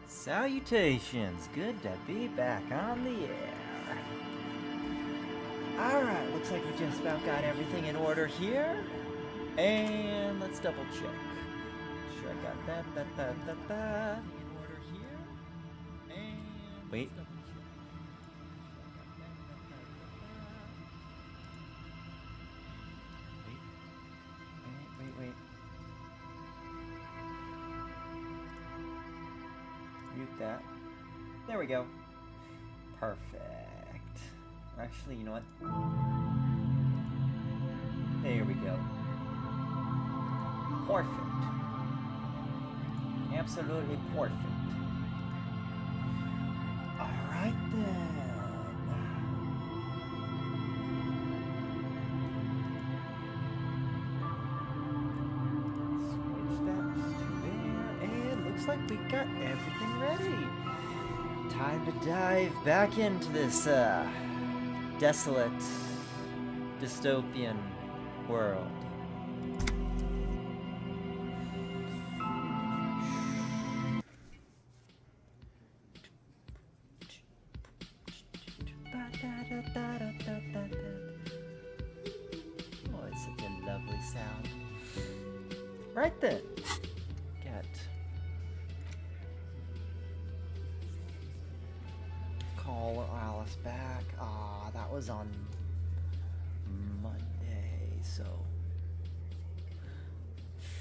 Salutations! Good to be back on the air. Alright, looks like we just about got everything in order here. And let's double check. Sure, I got that in order here. And wait. Wait. Mute that. There we go. Perfect. Actually, you know what? There we go. Perfect. Absolutely perfect. Alright then. Switch that to there. And looks like we got everything ready. Time to dive back into this desolate, dystopian world. Oh, it's such a lovely sound. Right then, got call Alice back. Ah, that was on Monday, so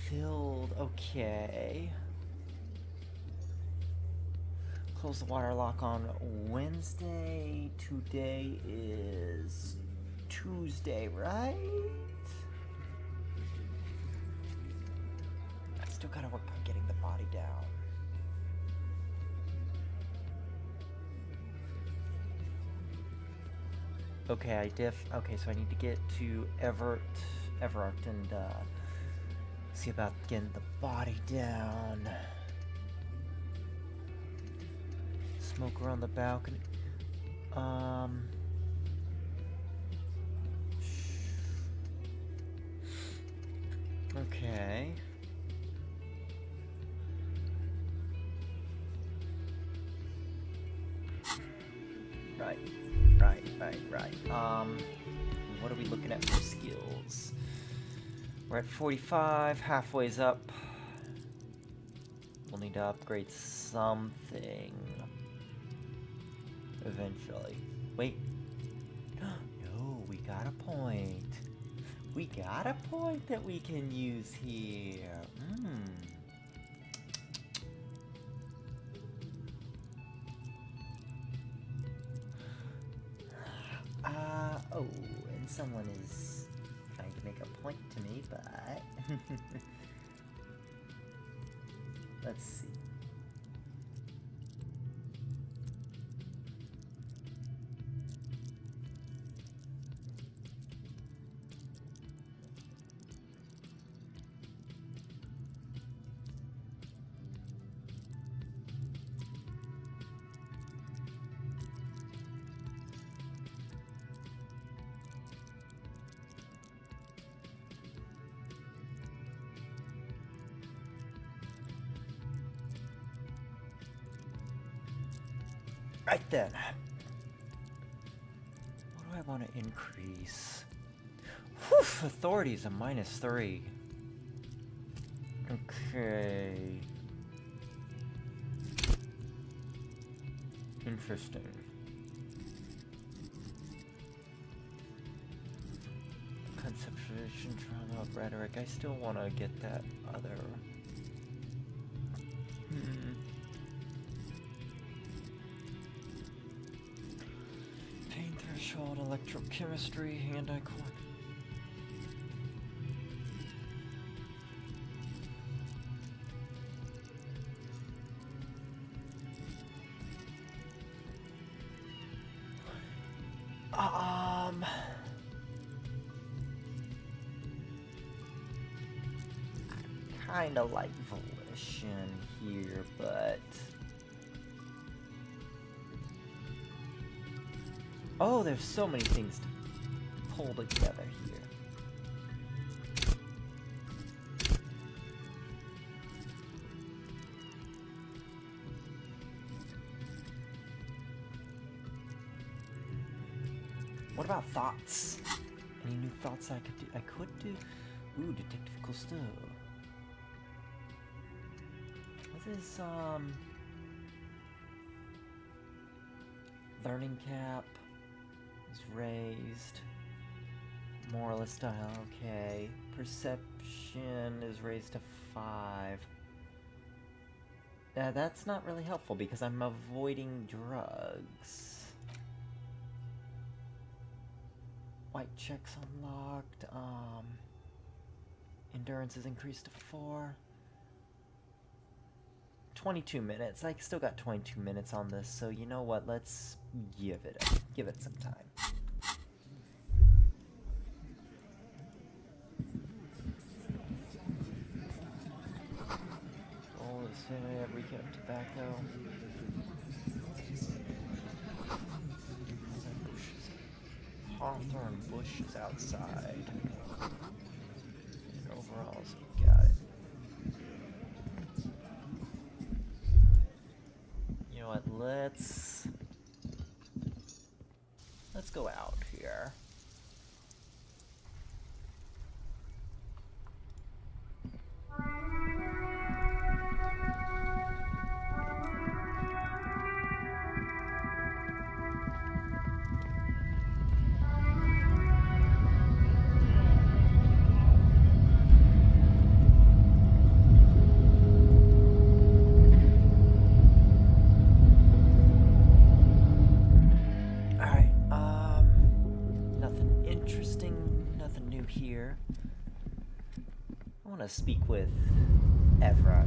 filled. Okay. Close the water lock on Wednesday. Today is Tuesday, right? I still gotta work on getting the body down. Okay, okay, so I need to get to Everett, and see about getting the body down. Smoke around the balcony. Okay. Right. What are we looking at for skills? We're at 45, halfway's up. We'll need to upgrade something eventually. Wait. No, we got a point. We got a point that we can use here. Oh, and someone is trying to make a point to me, but let's see. Right then. What do I want to increase? Whew, authority is a -3. Okay. Interesting. Conceptualization, trauma, rhetoric. I still want to get that other. Pain threshold, electrochemistry, hand-eye coordinate. Kinda like volition here, but oh, there's so many things to pull together here. What about thoughts? Any new thoughts I could do? I could do. Ooh, Detective Cousteau. What is learning cap is raised. Moralist style, okay. Perception is raised to 5. That's not really helpful because I'm avoiding drugs. White checks unlocked. Endurance is increased to 4. 22 minutes. I still got 22 minutes on this, so you know what? Let's give it some time. Recap tobacco. Hawthorn bushes outside. And overalls, you got it. You know what? Let's go out here. Speak with Everett,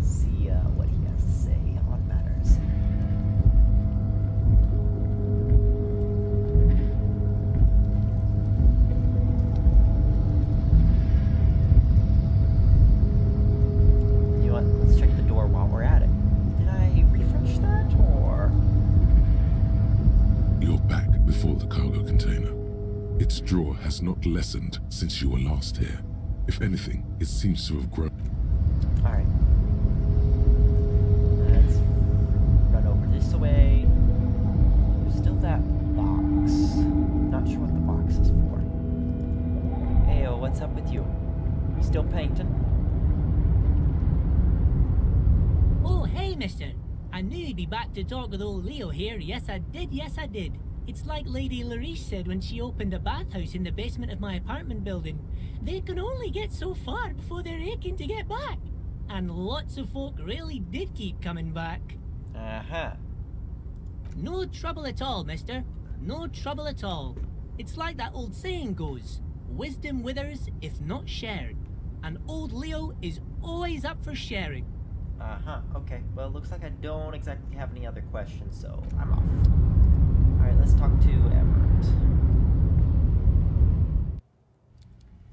see what he has to say on matters. You know what? Let's check the door while we're at it. Did I refresh that, or? You're back before the cargo container. Its draw has not lessened since you were last here. If anything, it seems to have grown. Alright. Let's run over this way. There's still that box. Not sure what the box is for. Heyo, what's up with you? You still painting? Oh, hey, mister. I knew you'd be back to talk with old Leo here. Yes, I did. It's like Lady Larice said when she opened a bathhouse in the basement of my apartment building. They can only get so far before they're aching to get back. And lots of folk really did keep coming back. Uh-huh. No trouble at all, mister. No trouble at all. It's like that old saying goes, wisdom withers if not shared. And old Leo is always up for sharing. Uh-huh, okay. Well, it looks like I don't exactly have any other questions, so I'm off. Alright, let's talk to Everett.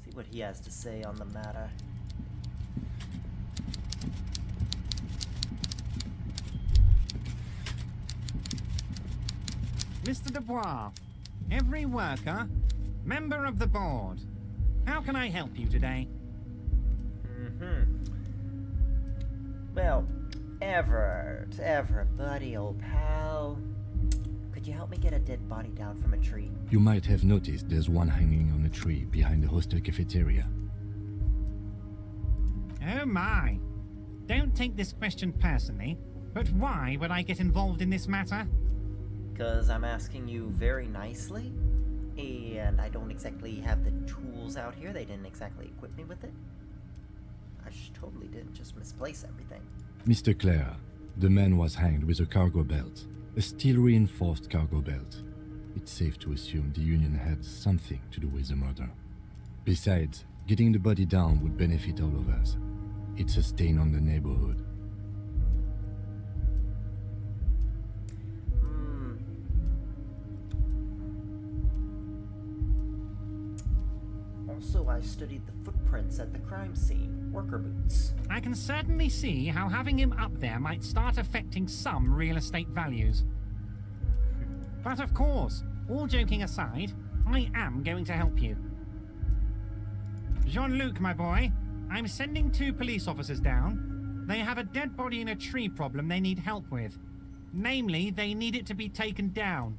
See what he has to say on the matter. Mr. Dubois, every worker, member of the board. How can I help you today? Well, Everett, buddy, old pal. Could you help me get a dead body down from a tree? You might have noticed there's one hanging on a tree behind the hostel cafeteria. Oh my. Don't take this question personally, but why would I get involved in this matter? 'Cause I'm asking you very nicely, and I don't exactly have the tools out here. They didn't exactly equip me with it. I totally didn't just misplace everything. Mr. Clare, the man was hanged with a cargo belt. A steel-reinforced cargo belt. It's safe to assume the Union had something to do with the murder. Besides, getting the body down would benefit all of us. It's a stain on the neighborhood. Also, I studied the footprints at the crime scene. Worker boots. I can certainly see how having him up there might start affecting some real estate values. But of course, all joking aside, I am going to help you. Jean-Luc, my boy, I'm sending 2 police officers down. They have a dead body in a tree problem they need help with. Namely, they need it to be taken down.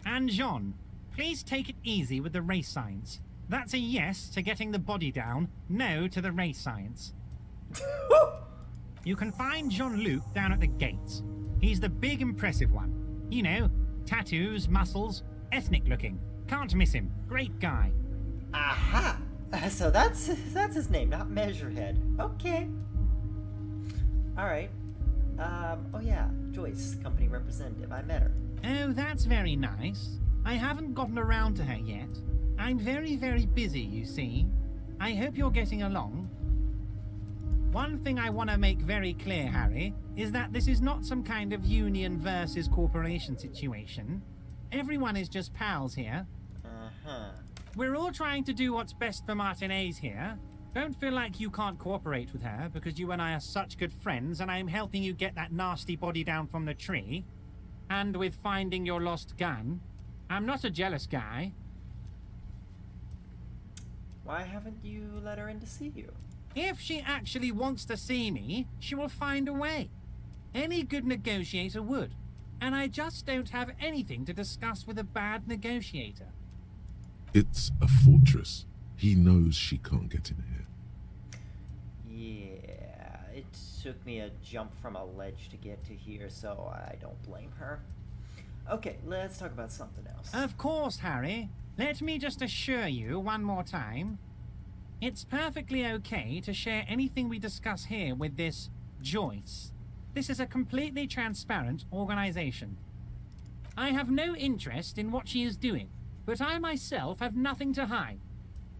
And Jean, please take it easy with the race science. That's a yes to getting the body down, no to the race science. You can find Jean-Luc down at the gates. He's the big impressive one. You know, tattoos, muscles, ethnic looking. Can't miss him. Great guy. Aha! So that's his name, not Measurehead. Okay. Alright. Oh yeah, Joyce, company representative. I met her. Oh, that's very nice. I haven't gotten around to her yet. I'm very, very busy, you see. I hope you're getting along. One thing I want to make very clear, Harry, is that this is not some kind of union versus corporation situation. Everyone is just pals here. Uh-huh. We're all trying to do what's best for Martinez here. Don't feel like you can't cooperate with her because you and I are such good friends and I'm helping you get that nasty body down from the tree. And with finding your lost gun. I'm not a jealous guy. Why haven't you let her in to see you? If she actually wants to see me, she will find a way. Any good negotiator would. And I just don't have anything to discuss with a bad negotiator. It's a fortress. He knows she can't get in here. Yeah, it took me a jump from a ledge to get to here, so I don't blame her. Okay, let's talk about something else. Of course, Harry. Let me just assure you one more time. It's perfectly okay to share anything we discuss here with this Joyce. This is a completely transparent organization. I have no interest in what she is doing, but I myself have nothing to hide.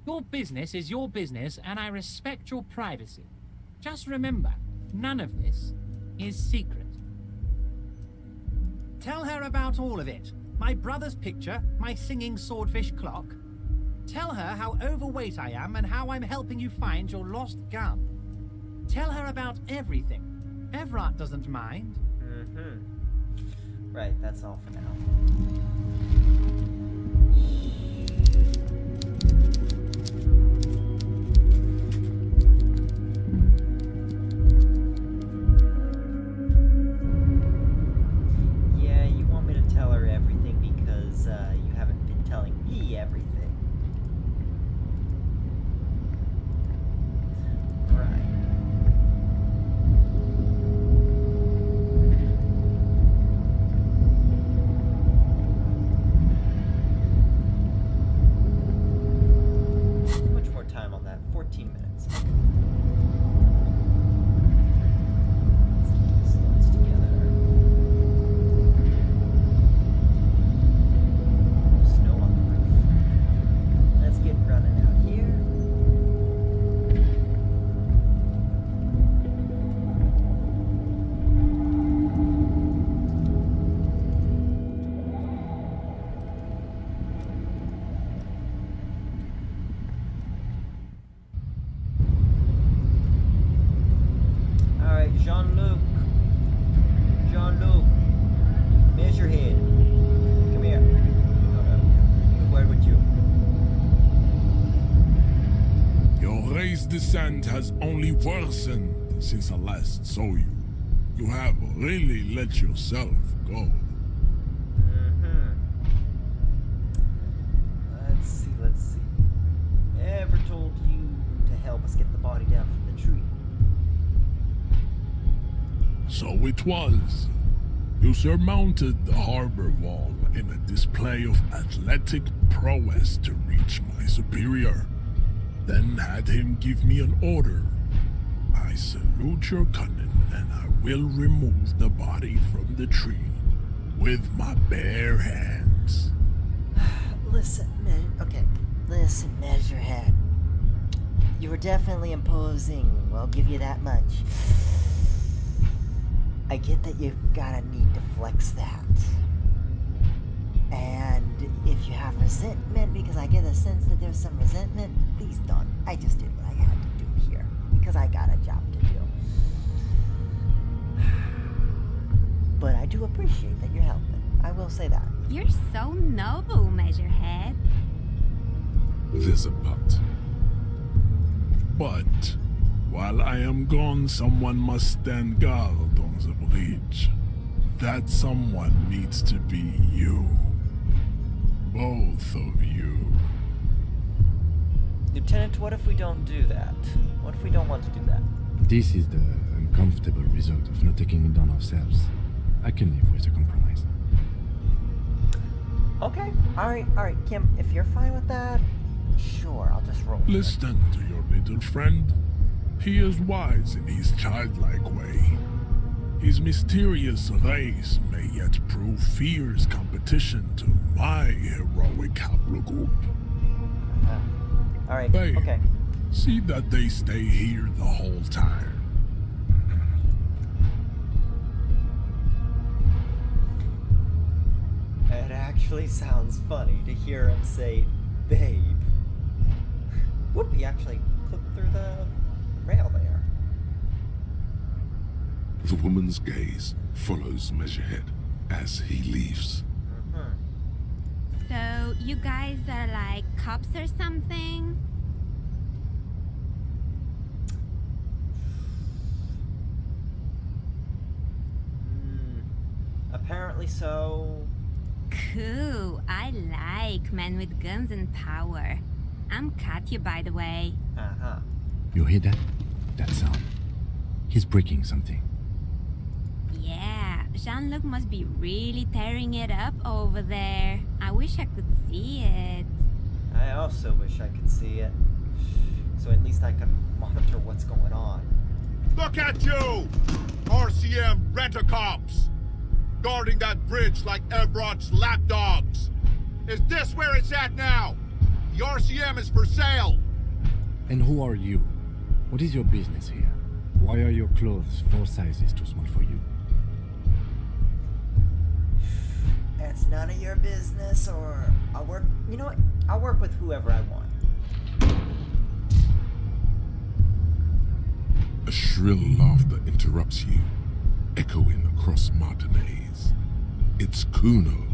Your business is your business, and I respect your privacy. Just remember, none of this is secret. Tell her about all of it. My brother's picture, my singing swordfish clock. Tell her how overweight I am and how I'm helping you find your lost gun. Tell her about everything. Everard doesn't mind. Mm-hmm. Right, that's all for now. Yeah, you want me to tell her everything because you haven't been telling me everything. Right. How much more time on that? 14 minutes. Let's keep these thoughts together. Snow on the roof. Let's get running out here. Alright, Jean-Luc. Jean-Luc. Measurehead. Come here. A word with you. Your race descent has only worsened since I last saw you. You have really let yourself go. Let's see. Ever told you to help us get the body down from the tree? So it was. You surmounted the harbor wall in a display of athletic prowess to reach my superior. Then had him give me an order. I salute your cunning, and I will remove the body from the tree with my bare hands. Listen, Measurehead. You were definitely imposing, I'll give you that much. I get that you gotta need to flex that. And if you have resentment, because I get a sense that there's some resentment, please don't. I just did what I had to do here, because I got a job to do. But I do appreciate that you're helping. I will say that. You're so noble, Measurehead. There's a but. But while I am gone, someone must stand guard on the bridge. That someone needs to be you. Both of you. Lieutenant, what if we don't do that? What if we don't want to do that? This is the uncomfortable result of not taking it on ourselves. I can live with a compromise. Okay, alright, Kim, if you're fine with that, sure, I'll just roll with it. Listen to your little friend. He is wise in his childlike way. His mysterious race may yet prove fierce competition to my heroic haplogroup. Alright, Hey, okay. see that they stay here the whole time. It actually sounds funny to hear him say, babe. Whoop, he actually clipped through the rail there. The woman's gaze follows Measurehead as he leaves. So, you guys are like cops or something? Apparently so. Cool. I like men with guns and power. I'm Katya, by the way. Uh-huh. You hear that? That sound. He's breaking something. Yeah, Jean-Luc must be really tearing it up over there. I wish I could see it. I also wish I could see it. So at least I could monitor what's going on. Look at you! RCM rent-a-cops! Guarding that bridge like Evrod's lapdogs! Is this where it's at now? The RCM is for sale! And who are you? What is your business here? Why are your clothes 4 sizes too small for you? It's none of your business, or I'll work. You know what? I'll work with whoever I want. A shrill laughter interrupts you, echoing across Martinez. It's Kuno.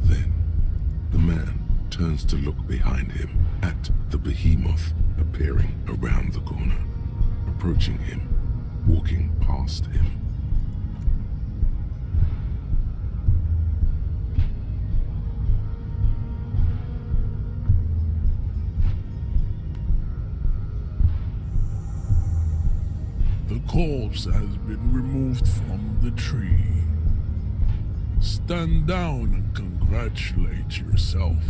Then, the man turns to look behind him at the behemoth appearing around the corner, approaching him, walking past him. The corpse has been removed from the tree. Stand down and congratulate yourself.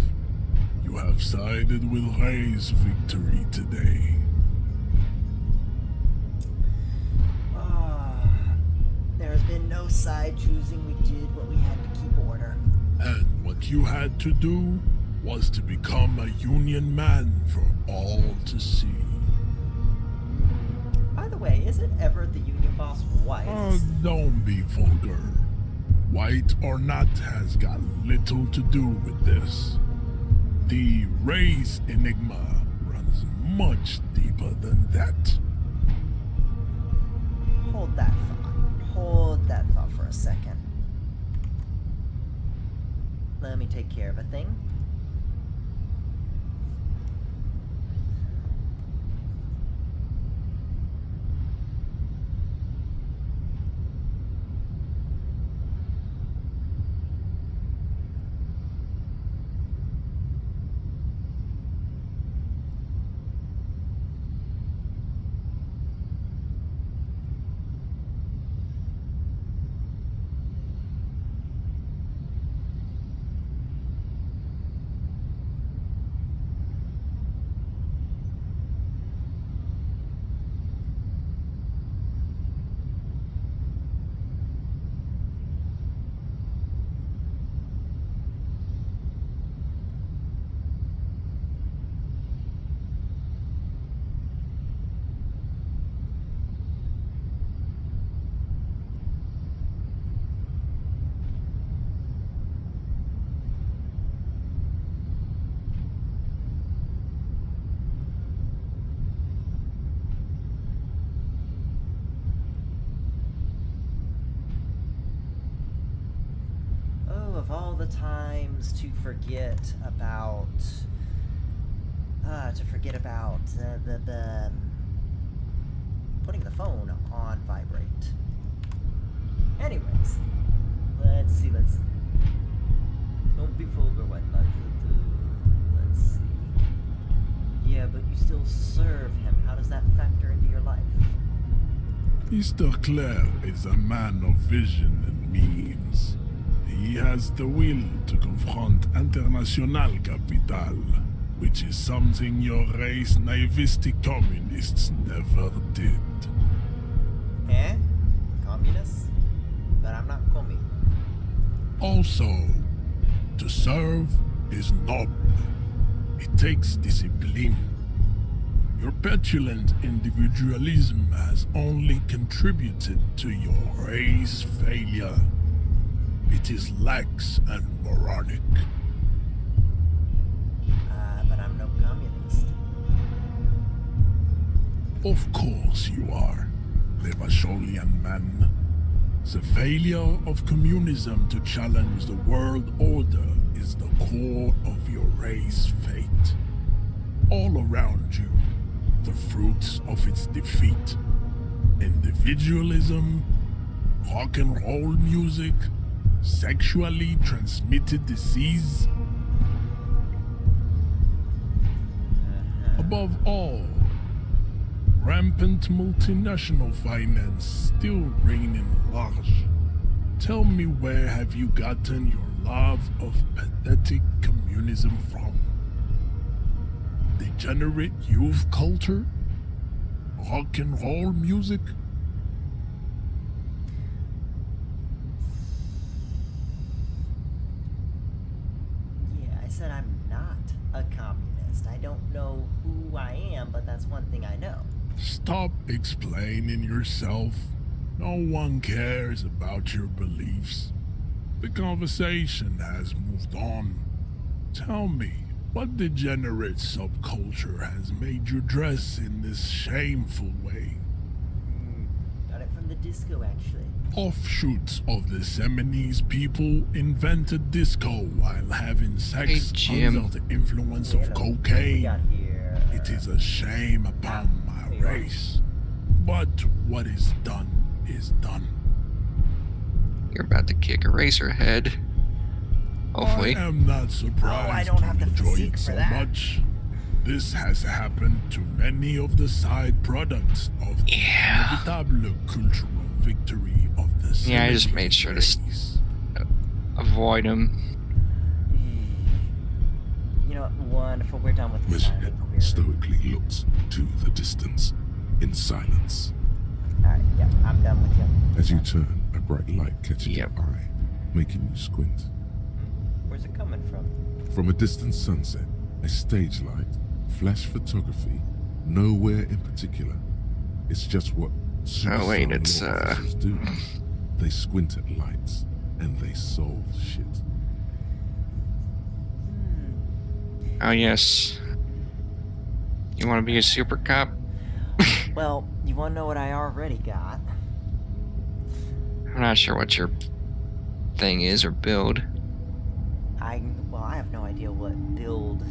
You have sided with Ray's victory today. There has been no side choosing. We did what we had to keep order. And what you had to do was to become a Union man for all to see. By the way, isn't ever the Union boss white? Don't be vulgar. White or not has got little to do with this. The race enigma runs much deeper than that. Hold that thought. Hold that thought for a second. Let me take care of a thing. Of all the times to forget about the putting the phone on vibrate. Anyways, let's see. Don't be vulgar, what not to do. Let's see. Yeah, but you still serve him. How does that factor into your life? Mr. Clare is a man of vision and means. He has the will to confront international capital, which is something your race naivistic communists never did. Eh? Communist? But I'm not commie. Also, to serve is noble. It takes discipline. Your petulant individualism has only contributed to your race failure. It is lax and moronic. But I'm no communist. Of course you are, Levasholian man. The failure of communism to challenge the world order is the core of your race fate. All around you, the fruits of its defeat. Individualism, rock and roll music, sexually transmitted disease. Above all, rampant multinational finance still reigning large. Tell me, where have you gotten your love of pathetic communism from? Degenerate youth culture? Rock and roll music? Yeah, I said I'm not a communist. I don't know who I am, but that's one thing I know. Stop explaining yourself. No one cares about your beliefs. The conversation has moved on. Tell me, what degenerate subculture has made you dress in this shameful way? Got it from the disco, actually. Offshoots of the Seminoles people invented disco while having sex Hey, Jim. under the influence of We cocaine. got here. It is a shame upon my race. But what is done is done. You're about to kick Eraserhead. Hopefully. I am not surprised I don't have you the enjoy physique it for so that. much. This has happened to many of the side products of the Yeah. inevitable cultural victory of the Yeah, I just Seminoles made sure to race. Avoid him. You know what? Wonderful. We're done with the Miss silent Head query. stoically looks to the distance in silence. Alright, yeah, I'm done with you. As you turn, a bright light catches Yep. your eye, making you squint. Where's it coming from? From a distant sunset, a stage light, flash photography, nowhere in particular. It's just what Oh, wait, superstar it's, law officers do. They squint at lights, and they solve shit. Oh, yes. You want to be a super cop? Well, you wanna know what I already got? I'm not sure what your thing is or build. I have no idea what build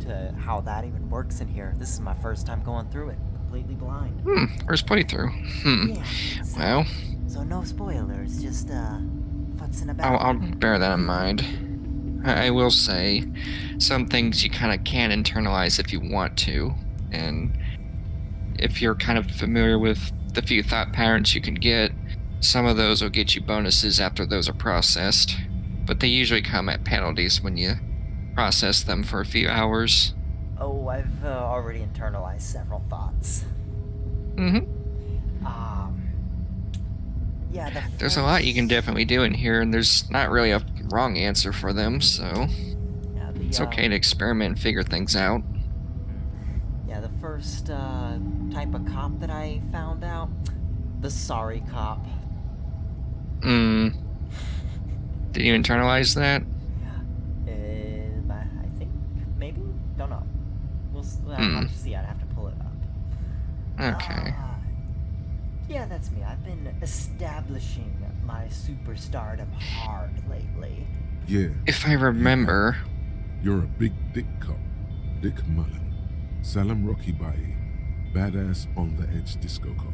to how that even works in here. This is my first time going through it, completely blind. First playthrough. Yeah. So, Well, so no spoilers, just futzing about. I'll bear that in mind. I will say, some things you kind of can internalize if you want to, and if you're kind of familiar with the few thought patterns you can get, some of those will get you bonuses after those are processed, but they usually come at penalties when you process them for a few hours. Oh, I've already internalized several thoughts. Yeah, There's a lot you can definitely do in here, and there's not really a wrong answer for them, so Yeah, it's okay to experiment and figure things out. Yeah, the first type of cop that I found out, the sorry cop. Did you internalize that? I think maybe, don't know. I'll have to see. I'd have to pull it up. Okay. Yeah, that's me. I've been establishing my superstardom hard lately. Yeah, If I remember, you're a big dick cop. Dick Mullen. Salam Rocky Bai. Badass on the edge disco cop.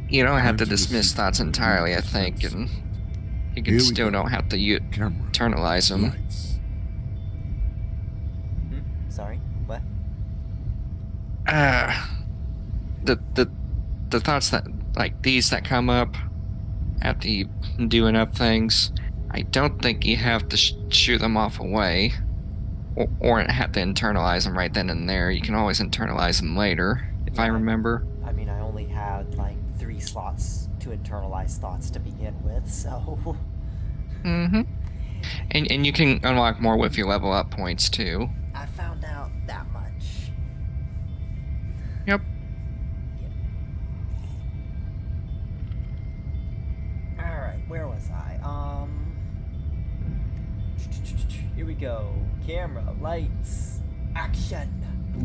you don't have to Time to dismiss receive thoughts the entirely, I news think, first. and you Here can we still go. don't have to Camera. internalize them. Lights. sorry. What? The thoughts that like these that come up after you do enough things, I don't think you have to shoo them off away, or have to internalize them right then and there. You can always internalize them later, if I remember. I mean, I only had like 3 slots to internalize thoughts to begin with, so. Mm-hmm. And you can unlock more with your level up points too. I found out that much. Yep. Alright, where was I? Here we go. Camera, lights, action.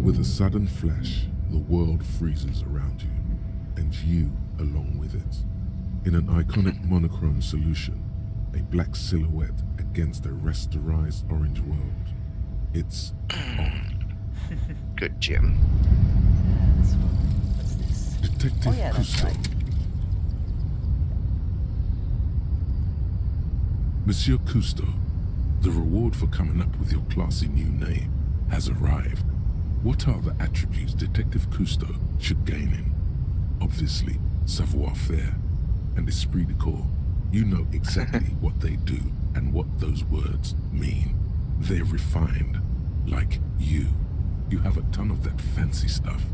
With a sudden flash, the world freezes around you, and you along with it. In an iconic monochrome solution, a black silhouette against a rasterized orange world. It's on. Good, Jim. What's this? Detective Oh, yeah, that's Cousteau. right. Monsieur Cousteau, the reward for coming up with your classy new name has arrived. What are the attributes Detective Cousteau should gain in? Obviously, savoir-faire and esprit de corps. You know exactly what they do and what those words mean. They're refined, like you. You have a ton of that fancy stuff.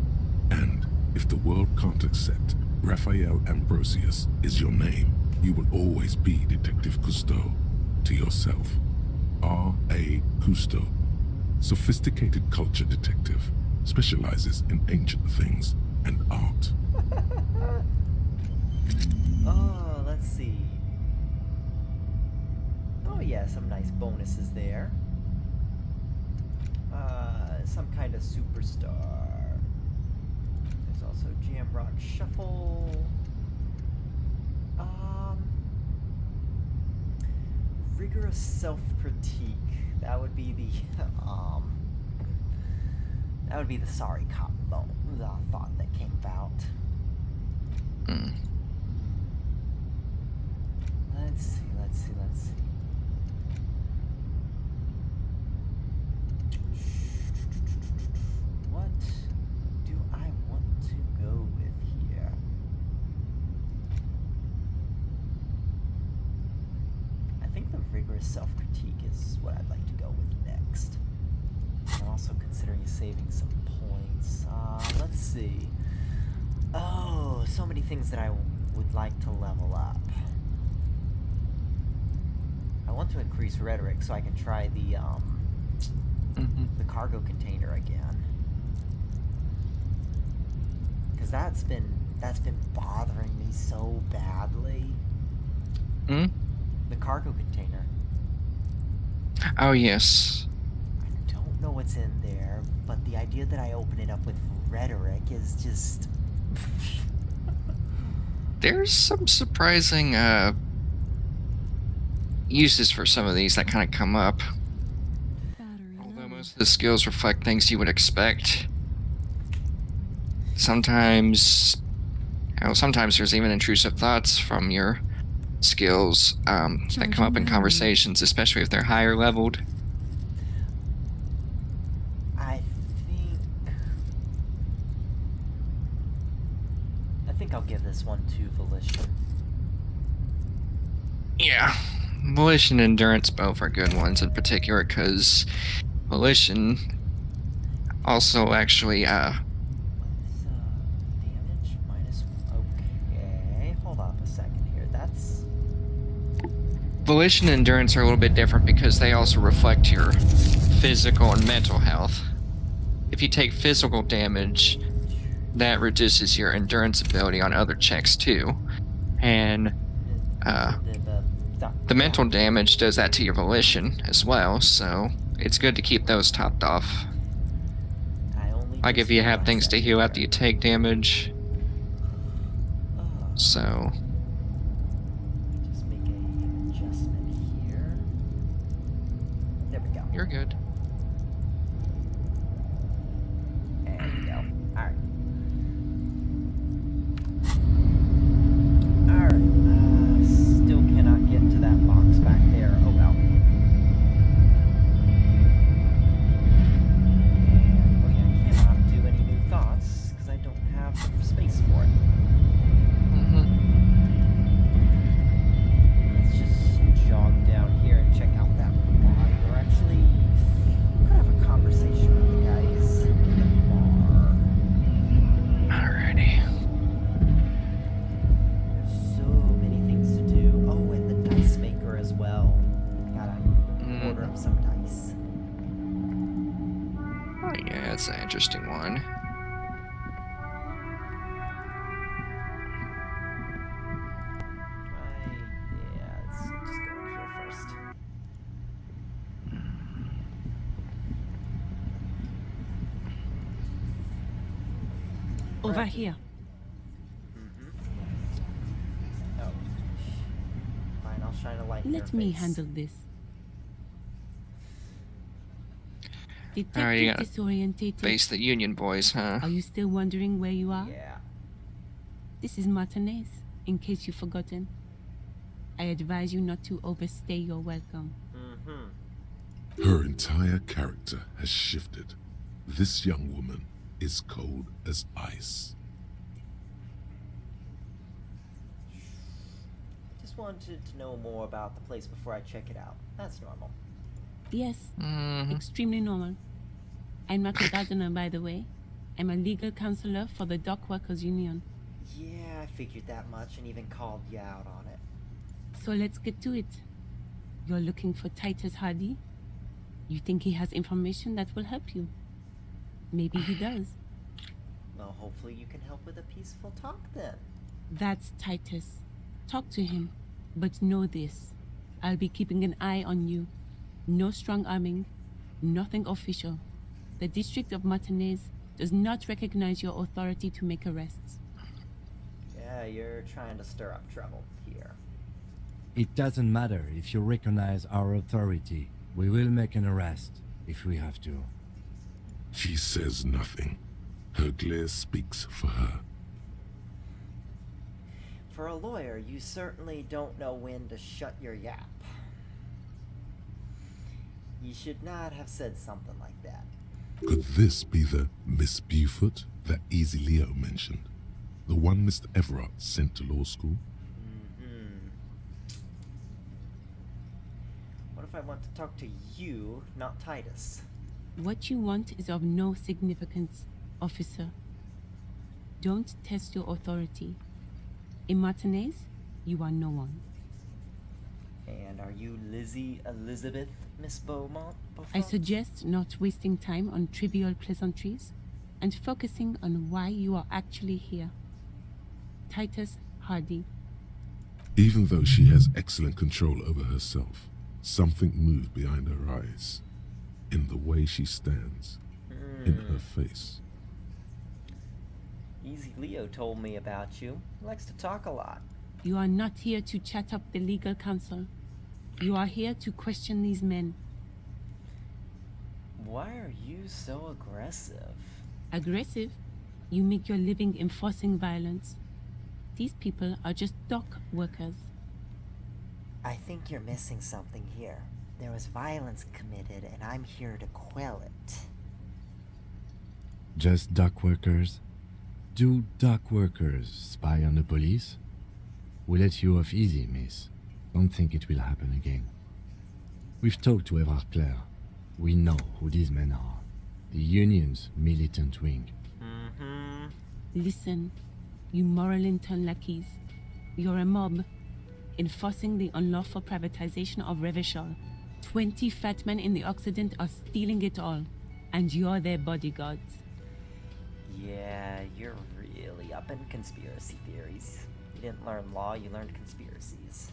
And if the world can't accept Raphael Ambrosius is your name, you will always be Detective Cousteau to yourself. R.A. Cousteau, sophisticated culture detective, specializes in ancient things and art. Oh, let's see. Oh yeah, some nice bonuses there. Some kind of superstar. There's also Jamrock Shuffle. Rigorous self-critique. That would be the sorry cop thought that came about. Let's see. What do I want to go with here? I think the rigorous self-critique is what I'd like to go with next. I'm also considering saving some points. Let's see. Oh, so many things that I would like to level up. I want to increase rhetoric so I can try the cargo container again. Because that's been bothering me so badly. The cargo container. Oh, yes. I don't know what's in there, but the idea that I open it up with rhetoric is just... There's some surprising uses for some of these that kind of come up. Although most of the skills reflect things you would expect. Sometimes there's even intrusive thoughts from your skills that come up in conversations, especially if they're higher leveled. I think I'll give this one to Volition. Yeah, Volition and Endurance both are good ones in particular, because Volition also actually Damage minus... Okay, hold on a second here. That's... Volition and Endurance are a little bit different because they also reflect your physical and mental health. If you take physical damage, that reduces your endurance ability on other checks too. And the mental damage does that to your Volition as well, so it's good to keep those topped off. Like if you have things to heal after you take damage. So... Just make an adjustment here. There we go. You're good. There we go. Alright. Still cannot get to that box back there. Oh well. order him some dice. Oh yeah, that's an interesting one. Yeah, let's just go in here first. Over here. Oh. Fine, I'll shine a light in your Let me face. handle this. Alright, you Detective gotta disorientated. face the Union boys, huh? Are you still wondering where you are? Yeah. This is Martinez, in case you've forgotten. I advise you not to overstay your welcome. Her entire character has shifted. This young woman is cold as ice. Just wanted to know more about the place before I check it out. That's normal. Yes, Mm-hmm. extremely normal. I'm not a gardener, by the way. I'm a legal counselor for the Dock Workers Union. Yeah, I figured that much and even called you out on it. So let's get to it. You're looking for Titus Hardy? You think he has information that will help you? Maybe he does. Well, hopefully you can help with a peaceful talk then. That's Titus. Talk to him. But know this. I'll be keeping an eye on you. No strong arming. Nothing official. The District of Martinez does not recognize your authority to make arrests. Yeah, you're trying to stir up trouble here. It doesn't matter if you recognize our authority. We will make an arrest if we have to. She says nothing. Her glare speaks for her. For a lawyer, you certainly don't know when to shut your yap. You should not have said something like that. Could this be the Miss Beaufort that Easy Leo mentioned? The one Mr. Everett sent to law school? What if I want to talk to you, not Titus? What you want is of no significance, officer. Don't test your authority. In Martinez, you are no one. And are you Lizzie Elizabeth, Miss Beaumont? I suggest not wasting time on trivial pleasantries and focusing on why you are actually here. Titus Hardy. Even though she has excellent control over herself, something moved behind her eyes. In the way she stands. In her face. Easy Leo told me about you. He likes to talk a lot. You are not here to chat up the legal counsel. You are here to question these men. Why are you so aggressive? Aggressive? You make your living enforcing violence. These people are just dock workers. I think you're missing something here. There was violence committed, and I'm here to quell it. Just dock workers? Do dock workers spy on the police? We let you off easy, miss. Don't think it will happen again. We've talked to Everard Clare. We know who these men are. The Union's militant wing. Listen, you moral intern lackeys. You're a mob, enforcing the unlawful privatization of Revachol. 20 fat men in the Occident are stealing it all, and you're their bodyguards. Yeah, you're really up in conspiracy theories. You didn't learn law, you learned conspiracies.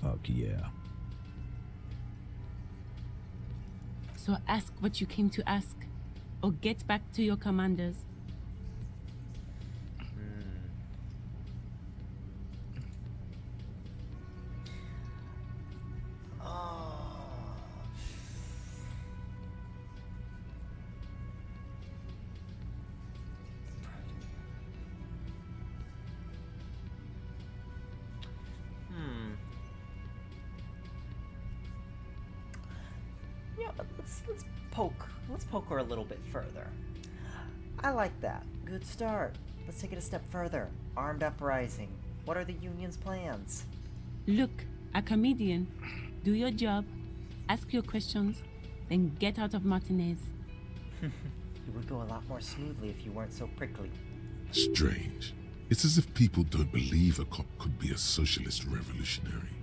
Fuck yeah. So ask what you came to ask, or get back to your commanders. Yeah, let's poke her a little bit further. I like that. Good start. Let's take it a step further. Armed uprising. What are the Union's plans? Look, a comedian. Do your job, ask your questions, then get out of Martinez. It would go a lot more smoothly if you weren't so prickly. Strange. It's as if people don't believe a cop could be a socialist revolutionary.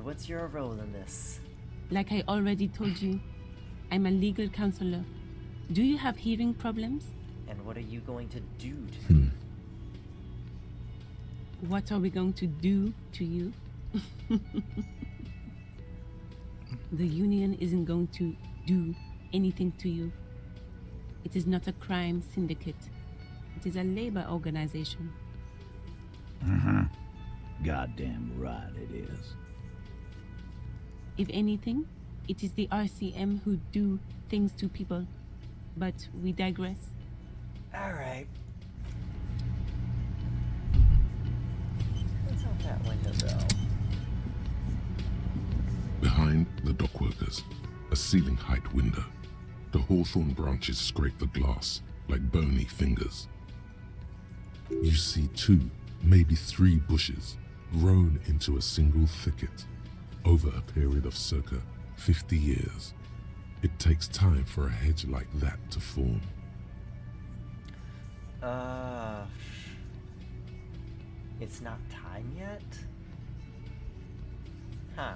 what's your role in this? Like I already told you, I'm a legal counselor. Do you have hearing problems? And what are you going to do to me? What are we going to do to you? The union isn't going to do anything to you. It is not a crime syndicate. It is a labor organization. Goddamn right it is. If anything, it is the RCM who do things to people. But we digress. Alright. What's out that window, though? Behind the dockworkers, a ceiling-height window. The hawthorn branches scrape the glass like bony fingers. You see 2, maybe 3 bushes grown into a single thicket over a period of circa 50 years. It takes time for a hedge like that to form. It's not time yet? Huh.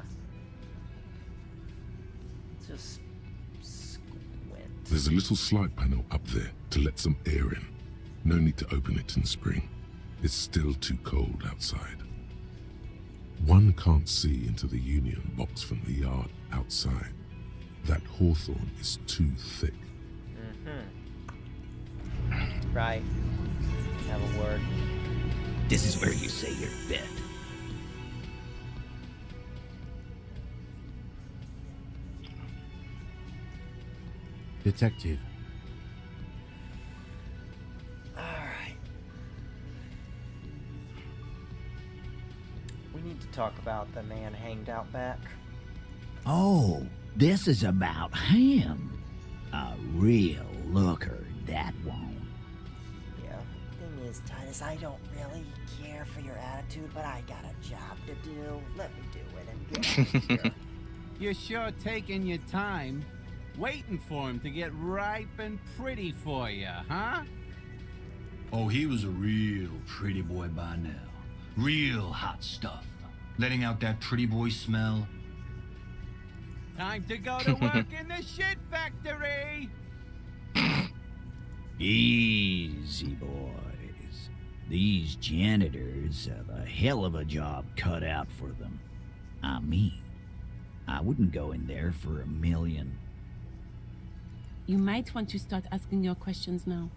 Just squint. There's a little slide panel up there to let some air in. No need to open it in spring. It's still too cold outside. One can't see into the union box from the yard outside. That hawthorn is too thick. Right. Have a word. This is where you say your bit. Detective, Alright. We need to talk about the man hanged out back. Oh, this is about him. A real looker, that one. Yeah. Thing is, Titus, I don't really care for your attitude, but I got a job to do. Let me do it and get out of here. You're sure taking your time, waiting for him to get ripe and pretty for you, huh? Oh, he was a real pretty boy by now. Real hot stuff. Letting out that pretty boy smell. Time to go to work in the shit factory! Easy, boys. These janitors have a hell of a job cut out for them. I mean, I wouldn't go in there for $1 million. You might want to start asking your questions now.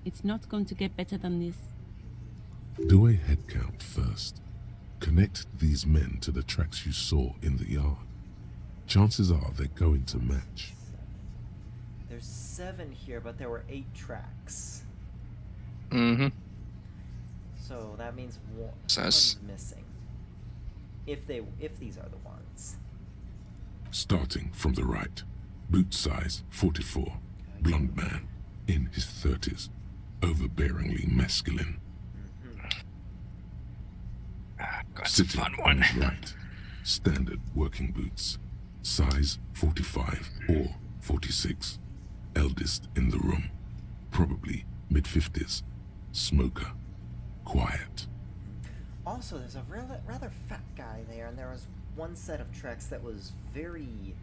It's not going to get better than this. Do a head count first. Connect these men to the tracks you saw in the yard. Chances are they're going to match. There's 7 here, but there were 8 tracks. So that means one's missing. If these are the ones. Starting from the right. Boot size 44. Blonde man. In his 30s. Overbearingly masculine. Got Sitting some fun on one. his right. Standard working boots. Size 45 or 46. Eldest in the room. Probably mid-50s. Smoker. Quiet. Also, there's a rather fat guy there, and there was one set of tracks that was very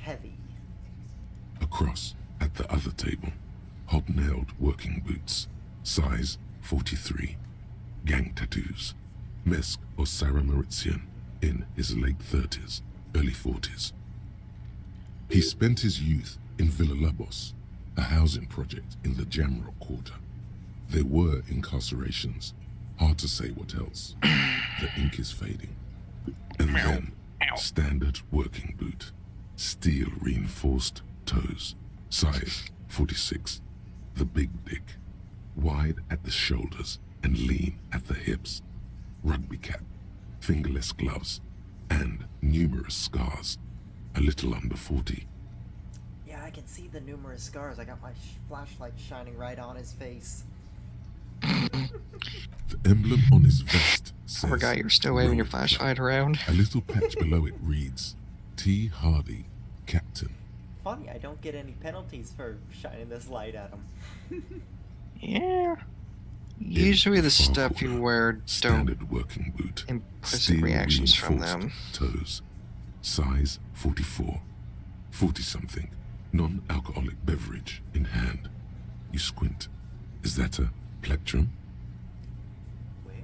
heavy. Across, at the other table, hobnailed working boots, size 43, gang tattoos, Mesk or Sarah Mauritian, in his late 30s, early 40s. He spent his youth in Villa Labos, a housing project in the Jamrock Quarter. There were incarcerations, hard to say what else. The ink is fading. And then, standard working boot, steel reinforced toes, size 46, the big dick, wide at the shoulders and lean at the hips, rugby cap, fingerless gloves, and numerous scars, a little under 40. Yeah, I can see the numerous scars. I got my flashlight shining right on his face. The emblem on his vest says, I forgot you're still waving your Road flashlight Club. around. A little patch below it reads, T. Hardy, Captain. Funny, I don't get any penalties for shining this light at him. Yeah. Usually the far stuff you corner, wear don't standard working boot, implicit steel reactions from reinforced them. toes, size 44, 40-something, non-alcoholic beverage in hand. You squint. Is that a plectrum? Where?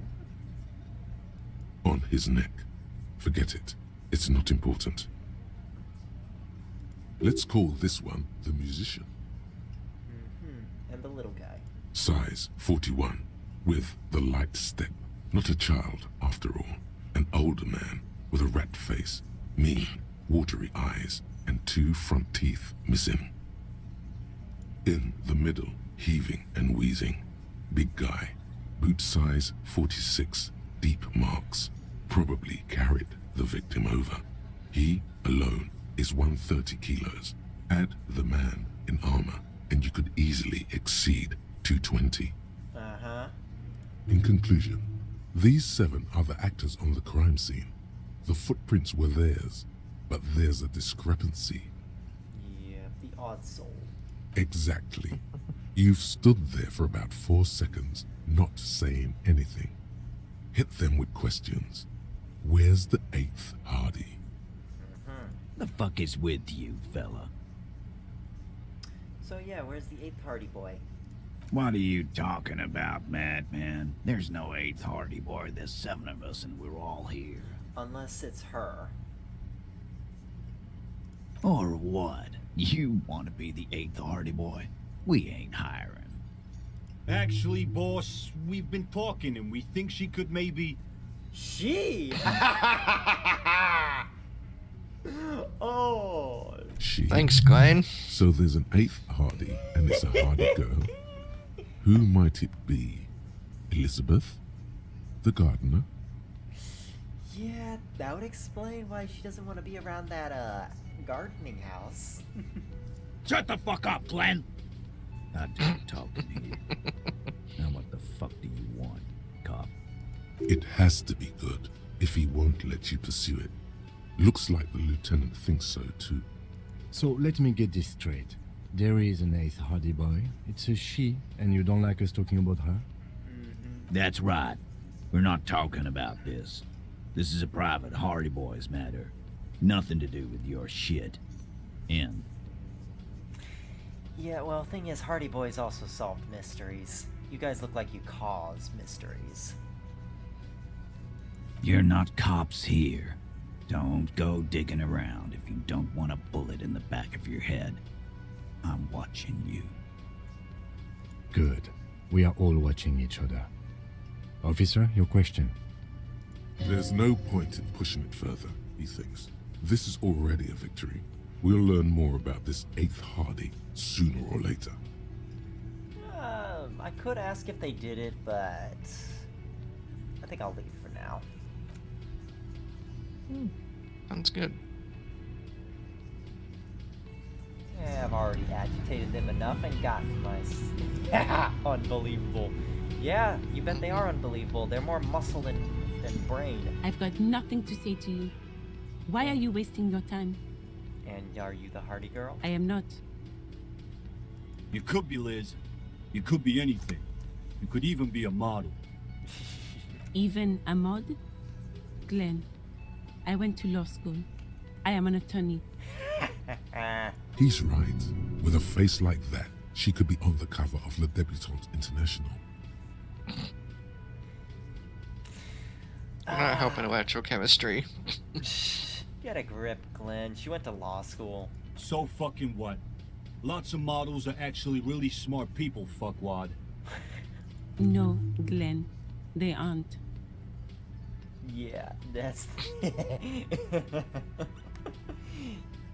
On his neck. Forget it. It's not important. Let's call this one the musician. And the little guy. Size 41, with the light step. Not a child, after all. An older man with a rat face, mean, watery eyes, and 2 front teeth missing. In the middle, heaving and wheezing. Big guy. Boot size 46, deep marks. Probably carried the victim over. He, alone, is 130 kilos. Add the man in armor, and you could easily exceed 220. Uh-huh. In conclusion, these 7 are the actors on the crime scene. The footprints were theirs, but there's a discrepancy. Yeah, the odd soul. Exactly. You've stood there for about 4 seconds, not saying anything. Hit them with questions. Where's the 8th Hardy? The fuck is with you, fella? So yeah, where's the 8th Hardy boy? What are you talking about, madman? There's no 8th Hardy boy. There's 7 of us and we're all here. Unless it's her. Or what? You want to be the 8th Hardy boy? We ain't hiring. Actually, boss, we've been talking and we think she could maybe... She? Oh. She. Thanks, Glenn. So there's an 8th Hardy, and it's a Hardy girl. Who might it be? Elizabeth? The gardener? Yeah, that would explain why she doesn't want to be around that, gardening house. Shut the fuck up, Glenn! I don't talk to you. Now what the fuck do you want, cop? It has to be good, if he won't let you pursue it. Looks like the lieutenant thinks so, too. So let me get this straight. There is an 8th Hardy boy. It's a she, and you don't like us talking about her? That's right. We're not talking about this. This is a private Hardy Boys matter. Nothing to do with your shit. End. Yeah, well, thing is, Hardy Boys also solved mysteries. You guys look like you cause mysteries. You're not cops here. Don't go digging around if you don't want a bullet in the back of your head. I'm watching you. Good. We are all watching each other. Officer, your question. There's no point in pushing it further, he thinks. This is already a victory. We'll learn more about this 8th Hardy sooner or later. I could ask if they did it, but I think I'll leave for now. Sounds good. Yeah, I've already agitated them enough and gotten my... Yeah, unbelievable. Yeah, you bet they are unbelievable. They're more muscle than brain. I've got nothing to say to you. Why are you wasting your time? And are you the Hardy girl? I am not. You could be Liz. You could be anything. You could even be a model. Even a mod? Glenn, I went to law school. I am an attorney. He's right. With a face like that, she could be on the cover of Le Debutante International. We're not helping electrochemistry. Get a grip, Glenn. She went to law school. So fucking what? Lots of models are actually really smart people, fuckwad. No, Glenn, they aren't. Yeah, that's...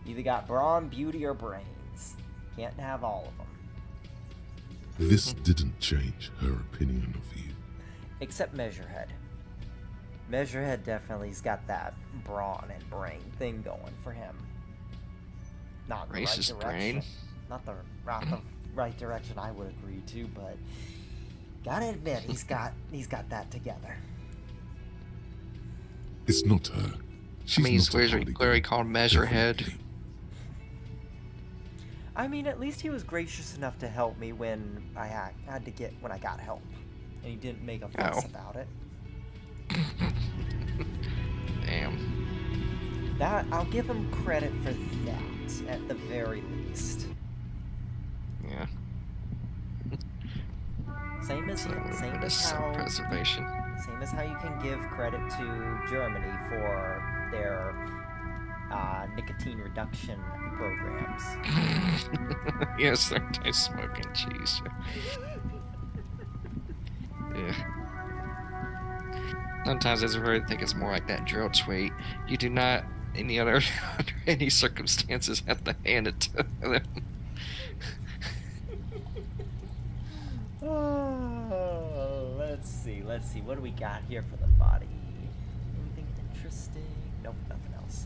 Either got brawn, beauty, or brains. Can't have all of them. This didn't change her opinion of you. Except Measurehead. Measurehead definitely's got that brawn and brain thing going for him. Not in the Racist right direction. brain. Not the right direction I would agree to, but gotta admit he's got that together. It's not her. She's I mean, he's not a Hardy clearly girl. called Measurehead. Definitely. I mean, at least he was gracious enough to help me when I got help. And he didn't make a fuss Oh. about it. Damn. That, I'll give him credit for that, at the very least. Yeah. Same as how Preservation. Same as how you can give credit to Germany for their nicotine reduction programs. Yes, they're smoking cheese. Yeah. Sometimes I really think it's more like that drill tweet. You do not, under any circumstances, have to hand it to them. Oh, let's see. What do we got here for the body? Anything interesting? Nope, nothing else.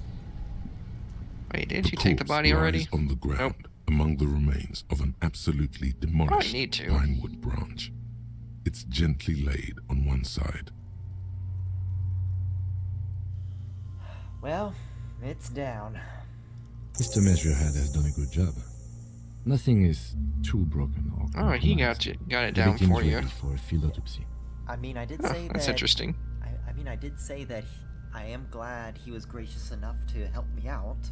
Wait, did you take the body corpse already? lies on the ground Nope. among the remains of an absolutely demolished need to. pinewood branch. It's gently laid on one side. Well, it's down. Mr. Measurehead has done a good job. Nothing is too broken or Oh, he compromised. got it The down victim's for you. ready for a field autopsy. I mean, I did Huh, say that's that. interesting. I mean, I did say that I am glad he was gracious enough to help me out.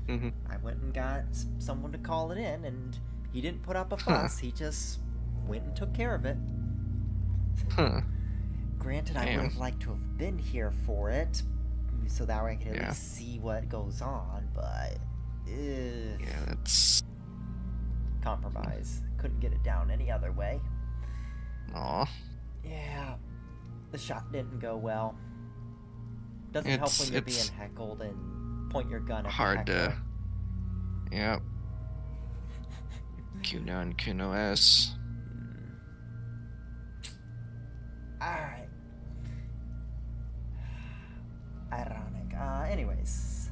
Mm-hmm. I went and got someone to call it in, and he didn't put up a fuss. He just went and took care of it. Huh. Granted, I would have liked to have been here for it, so that way I could at least see what goes on, but... Yeah, that's... Compromise. Couldn't get it down any other way. Aw. Yeah. The shot didn't go well. Doesn't help when you're being heckled and point your gun at hard the heckler. to... Yep. Q9 and Q9S. Alright. Ironic. Anyways.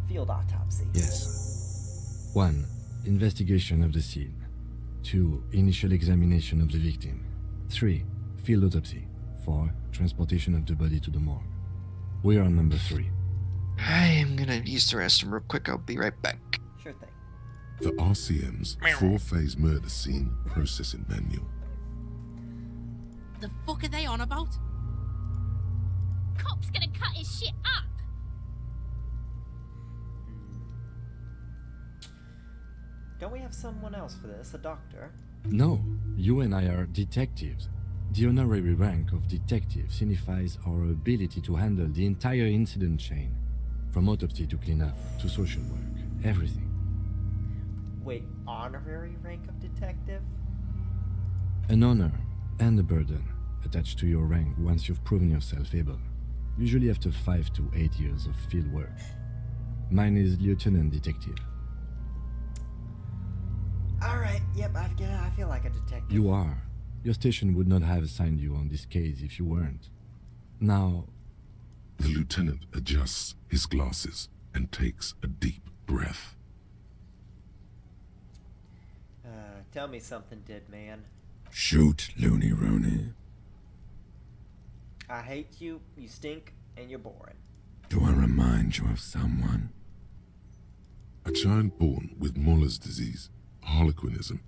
Field autopsy. Yes. 1. Investigation of the scene. 2. Initial examination of the victim. 3. Field autopsy. 4. Transportation of the body to the morgue. We are on number 3. I am gonna use the restroom real quick. I'll be right back. Sure thing. The RCM's 4-phase murder scene processing manual. The fuck are they on about? Cop's gonna cut his shit up. Don't we have someone else for this? A doctor? No, you and I are detectives. The honorary rank of detective signifies our ability to handle the entire incident chain, from autopsy to cleanup to social work, everything. Wait, honorary rank of detective? An honor and a burden attached to your rank once you've proven yourself able, usually after 5 to 8 years of field work. Mine is Lieutenant Detective. Alright, yep, I feel like a detective. You are. Your station would not have assigned you on this case if you weren't. Now... The lieutenant adjusts his glasses and takes a deep breath. Tell me something, dead man. Shoot, Looney Rooney. I hate you, you stink, and you're boring. Do I remind you of someone? A child born with Muller's disease, harlequinism,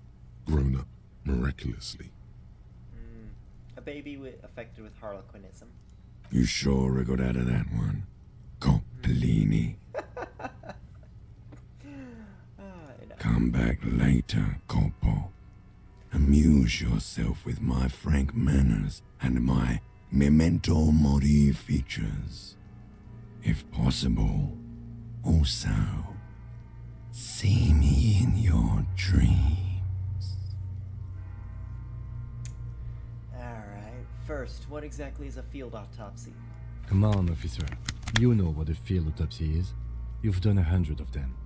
grown up miraculously. A baby affected with harlequinism. You sure wriggled out of that one? Coppolini. Come back later, Corpo. Amuse yourself with my frank manners and my memento mori features. If possible, also, see me in your dreams. Alright, first, what exactly is a field autopsy? Come on, officer. You know what a field autopsy is. You've done 100 of them.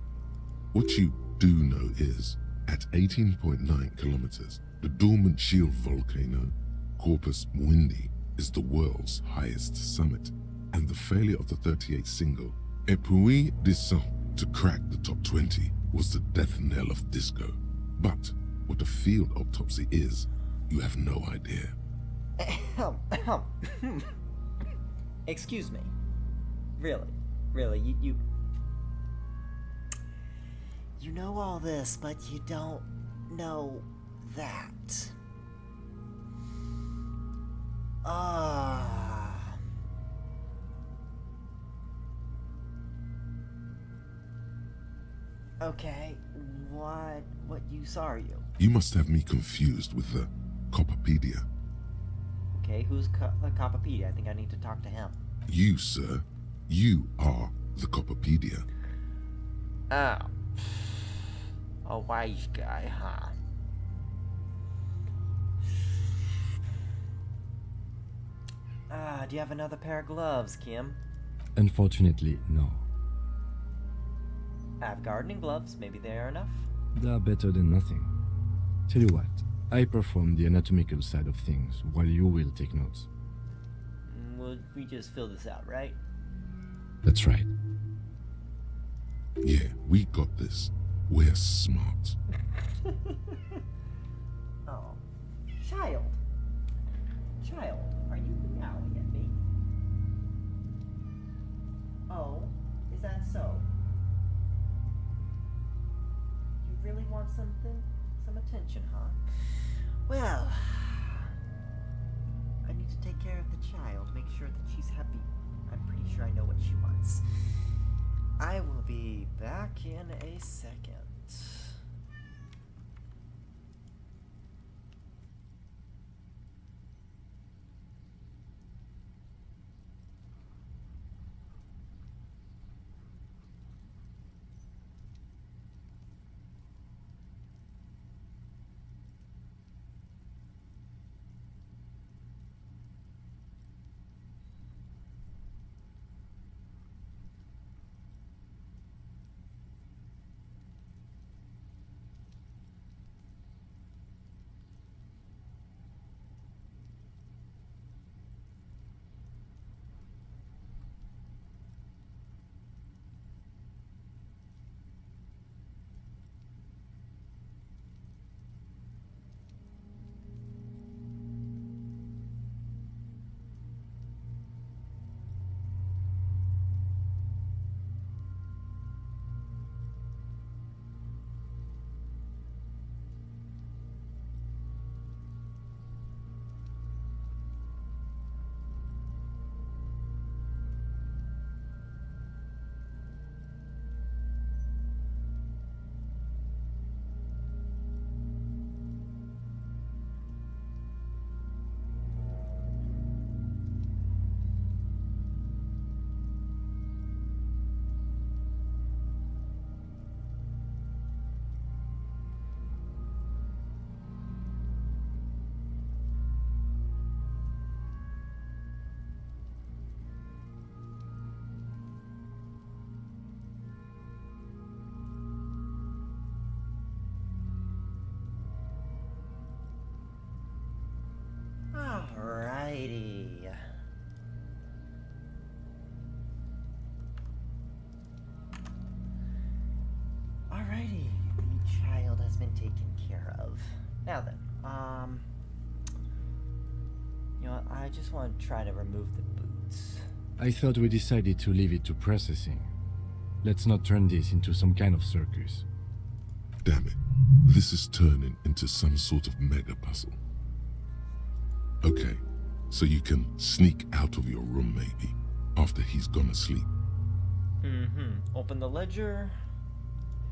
What you do know is, at 18.9 kilometers, the dormant shield volcano, Corpus Mundi, is the world's highest summit, and the failure of the 38 single, Et puis descend, to crack the top 20 was the death knell of disco. But what a field autopsy is, you have no idea. Excuse me. Really, you know all this, but you don't know that. Okay, what use are you? You must have me confused with the Copperpedia. Okay, who's Copperpedia? I think I need to talk to him. You, sir. You are the Copperpedia. Oh. A wise guy, huh? Do you have another pair of gloves, Kim? Unfortunately, no. I have gardening gloves. Maybe they are enough? They are better than nothing. Tell you what, I perform the anatomical side of things while you will take notes. Well, we just fill this out, right? That's right. Yeah, we got this. We're smart. Oh. Child, are you meowing at me? Oh, is that so? You really want some attention, huh? Well, I need to take care of the child, make sure that she's happy. I'm pretty sure I know what she wants. I will be back in a second. Alrighty. Alrighty, the child has been taken care of. Now then, you know what, I just want to try to remove the boots. I thought we decided to leave it to processing. Let's not turn this into some kind of circus. Damn it. This is turning into some sort of mega puzzle. Okay, so you can sneak out of your room maybe, after he's gone asleep. Open the ledger.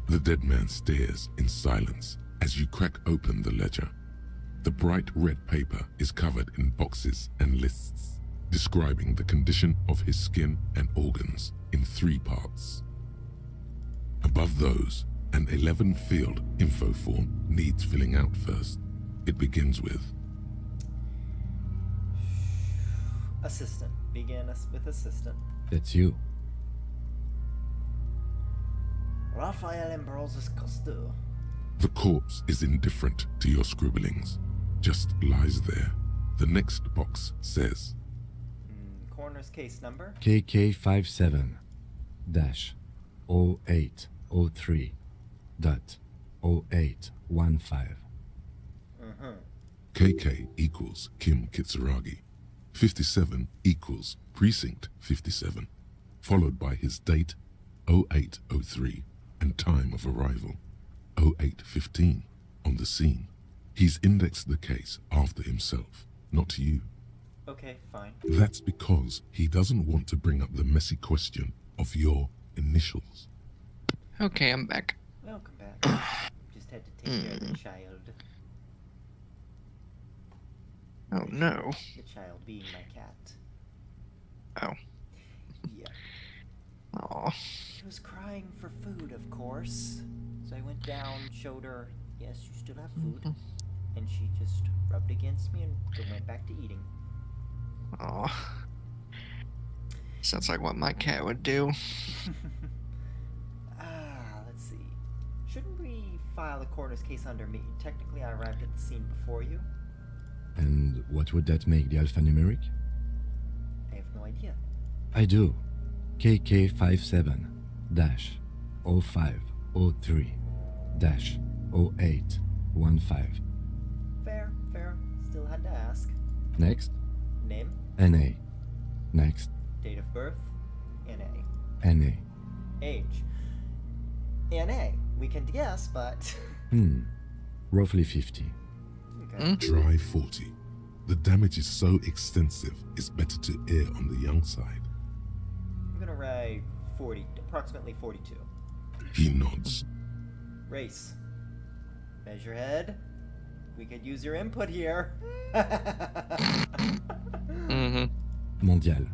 The dead man stares in silence as you crack open the ledger. The bright red paper is covered in boxes and lists, describing the condition of his skin and organs in 3 parts. Above those, an 11-field info form needs filling out first. It begins with Assistant. Begin with assistant. That's you. Rafael Ambrosius Costu. the corpse is indifferent to your scribblings, just lies there. The next box says Coroner's case number KK57-0803.0815. KK equals Kim Kitsuragi. 57 equals Precinct 57, followed by his date 0803 and time of arrival 0815 on the scene. He's indexed the case after himself, not you. Okay, fine. That's because he doesn't want to bring up the messy question of your initials. Okay, I'm back. Welcome back. Just had to take care of the child. Oh no. The child being my cat. Oh. Yeah. Aw. She was crying for food, of course. So I went down, showed her, yes, you still have food. And she just rubbed against me and went back to eating. Aw. Sounds like what my cat would do. Let's see. Shouldn't we file the coroner's case under me? Technically, I arrived at the scene before you. And what would that make the alphanumeric? I have no idea. I do. KK57-0503-0815. Fair. Still had to ask. Next. Name? NA. Next. Date of birth? NA. NA. Age? NA. We can guess, but... Roughly 50. Okay. Try 40. The damage is so extensive, it's better to err on the young side. I'm gonna write 40, approximately 42. He nods. Race. Measure head. We could use your input here. Mondial.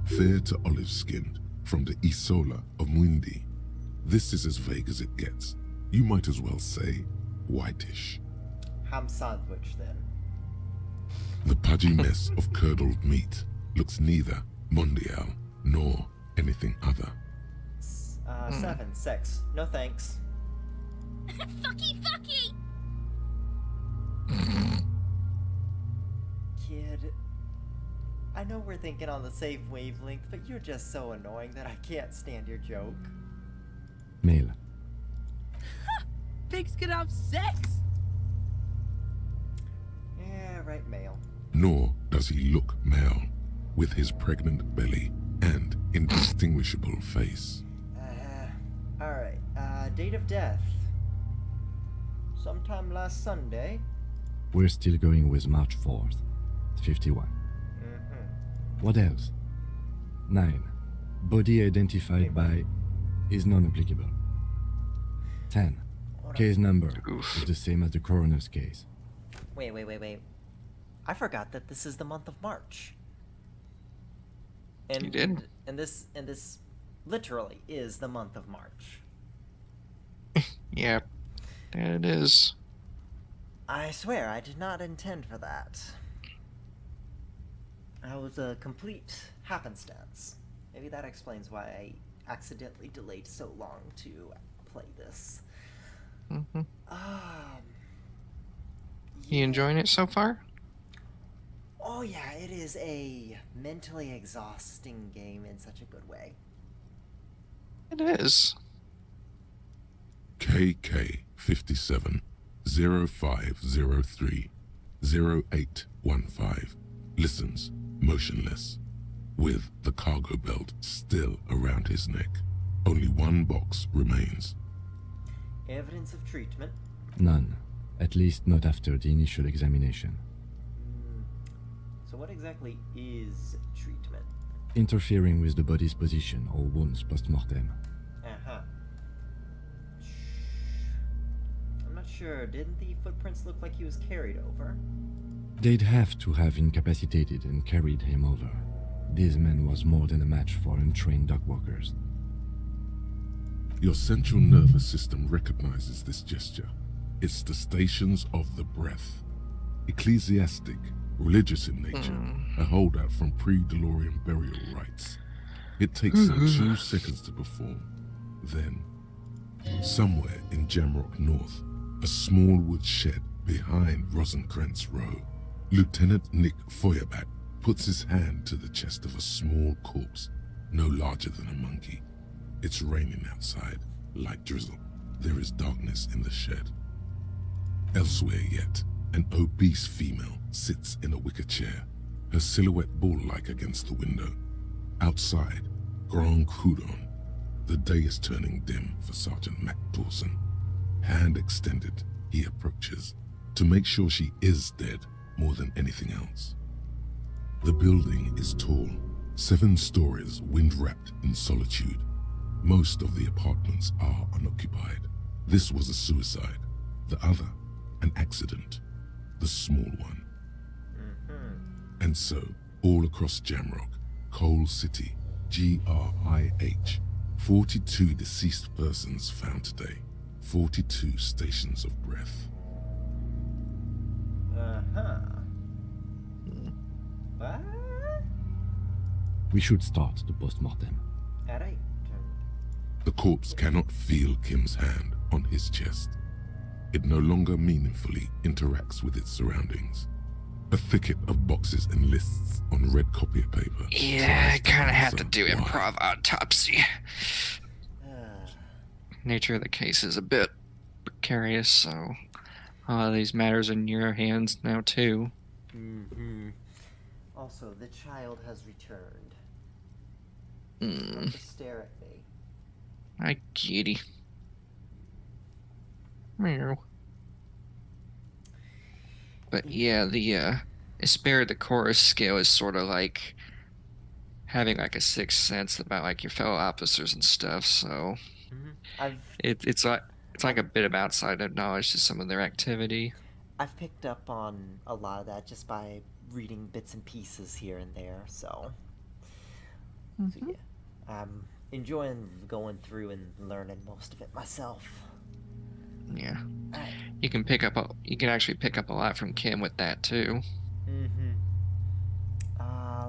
Fair to olive-skinned, from the Isola of Mwindi. This is as vague as it gets. You might as well say whitish. Ham sandwich, then. The pudgy mess of curdled meat looks neither mondial nor anything other. 7. Sex. No thanks. Fucky! Kid, I know we're thinking on the same wavelength, but you're just so annoying that I can't stand your joke. Male. Pigs can have sex? Yeah, right, male. Nor does he look male, with his pregnant belly and indistinguishable face. Alright, date of death. Sometime last Sunday. We're still going with March 4th. 51. What else? 9. Body identified by is non-applicable. 10. Case number is the same as the coroner's case. Wait. I forgot that this is the month of March. And You did? And this literally is the month of March. Yeah, that it is. I swear, I did not intend for that. That was a complete happenstance. Maybe that explains why I accidentally delayed so long to play this. You enjoying it so far? Oh yeah, it is a mentally exhausting game in such a good way. It is. KK57 0503 0815 listens motionless, with the cargo belt still around his neck. Only one box remains. Evidence of treatment? None. At least not after the initial examination. So what exactly is treatment? Interfering with the body's position or wounds post-mortem. I'm not sure. Didn't the footprints look like he was carried over? They'd have to have incapacitated and carried him over. This man was more than a match for untrained dog walkers. Your central nervous system recognizes this gesture. It's the stations of the breath. Ecclesiastic, religious in nature, a holdout from pre-DeLorean burial rites. It takes some 2 seconds to perform. Then, somewhere in Jamrock North, a small wood shed behind Rosencrantz Row, Lieutenant Nick Feuerbach puts his hand to the chest of a small corpse, no larger than a monkey. It's raining outside, light drizzle. There is darkness in the shed. Elsewhere yet, an obese female sits in a wicker chair, her silhouette bull-like against the window. Outside, Grand Coudon. The day is turning dim for Sergeant Mac Dawson. Hand extended, he approaches, to make sure she is dead more than anything else. The building is tall, 7 stories, wind-wrapped in solitude. Most of the apartments are unoccupied. This was a suicide. The other, an accident. The small one. And so, all across Jamrock, Coal City, GRIH, 42 deceased persons found today. 42 stations of breath. What? We should start the post-mortem. Alright. The corpse cannot feel Kim's hand on his chest. It no longer meaningfully interacts with its surroundings. A thicket of boxes and lists on red copier paper. Yeah, I kind of have to answer do why. improv autopsy. Nature of the case is a bit precarious, so these matters in your hands now too. Also, the child has returned. Mm. Don't just stare at me. Hi, kitty. Meow. But yeah, the Espera the Chorus scale is sort of like having like a sixth sense about like your fellow officers and stuff, so it's like a bit of outside of knowledge to some of their activity. I've picked up on a lot of that just by reading bits and pieces here and there, so yeah. I'm enjoying going through and learning most of it myself. Yeah. You can actually pick up a lot from Kim with that too.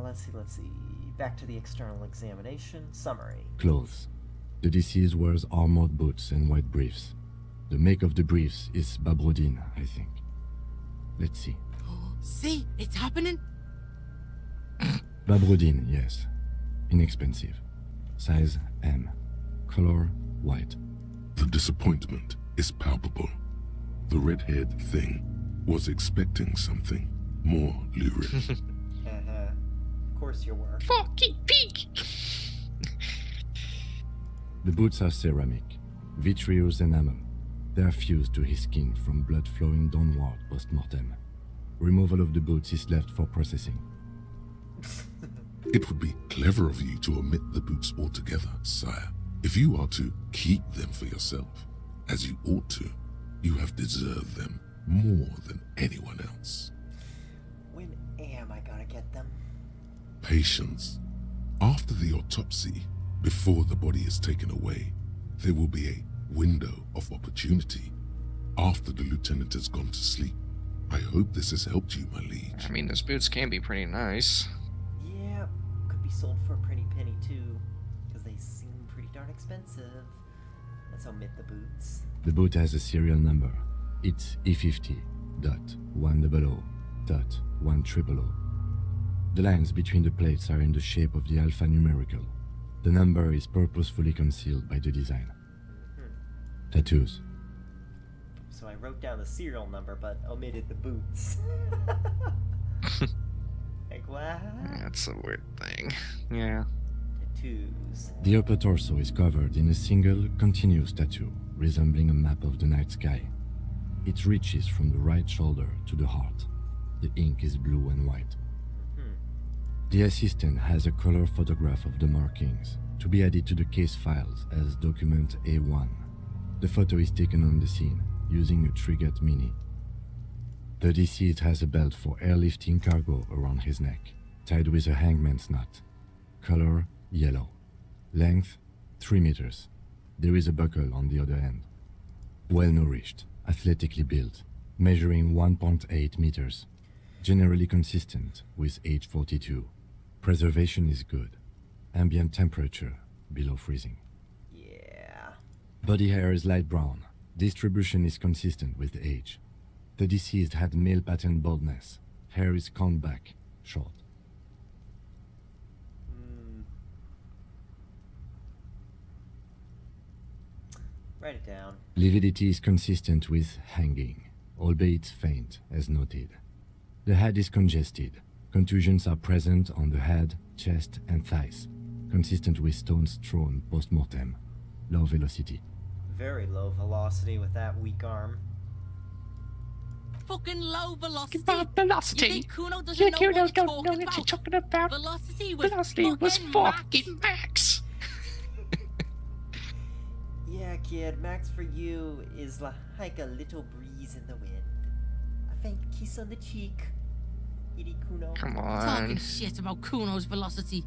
Let's see. Back to the external examination. Summary. Clothes. The deceased wears armored boots and white briefs. The make of the briefs is Babrodin, I think. Let's see. See, it's happening. Babrodin, yes. Inexpensive. Size M. Color white. The disappointment is palpable. The red-haired thing was expecting something more lurid. Of course you were. Fucking pig! The boots are ceramic, vitreous enamel. They are fused to his skin from blood flowing downward post-mortem. Removal of the boots is left for processing. It would be clever of you to omit the boots altogether, sire. If you are to keep them for yourself, as you ought to, you have deserved them more than anyone else. When am I gonna get them? Patience. After the autopsy, before the body is taken away, there will be a window of opportunity. After the lieutenant has gone to sleep. I hope this has helped you, my liege. I mean, those boots can be pretty nice. Yeah, could be sold for a pretty penny too, because they seem pretty darn expensive. Let's omit the boots. The boot has a serial number. It's E50.100.100. The lines between the plates are in the shape of the alphanumerical. The number is purposefully concealed by the design. Tattoos. So I wrote down the serial number, but omitted the boots. Like, what? That's a weird thing. Yeah. Tattoos. The upper torso is covered in a single, continuous tattoo, resembling a map of the night sky. It reaches from the right shoulder to the heart. The ink is blue and white. The assistant has a color photograph of the markings, to be added to the case files as document A1. The photo is taken on the scene, using a Trigat Mini. The deceased has a belt for airlifting cargo around his neck, tied with a hangman's knot. Color yellow. Length 3 meters. There is a buckle on the other end. Well nourished, athletically built, measuring 1.8 meters. Generally consistent with age 42. Preservation is good. Ambient temperature below freezing. Yeah. Body hair is light brown. Distribution is consistent with age. The deceased had male pattern baldness. Hair is combed back, short. Write it down. Lividity is consistent with hanging, albeit faint, as noted. The head is congested. Contusions are present on the head, chest, and thighs, consistent with stones thrown post-mortem. Low velocity. Very low velocity with that weak arm. fucking low velocity. About velocity. You think Kuno doesn't Yeah, know Kuno what he's don't know what talking you're talking about. Velocity was fucking max. Yeah, kid, max for you is like a little breeze in the wind. A faint kiss on the cheek. Edie Kuno. Come Talking on. shit about Kuno's velocity.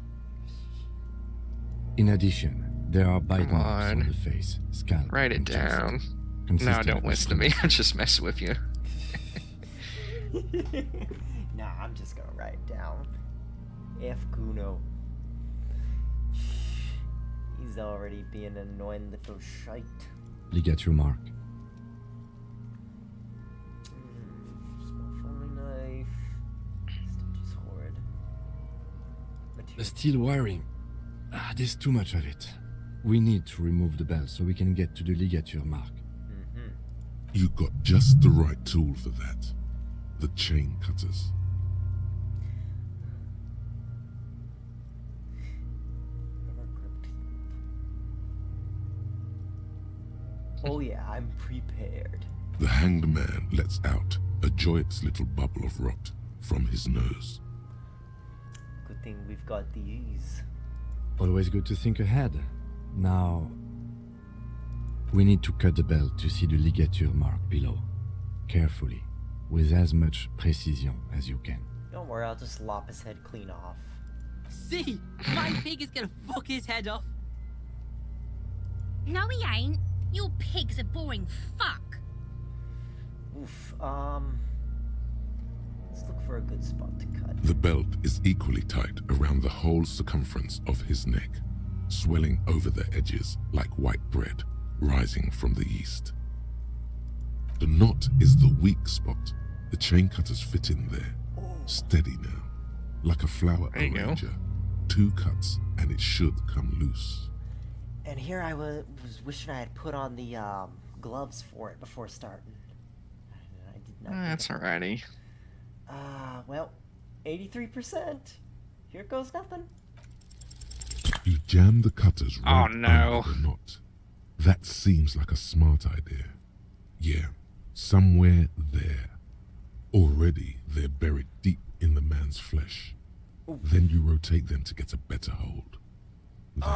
In addition, there are bite Come marks on on. the face, scalp, Write it and chest, down. No, consistent don't with listen to me. skin. I'm just messing with you. Nah, I'm just gonna write it down. F Kuno. He's already being an annoying little shite. Ligature mark. Small folding knife. Stitches horrid. The Material. steel wiring. There's too much of it. We need to remove the belt so we can get to the ligature mark. You got just the right tool for that. The chain cutters. Oh yeah, I'm prepared. The hanged man lets out a joyous little bubble of rot from his nose. Good thing we've got these. Always good to think ahead. Now, we need to cut the belt to see the ligature mark below. Carefully, with as much precision as you can. Don't worry, I'll just lop his head clean off. See, my pig is gonna fuck his head off. No, he ain't. Your pig's a boring fuck. Oof, let's look for a good spot to cut. The belt is equally tight around the whole circumference of his neck, swelling over the edges like white bread rising from the east. The knot is the weak spot. The chain cutters fit in there, steady now, like a flower There you go. arranger. 2 cuts and it should come loose. And here I was wishing I had put on the gloves for it before starting. I did not. That's alrighty. Well, 83%. Here goes nothing. You jam the cutters right no. under the knot. That seems like a smart idea. Yeah, somewhere there. Already they're buried deep in the man's flesh. Then you rotate them to get a better hold. Then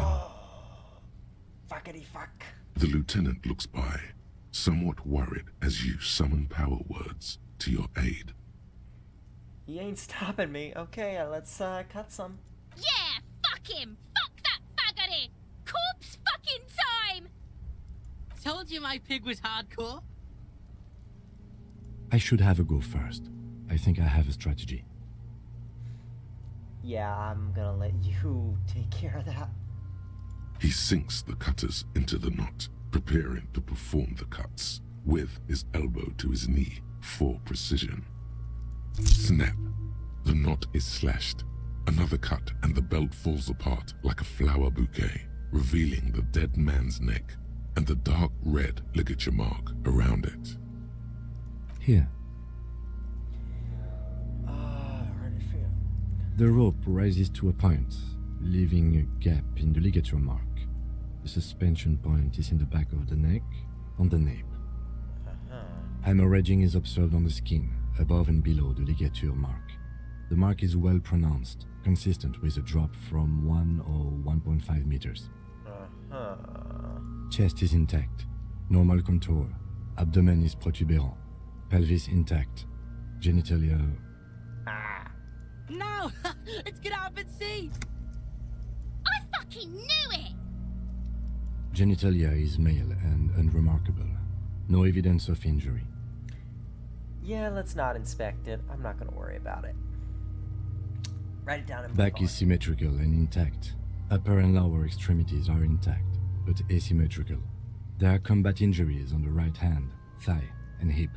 Fuckity fuck. the lieutenant looks by, somewhat worried as you summon power words to your aid. He ain't stopping me. Okay, let's cut some. Yeah, fuck him. Fuck that buggery. Corpse fucking time. Told you my pig was hardcore. I should have a go first. I think I have a strategy. Yeah, I'm gonna let you take care of that. He sinks the cutters into the knot, preparing to perform the cuts, with his elbow to his knee for precision. Snap! The knot is slashed. Another cut and the belt falls apart like a flower bouquet, revealing the dead man's neck and the dark red ligature mark around it. Here. The rope rises to a point, leaving a gap in the ligature mark. The suspension point is in the back of the neck, on the nape. Hemorrhaging is observed on the skin, above and below the ligature mark. The mark is well pronounced, consistent with a drop from 1 or 1.5 meters. Chest is intact, normal contour. Abdomen is protuberant, pelvis intact, genitalia. No! Let's get out and see! I fucking knew it! Genitalia is male and unremarkable. No evidence of injury. Yeah, let's not inspect it. I'm not gonna worry about it. Write it down and move Back on. is symmetrical and intact. Upper and lower extremities are intact, but asymmetrical. There are combat injuries on the right hand, thigh, and hip.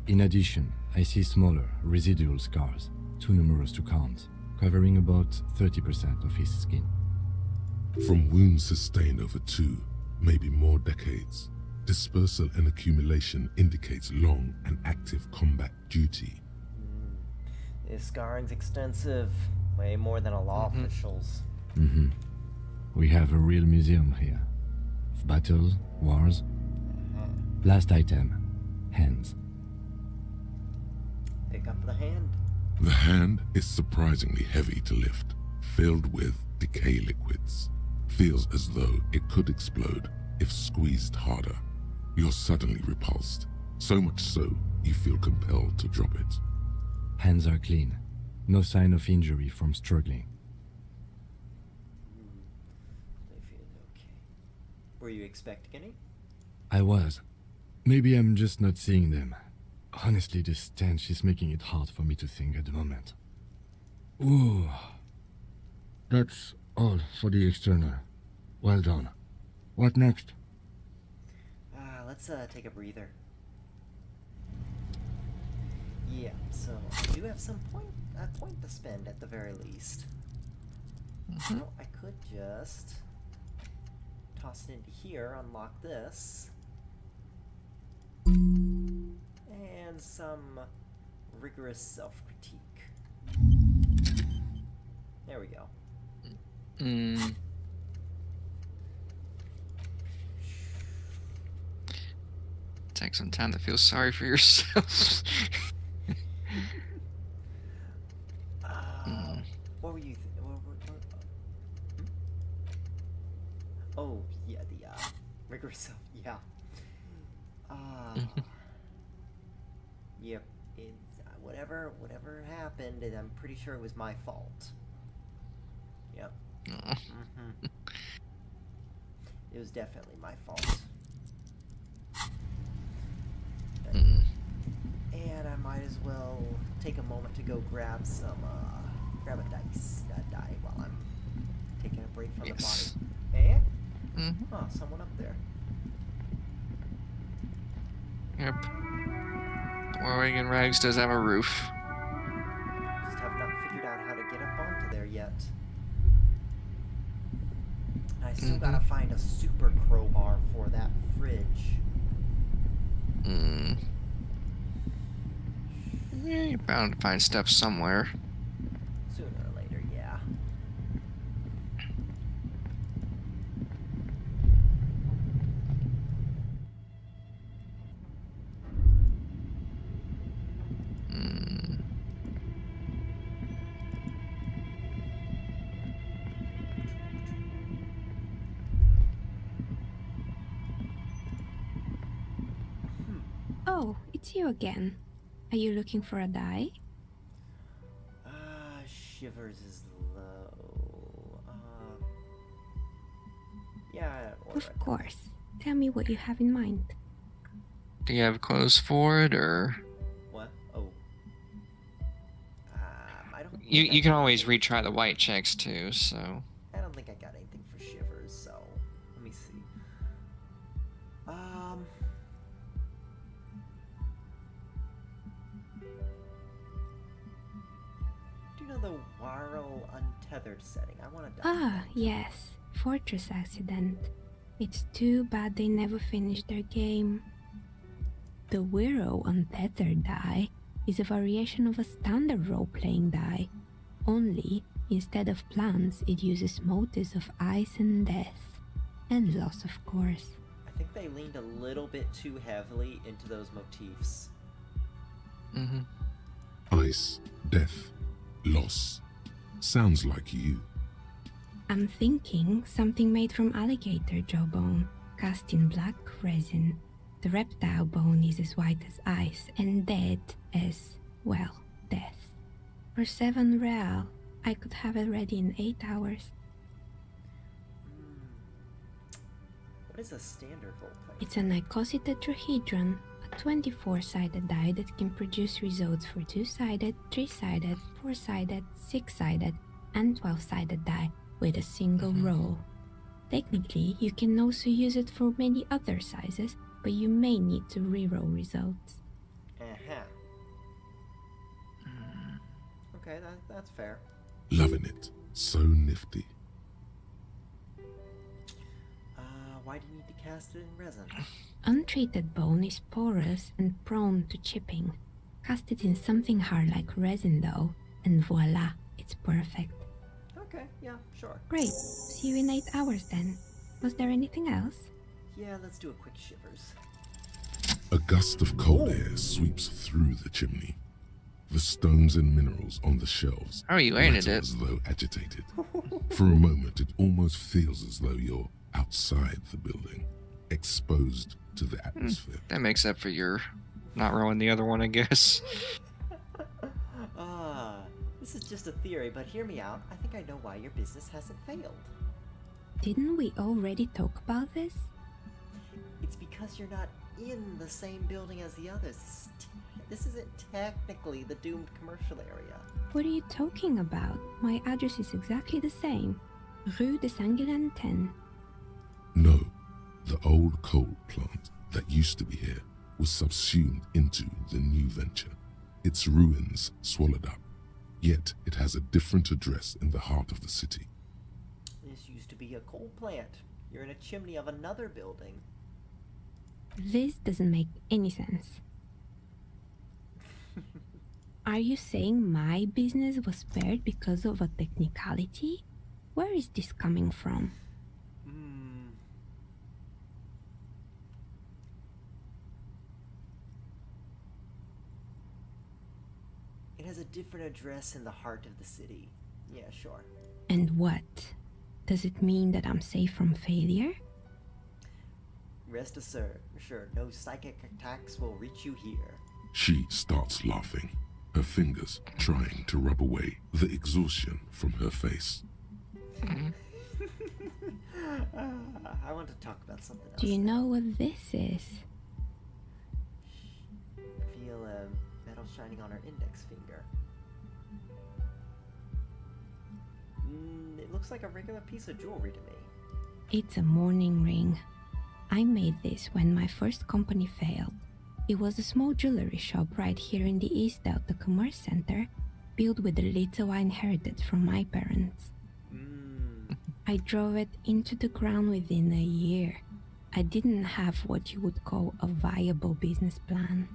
In addition, I see smaller, residual scars, too numerous to count, covering about 30% of his skin. From wounds sustained over 2, maybe more decades, dispersal and accumulation indicates long and active combat duty. This scarring's extensive. Way more than a law official's. We have a real museum here. Of battles, wars. Last item, hands. Pick up the hand. The hand is surprisingly heavy to lift, filled with decay liquids. Feels as though it could explode if squeezed harder. You're suddenly repulsed, so much so you feel compelled to drop it. Hands are clean. No sign of injury from struggling. They feel okay. Were you expecting any? I was. Maybe I'm just not seeing them. Honestly, this stench is making it hard for me to think at the moment. Ooh. That's all for the external. Well done. What next? Let's take a breather. Yeah, so I do have some point to spend at the very least. So I could just toss it into here, unlock this, and some rigorous self-critique. There we go. Take some time to feel sorry for yourself. What were you? Oh yeah, the rigorous self. Yeah. Yep. Whatever happened, and I'm pretty sure it was my fault. Yep. It was definitely my fault. And I might as well take a moment to go grab a die while I'm taking a break from the body. And? Oh, someone up there. Yep. Oregon Rags does have a roof. Just have not figured out how to get up onto there yet. And I still gotta find a super crowbar for that fridge. Yeah, you're bound to find stuff somewhere. Sooner or later, yeah. Oh, it's you again. Are you looking for a die? Shivers is low. Yeah, Of course. Tell me what you have in mind. Do you have clothes for it, or? What? Oh. I don't. You can always retry the white checks too, so. I don't think I got anything for Shivers, so let me see. Do you know the Waro untethered setting? I want to die. Ah, yes. Fortress accident. It's too bad they never finished their game. The Wiro untethered die is a variation of a standard role-playing die. Only, instead of plants, it uses motifs of ice and death. And loss, of course. I think they leaned a little bit too heavily into those motifs. Ice, death, loss. Sounds like you. I'm thinking something made from alligator jawbone, cast in black resin. The reptile bone is as white as ice and dead as, well, death. For 7 real, I could have it ready in 8 hours. What is a standard roleplay? It's an icosy tetrahedron, a 24-sided die that can produce results for 2-sided, 3-sided, 4-sided, 6-sided, and 12-sided die with a single roll. Technically, you can also use it for many other sizes, but you may need to reroll results. Okay, that's fair. Loving it. So nifty. Why do you need to cast it in resin? Untreated bone is porous and prone to chipping. Cast it in something hard like resin though, and voila, it's perfect. Okay, yeah, sure. Great. See you in 8 hours then. Was there anything else? Yeah, let's do a quick Shivers. A gust of cold air sweeps through the chimney. The stones and minerals on the shelves How are you aimed rattle it? as though agitated. For a moment, it almost feels as though you're outside the building, exposed to the atmosphere. That makes up for your not rolling the other one, I guess. This is just a theory, but hear me out. I think I know why your business hasn't failed. Didn't we already talk about this? It's because you're not in the same building as the others. This isn't technically the doomed commercial area. What are you talking about? My address is exactly the same. Rue de Saint-Guilain 10. No, the old coal plant that used to be here was subsumed into the new venture. Its ruins swallowed up. Yet it has a different address in the heart of the city. This used to be a coal plant. You're in a chimney of another building. This doesn't make any sense. Are you saying my business was spared because of a technicality? Where is this coming from? It has a different address in the heart of the city. Yeah, sure. And what? Does it mean that I'm safe from failure? Rest assured, no psychic attacks will reach you here. She starts laughing, her fingers trying to rub away the exhaustion from her face. I want to talk about something else. Do you know what this is? Feel metal shining on her index finger. It looks like a regular piece of jewelry to me. It's a mourning ring. I made this when my first company failed. It was a small jewelry shop right here in the East Delta Commerce Center, built with the little I inherited from my parents. I drove it into the ground within a year. I didn't have what you would call a viable business plan.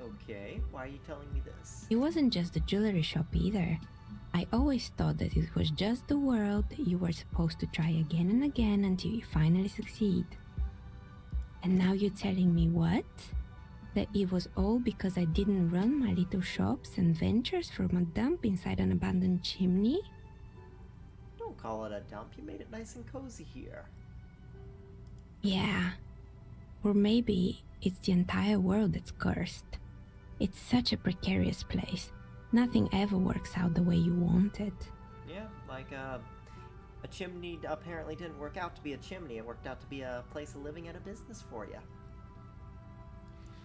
Okay, why are you telling me this? It wasn't just the jewelry shop either. I always thought that it was just the world that you were supposed to try again and again until you finally succeed. And now you're telling me what? That it was all because I didn't run my little shops and ventures from a dump inside an abandoned chimney? Don't call it a dump, you made it nice and cozy here. Yeah. Or maybe it's the entire world that's cursed. It's such a precarious place. Nothing ever works out the way you want it. Yeah, like a chimney apparently didn't work out to be a chimney. It worked out to be a place of living and a business for you.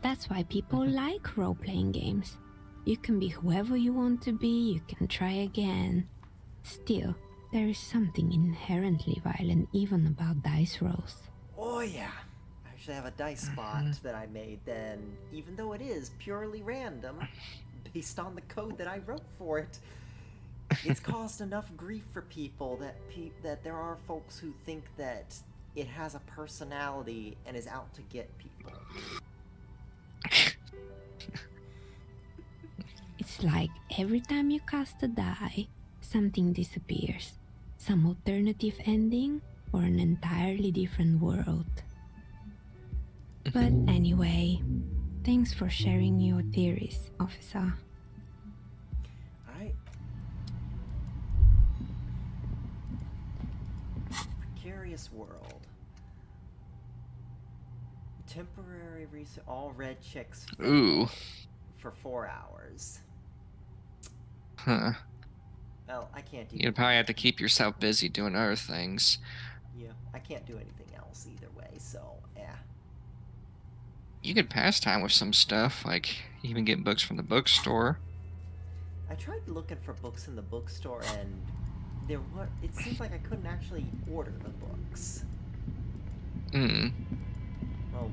That's why people like role-playing games. You can be whoever you want to be, you can try again. Still, there is something inherently violent even about dice rolls. Oh yeah. I actually have a dice spot that I made then, even though it is purely random, based on the code that I wrote for it. It's caused enough grief for people that there are folks who think that it has a personality and is out to get people. It's like every time you cast a die, something disappears. Some alternative ending or an entirely different world. But anyway, thanks for sharing your theories, officer. Precarious world. Temporary research. All red chicks. Ooh. For 4 hours. Huh. Well, I can't do. You'd probably have to keep yourself busy doing other things. Yeah, I can't do anything else either way, so yeah. You could pass time with some stuff, like even get books from the bookstore. I tried looking for books in the bookstore and it seems like I couldn't actually order the books. Well,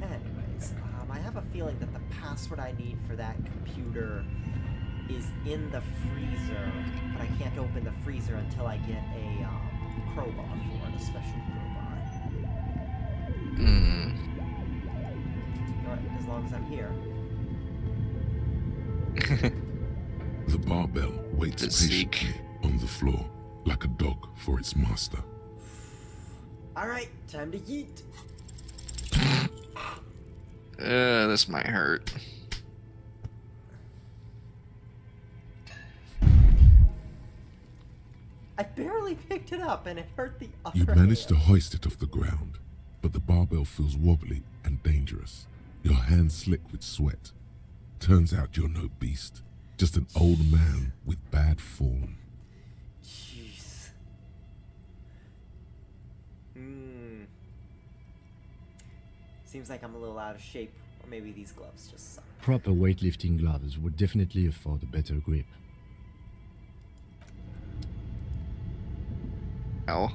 anyways, I have a feeling that the password I need for that computer is in the freezer, but I can't open the freezer until I get a crowbar for it, a special crowbar. Alright, as long as I'm here. The barbell waits patiently on the floor, like a dog for its master. Alright, time to yeet. This might hurt. I barely picked it up and it hurt the upper You manage to hand. hoist it off the ground, but the barbell feels wobbly and dangerous. Your hands slick with sweat. Turns out you're no beast, just an old man with bad form. Jeez. Seems like I'm a little out of shape, or maybe these gloves just suck. Proper weightlifting gloves would definitely afford a better grip. Oh.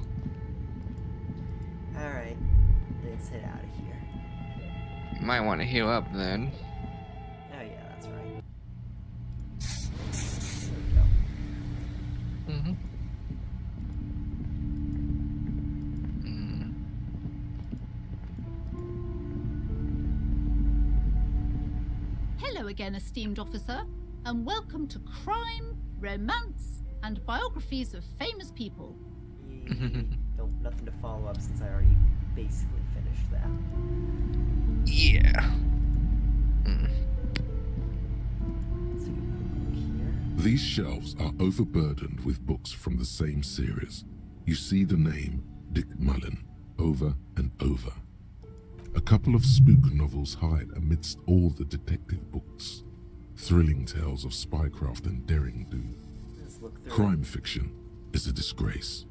Alright, let's head out of here. You might want to heal up then. Oh yeah, that's right. There we go. Mm-hmm. Hello again, esteemed officer, and welcome to Crime, Romance, and Biographies of Famous People. Nope, nothing to follow up since I already basically finished that. Yeah. Let's take a quick look here. These shelves are overburdened with books from the same series. You see the name Dick Mullen over and over. A couple of spook novels hide amidst all the detective books. Thrilling tales of spycraft and daring do. Let's look through. Crime fiction is a disgrace.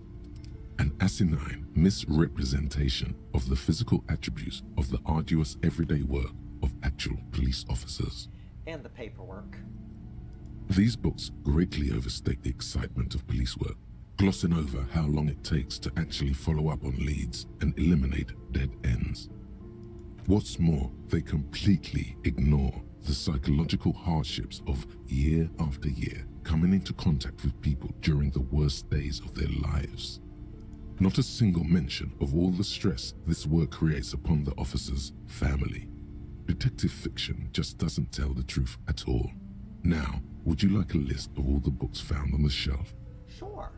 An asinine misrepresentation of the physical attributes of the arduous everyday work of actual police officers. And the paperwork. These books greatly overstate the excitement of police work, glossing over how long it takes to actually follow up on leads and eliminate dead ends. What's more, they completely ignore the psychological hardships of year after year coming into contact with people during the worst days of their lives. Not a single mention of all the stress this work creates upon the officer's family. Detective fiction just doesn't tell the truth at all. Now, would you like a list of all the books found on the shelf? Sure.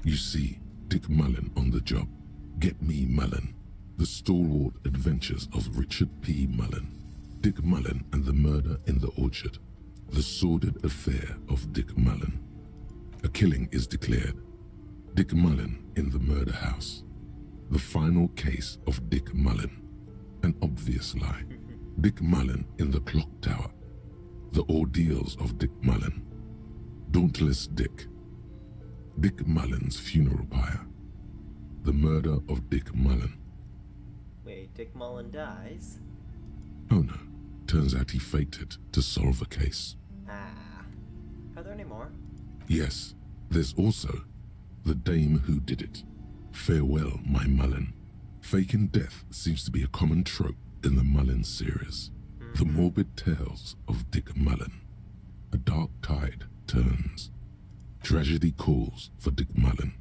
You see Dick Mullen on the job. Get Me Mullen. The Stalwart Adventures of Richard P. Mullen. Dick Mullen and the Murder in the Orchard. The Sordid Affair of Dick Mullen. A killing is declared. Dick Mullen in the Murder House. The Final Case of Dick Mullen. An obvious lie. Dick Mullen in the Clock Tower. The Ordeals of Dick Mullen. Dauntless Dick. Dick Mullen's Funeral Pyre. The Murder of Dick Mullen. Wait, Dick Mullen dies? Oh no, turns out he faked it to solve a case. Ah. Are there any more? Yes, there's also The Dame Who Did It. Farewell, My Mullen. Faking death seems to be a common trope in the Mullen series. The morbid tales of Dick Mullen. A dark tide turns. Tragedy calls for Dick Mullen.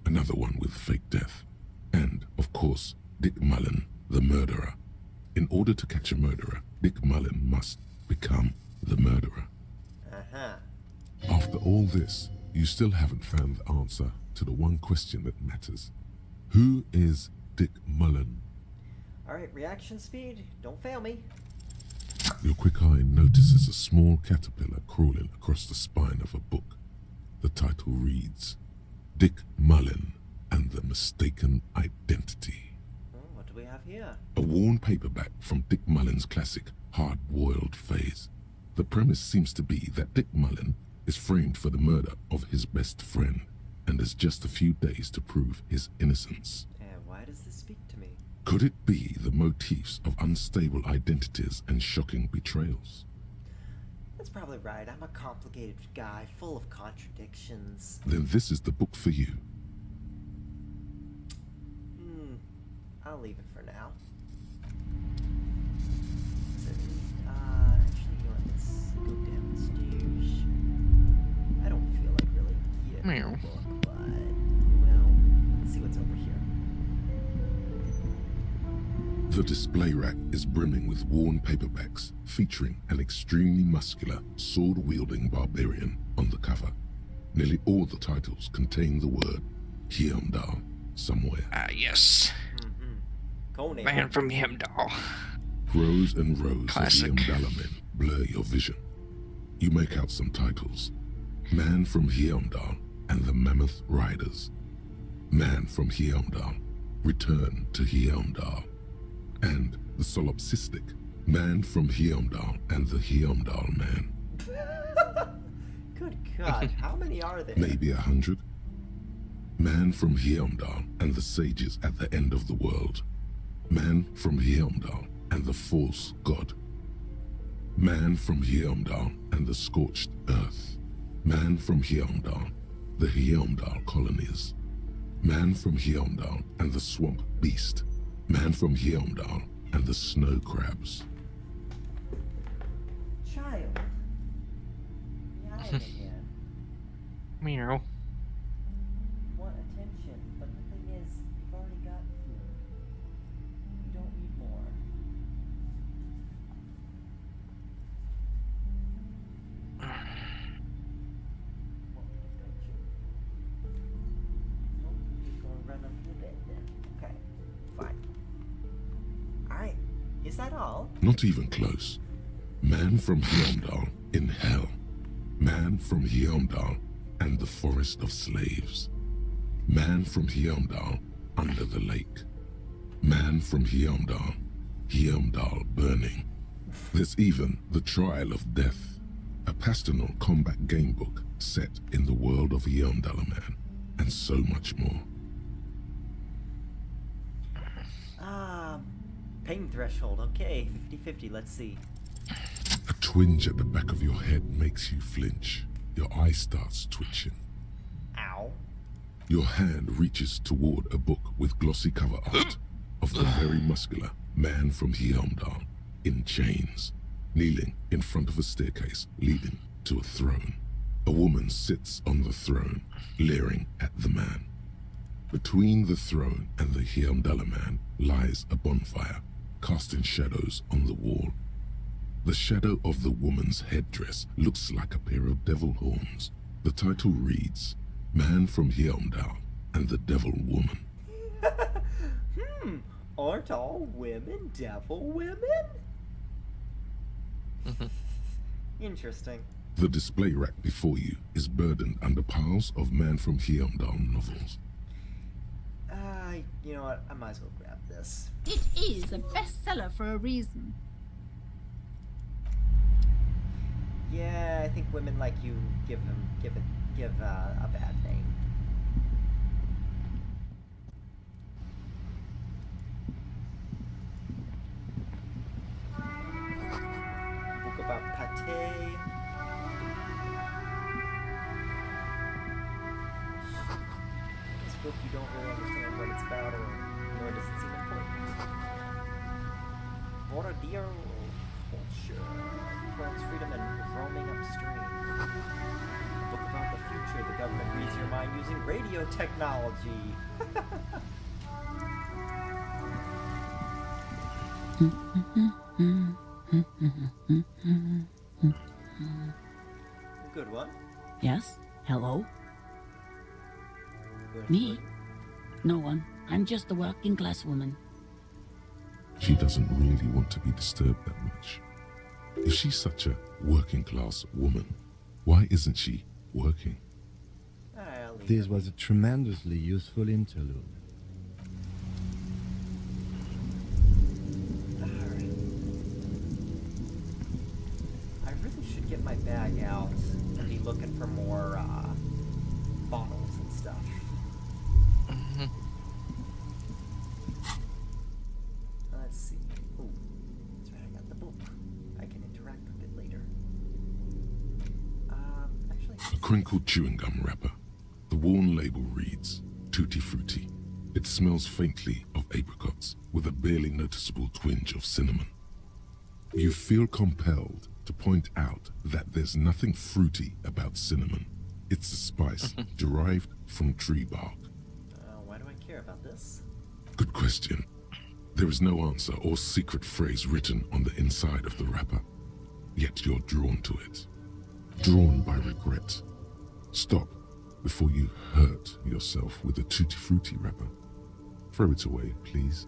Another one with fake death. And, of course, Dick Mullen, the murderer. In order to catch a murderer, Dick Mullen must become the murderer. Uh-huh. After all this, you still haven't found the answer to the one question that matters. Who is Dick Mullen? Alright, reaction speed. Don't fail me. Your quick eye notices a small caterpillar crawling across the spine of a book. The title reads, Dick Mullen and the Mistaken Identity. Oh, what do we have here? A worn paperback from Dick Mullen's classic hard-boiled phase. The premise seems to be that Dick Mullen is framed for the murder of his best friend and has just a few days to prove his innocence. And why does this speak to me? Could it be the motifs of unstable identities and shocking betrayals? That's probably right. I'm a complicated guy, full of contradictions. Then this is the book for you. I'll leave it for now. Actually, you know what? Let's go downstairs. I don't feel like really getting a book, but, well, let's see what's over here. The display rack is brimming with worn paperbacks featuring an extremely muscular, sword-wielding barbarian on the cover. Nearly all the titles contain the word Heimdall somewhere. Ah, yes. Conan. Man from Heimdall. Rows and rows Classic. of Yamdala men blur your vision. You make out some titles. Man from Heimdall and the Mammoth Riders. Man from Heimdall, Return to Heimdall. And the Solipsistic, Man from Heimdall and the Heimdall Man. Good God, how many are there? Maybe 100. Man from Heimdall and the Sages at the End of the World. Man from Heimdall and the False God. Man from Heimdall and the Scorched Earth. Man from Heimdall, the Heimdall colonies. Man from Heimdall and the Swamp Beast. Man from Heimdall and the Snow Crabs. Child. Yeah, I again. Meow. Want attention, but the thing is, you've already got food. You don't need more. Nope, you're just gonna run under the bed then. Okay, fine. Alright, is that all? Not even close. Man from Heimdall in hell. Man from Heimdall and the Forest of Slaves. Man from Heimdall under the lake. Man from Heimdall, Heimdall burning. There's even The Trial of Death, a pastoral combat game book set in the world of Heimdall Man, and so much more. Pain threshold, okay, 50-50, let's see. A twinge at the back of your head makes you flinch. Your eye starts twitching. Ow. Your hand reaches toward a book with glossy cover art of the very muscular Man from Heimdall in chains, kneeling in front of a staircase leading to a throne. A woman sits on the throne, leering at the man. Between the throne and the Heimdall Man lies a bonfire, casting shadows on the wall. The shadow of the woman's headdress looks like a pair of devil horns. The title reads, Man from Heimdall and the Devil Woman. Aren't all women devil women? Interesting. The display rack before you is burdened under piles of Man from Heimdall novels. You know what? I might as well grab this. It is a bestseller for a reason. Yeah, I think women like you give a bad name. Book about pate. This book you don't really understand what it's about, or nor does it seem important. Bordeaux culture, Crohn's freedom and roaming upstream. A book about the future. The government reads your mind using radio technology. Good one. Yes? Hello? Good Me? one. No one. I'm just a working class woman. She doesn't really want to be disturbed that much. If she's such a working class woman, why isn't she working? This was a tremendously useful interlude. Alright. I really should get my bag out and be looking for more bottles and stuff. Let's see. Ooh, that's right, I got the book. I can interact with it later. Actually, A crinkled chewing gum wrapper. The worn label reads, Tutti Frutti. It smells faintly of apricots with a barely noticeable twinge of cinnamon. You feel compelled to point out that there's nothing fruity about cinnamon. It's a spice derived from tree bark. why do I care about this? Good question. There is no answer or secret phrase written on the inside of the wrapper. Yet you're drawn to it. Drawn by regret. Stop before you hurt yourself with a Tutti Frutti wrapper. Throw it away, please.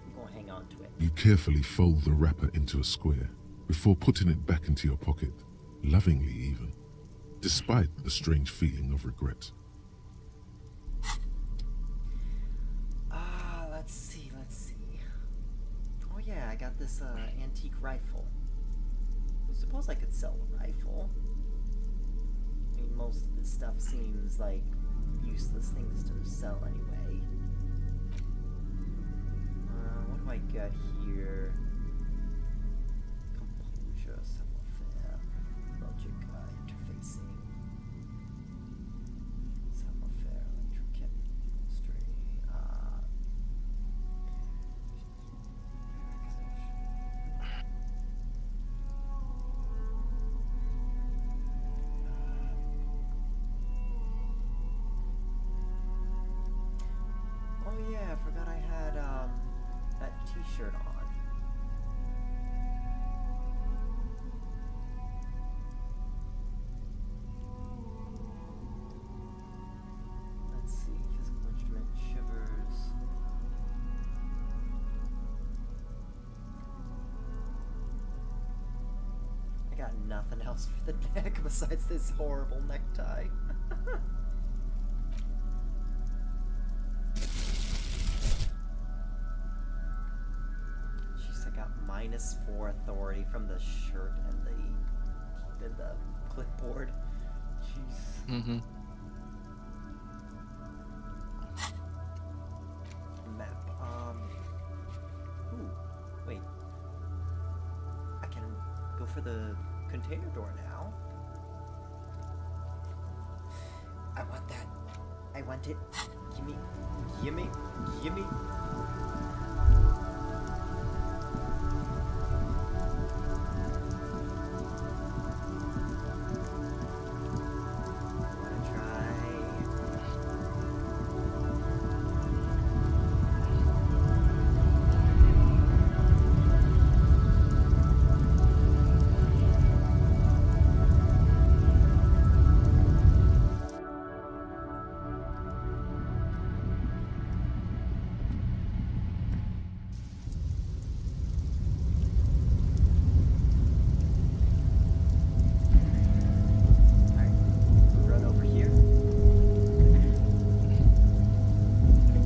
I'm gonna hang on onto it. You carefully fold the wrapper into a square before putting it back into your pocket, lovingly even, despite the strange feeling of regret. Let's see. Oh yeah, I got this antique rifle. I suppose I could sell a rifle. I mean, most of this stuff seems like useless things to sell anyway. What do I got here? Composure, savoir-faire, logic, interfacing. Savoir-faire, intricate, demonstrating, oh yeah, I forgot I had that t-shirt on. Let's see, physical instrument, shivers. I got nothing else for the neck besides this horrible necktie. Jeez, I got -4 authority from the shirt and the clipboard. Jeez. Mm-hmm. Map. Ooh, wait. I can go for the container door now. I want that. I want it. Gimme. Gimme. Gimme. Wanna try? Alright, run over here.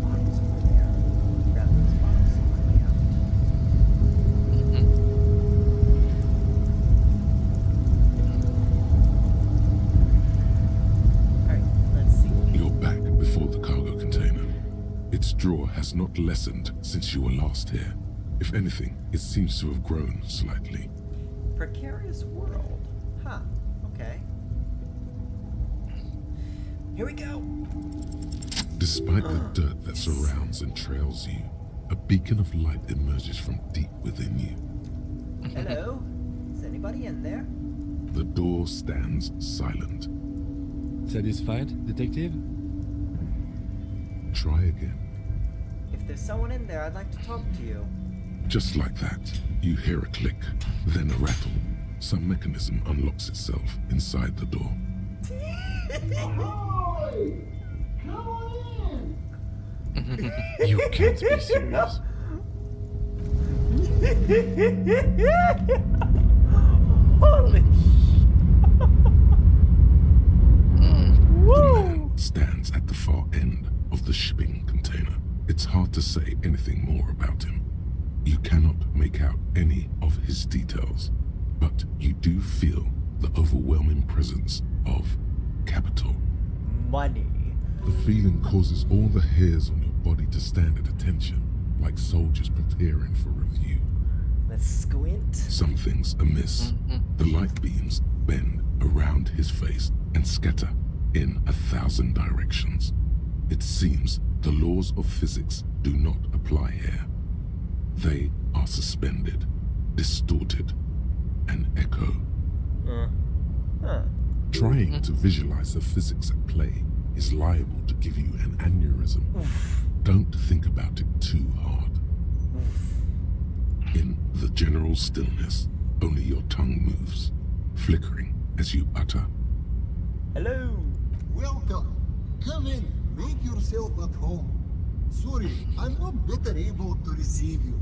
Bottles over there. Grab those bottles on my way out. Alright, let's see. You're back before the cargo container. Its drawer has not lessened since you were last here. If anything, it seems to have grown slightly. Precarious world. Huh, okay. Here we go. Despite the dirt that surrounds and trails you, a beacon of light emerges from deep within you. Hello? Is anybody in there? The door stands silent. Satisfied, detective? Try again. If there's someone in there, I'd like to talk to you. Just like that, you hear a click, then a rattle. Some mechanism unlocks itself inside the door. You can't be serious. Holy The man stands at the far end of the shipping container. It's hard to say anything more about him. You cannot make out any of his details, but you do feel the overwhelming presence of capital. money. The feeling causes all the hairs on your body to stand at attention, like soldiers preparing for review. Let's squint. Something's amiss. The light beams bend around his face and scatter in 1,000 directions. It seems the laws of physics do not apply here. They are suspended, distorted, and echo. Trying to visualize the physics at play is liable to give you an aneurysm. Don't think about it too hard. In the general stillness, only your tongue moves, flickering as you utter. Hello. Welcome. Come in. Make yourself at home. Sorry, I'm not better able to receive you.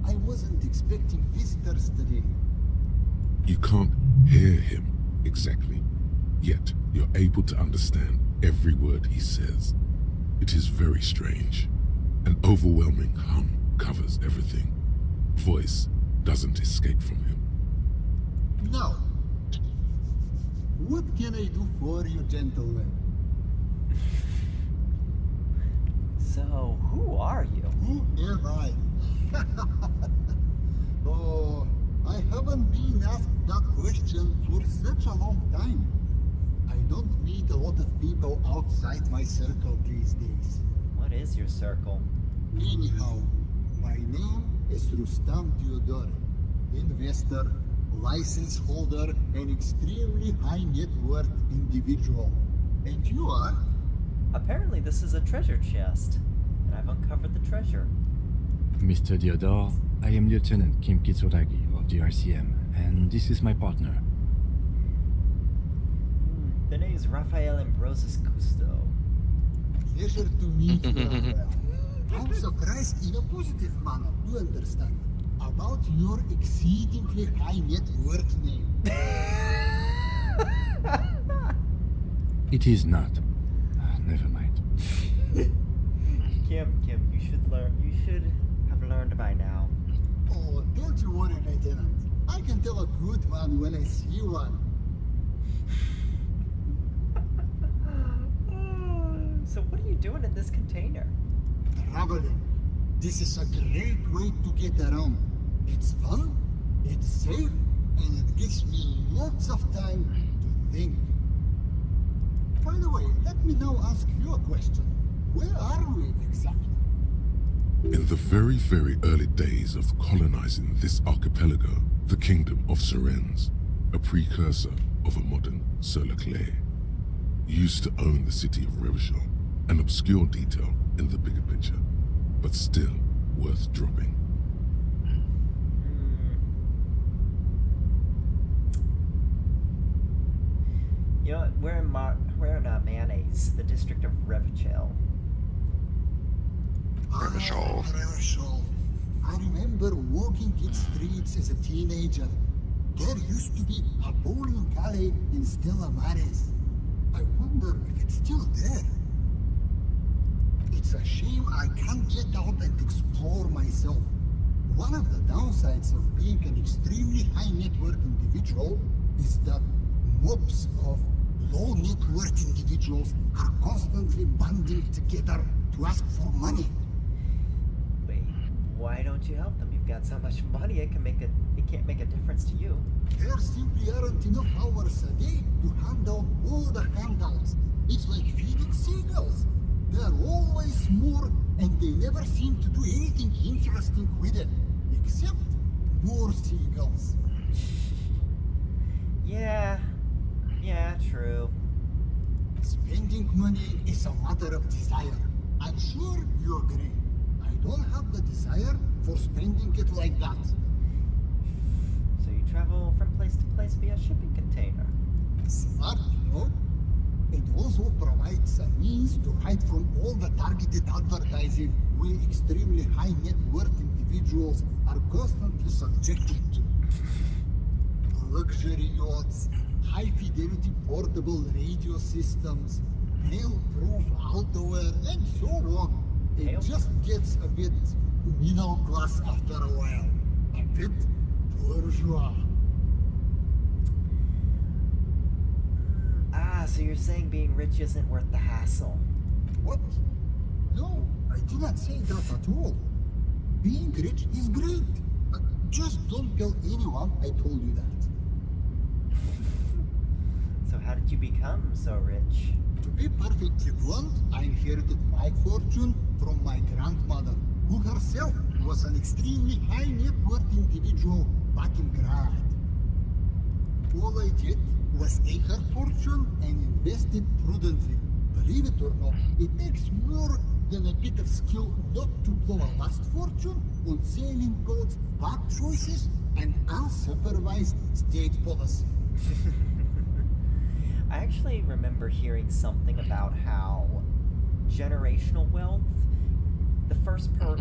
I wasn't expecting visitors today. You can't hear him exactly, yet you're able to understand every word he says. It is very strange. An overwhelming hum covers everything. Voice doesn't escape from him. Now, what can I do for you, gentlemen? So, who are you? Who am I? Oh, I haven't been asked that question for such a long time. I don't meet a lot of people outside my circle these days. What is your circle? Anyhow, my name is Rustam Theodore, investor, license holder, and extremely high net worth individual. And you are? Apparently this is a treasure chest, and I've uncovered the treasure. Mr. Theodore, I am Lieutenant Kim Kitsuragi of the RCM, and this is my partner. The name is Rafael Ambrosius Cousteau. Pleasure to meet you, Rafael. I'm surprised in a positive manner, you understand, about your exceedingly high net worth name. It is not. Never mind. Kim, you should have learned by now. Oh, don't you worry, Lieutenant. I can tell a good man when I see one. So what are you doing in this container? Traveling. This is a great way to get around. It's fun, it's safe, and it gives me lots of time to think. By the way, let me now ask you a question. Where are we exactly? In the very, very early days of colonizing this archipelago, the kingdom of Sirens, a precursor of a modern Sur-le-Clay, used to own the city of Revachol, an obscure detail in the bigger picture, but still worth dropping. You know what? We're in Mayonnaise, the district of Revachol. Revachol. I remember walking its streets as a teenager. There used to be a bowling alley in Stella Maris. I wonder if it's still there. It's a shame I can't get out and explore myself. One of the downsides of being an extremely high net worth individual is that mobs of low net worth individuals are constantly banding together to ask for money. Wait, why don't you help them? You've got so much money, it can't make a difference to you. There simply aren't enough hours a day to hand out all the handouts. It's like feeding seagulls. There are always more, and they never seem to do anything interesting with it, except more seagulls. Yeah, true. Spending money is a matter of desire. I'm sure you agree. I don't have the desire for spending it like that. So you travel from place to place via shipping container. Smart, you know? It also provides a means to hide from all the targeted advertising we extremely high net worth individuals are constantly subjected to. Luxury yachts, high-fidelity portable radio systems, hail-proof outerwear, and so on. It just gets a bit middle class after a while. A bit bourgeois. So you're saying being rich isn't worth the hassle? What? No, I did not say that at all. Being rich is great. Just don't tell anyone I told you that. So how did you become so rich? To be perfectly blunt, I inherited my fortune from my grandmother, who herself was an extremely high net worth individual back in Grad. All I did was take her fortune and invest it prudently. Believe it or not, it takes more than a bit of skill not to blow a vast fortune on sailing boats, bad choices, and unsupervised state policy. I actually remember hearing something about how generational wealth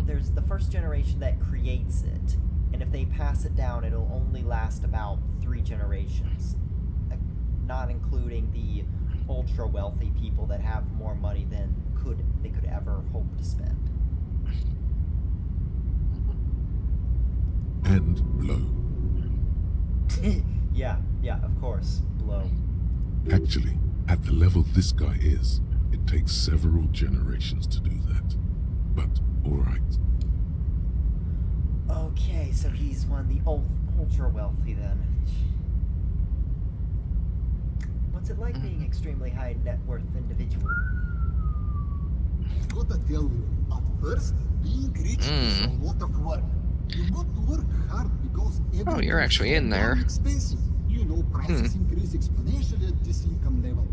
there's the first generation that creates it, and if they pass it down, it'll only last about 3 generations, not including the ultra wealthy people that have more money than they could ever hope to spend. And blow. yeah, of course, blow. Actually, at the level this guy is, it takes several generations to do that. But, alright. Okay, so he's one of the ultra wealthy then. What's it like being extremely high net worth individual? I've got to tell you, at first, being rich is a lot of work. You got to work hard because Oh, you're actually in there. Expensive. You know, prices increase exponentially at this income level.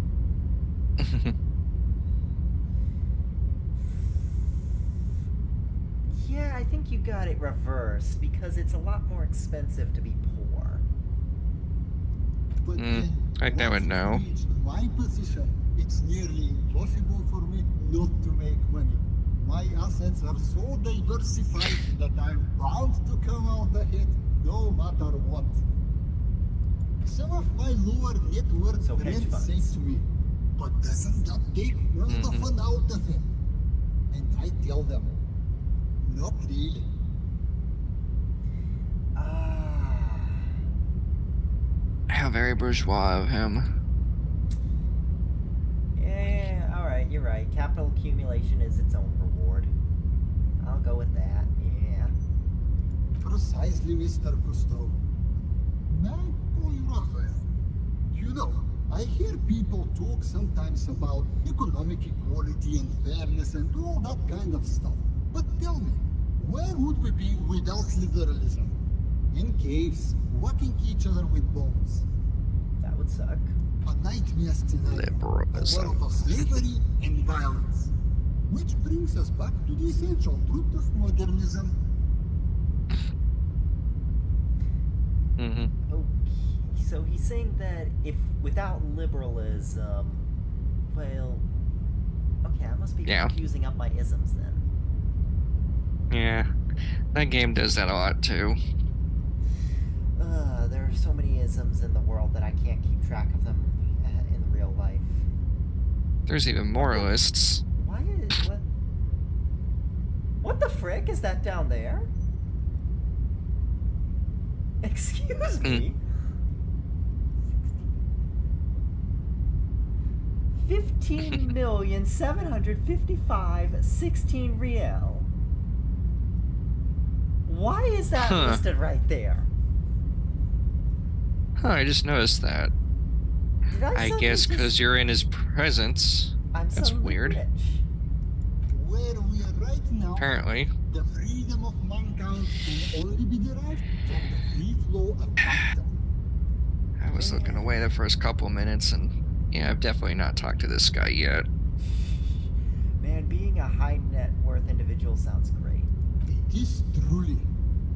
Yeah, I think you got it reversed because it's a lot more expensive to be poor. But I would know. My position, it's nearly impossible for me not to make money. My assets are so diversified that I'm bound to come out ahead no matter what. Some of my lower net worth friends say to me, but doesn't that take all the fun out of it? And I tell them, not really. How very bourgeois of him. Yeah, alright, you're right. Capital accumulation is its own reward. I'll go with that, yeah. Precisely, Mr. Cousteau. My boy Raphael, you know, I hear people talk sometimes about economic equality and fairness and all that kind of stuff. But tell me, where would we be without liberalism? In caves, whacking each other with bones. That would suck. A nightmare scenario. Liberalism. A world of slavery and violence. Which brings us back to the essential truth of modernism. Okay, so he's saying that if without liberalism, well, okay, I must be confusing up my isms then. Yeah, that game does that a lot too. There are so many isms in the world that I can't keep track of them in real life. There's even moralists. Why is what the frick is that down there? Excuse me. 15,755,16 real. Why is that listed right there? Huh, I just noticed that. I guess because you're in his presence. That's weird. Where we are right now, apparently. The freedom of mankind can only be derived from the free flow of capital. I was looking away the first couple minutes, and yeah, I've definitely not talked to this guy yet. Man, being a high net worth individual sounds great. It is truly.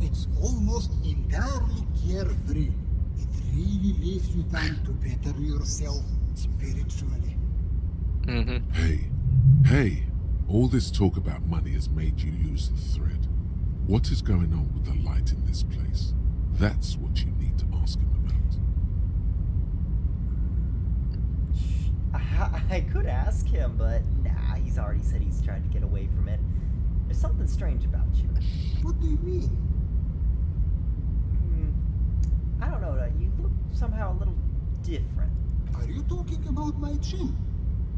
It's almost entirely carefree. It really leaves you time to better yourself spiritually. Hey, all this talk about money has made you lose the thread. What is going on with the light in this place? That's what you need to ask him about. I could ask him, but nah, he's already said he's trying to get away from it. There's something strange about you. What do you mean? I don't know, you look somehow a little different. Are you talking about my chin?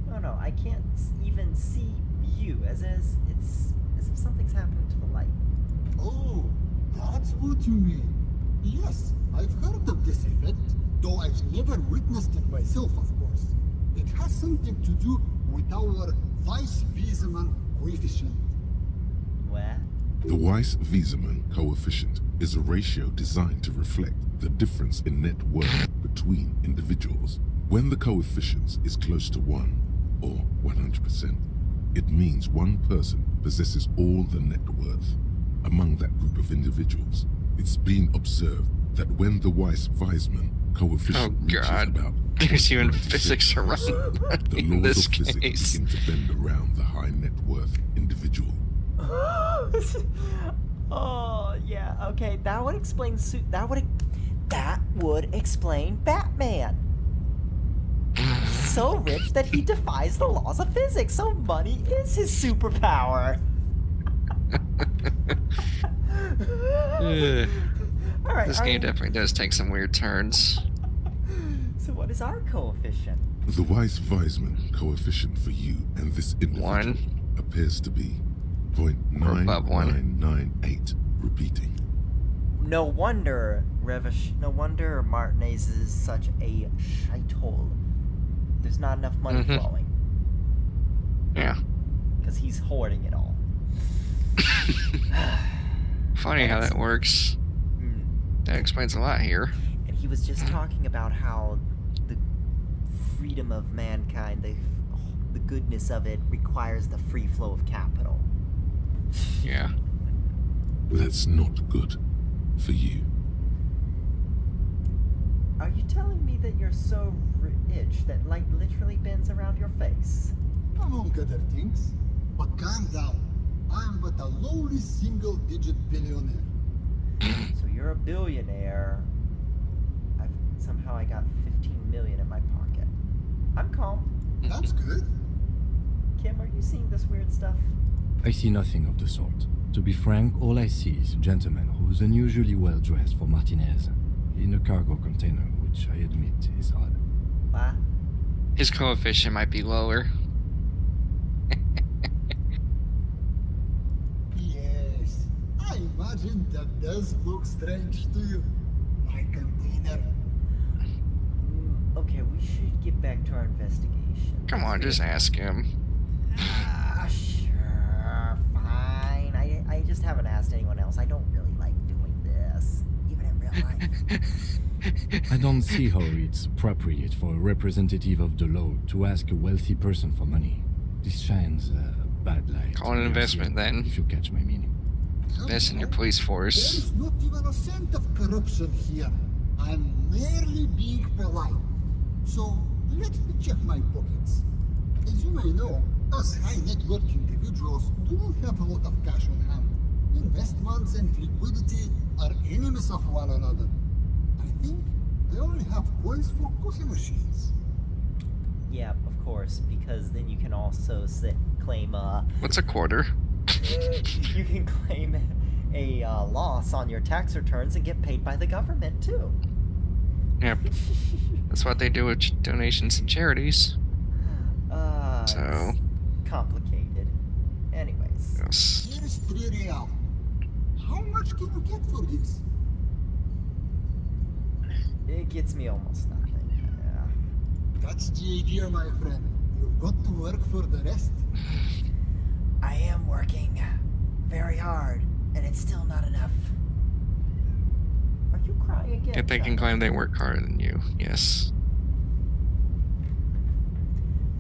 No, I can't even see you, it's as if something's happening to the light. Oh, that's what you mean. Yes, I've heard of this effect, though I've never witnessed it myself, of course. It has something to do with our Weiss-Wiesemann coefficient. What? The Weiss-Wiesemann coefficient is a ratio designed to reflect the difference in net worth between individuals. When the coefficient is close to 1, or 100%, it means one person possesses all the net worth. Among that group of individuals, it's been observed that when the Weiss-Wiesemann coefficient reaches about there's even physics around the in laws this of physics case. begin to bend around the high net worth individual. Oh yeah, okay, that would explain that would explain Batman. He's so rich that he defies the laws of physics, so money is his superpower. All right, This game definitely does take some weird turns. So what is our coefficient? The Weiss-Weisman coefficient for you and this individual appears to be 0.9998. Repeating. No wonder Martinez is such a shithole. There's not enough money flowing. Yeah. Because he's hoarding it all. Funny how that works. That explains a lot here. And he was just talking about how the freedom of mankind, the goodness of it, requires the free flow of capital. Yeah. That's not good for you. Are you telling me that you're so rich that light literally bends around your face? Among other things. But calm down. I am but a lowly single-digit billionaire. So you're a billionaire. Somehow I got 15 million in my pocket. I'm calm. That's good. Kim, are you seeing this weird stuff? I see nothing of the sort. To be frank, all I see is a gentleman who's unusually well dressed for Martinez, in a cargo container, which I admit is odd. What? His coefficient might be lower. Yes, I imagine that does look strange to you. My container. Okay, we should get back to our investigation. Come on, just ask him. Sure, fine. I just haven't asked anyone else. I don't really like doing this, even in real life. I don't see how it's appropriate for a representative of the law to ask a wealthy person for money. This shines a bad light. Call it an investment then. If you catch my meaning. Invest in your police force. There's not even a cent of corruption here. I'm merely being polite. So, let me check my pockets. As you may know, us high-net-worth individuals do not have a lot of cash on hand. Investments and liquidity are enemies of one another. I think I only have coins for coffee machines. Yeah, of course, because then you can also claim What's a quarter? you can claim a loss on your tax returns and get paid by the government too. Yep. That's what they do with donations and charities. So complicated. Anyways. Yes. Here's 3 real. How much can you get for this? It gets me almost nothing. Yeah. That's the idea, my friend. You've got to work for the rest. I am working very hard, and it's still not enough. Are you crying again? If they can claim they work harder than you, yes.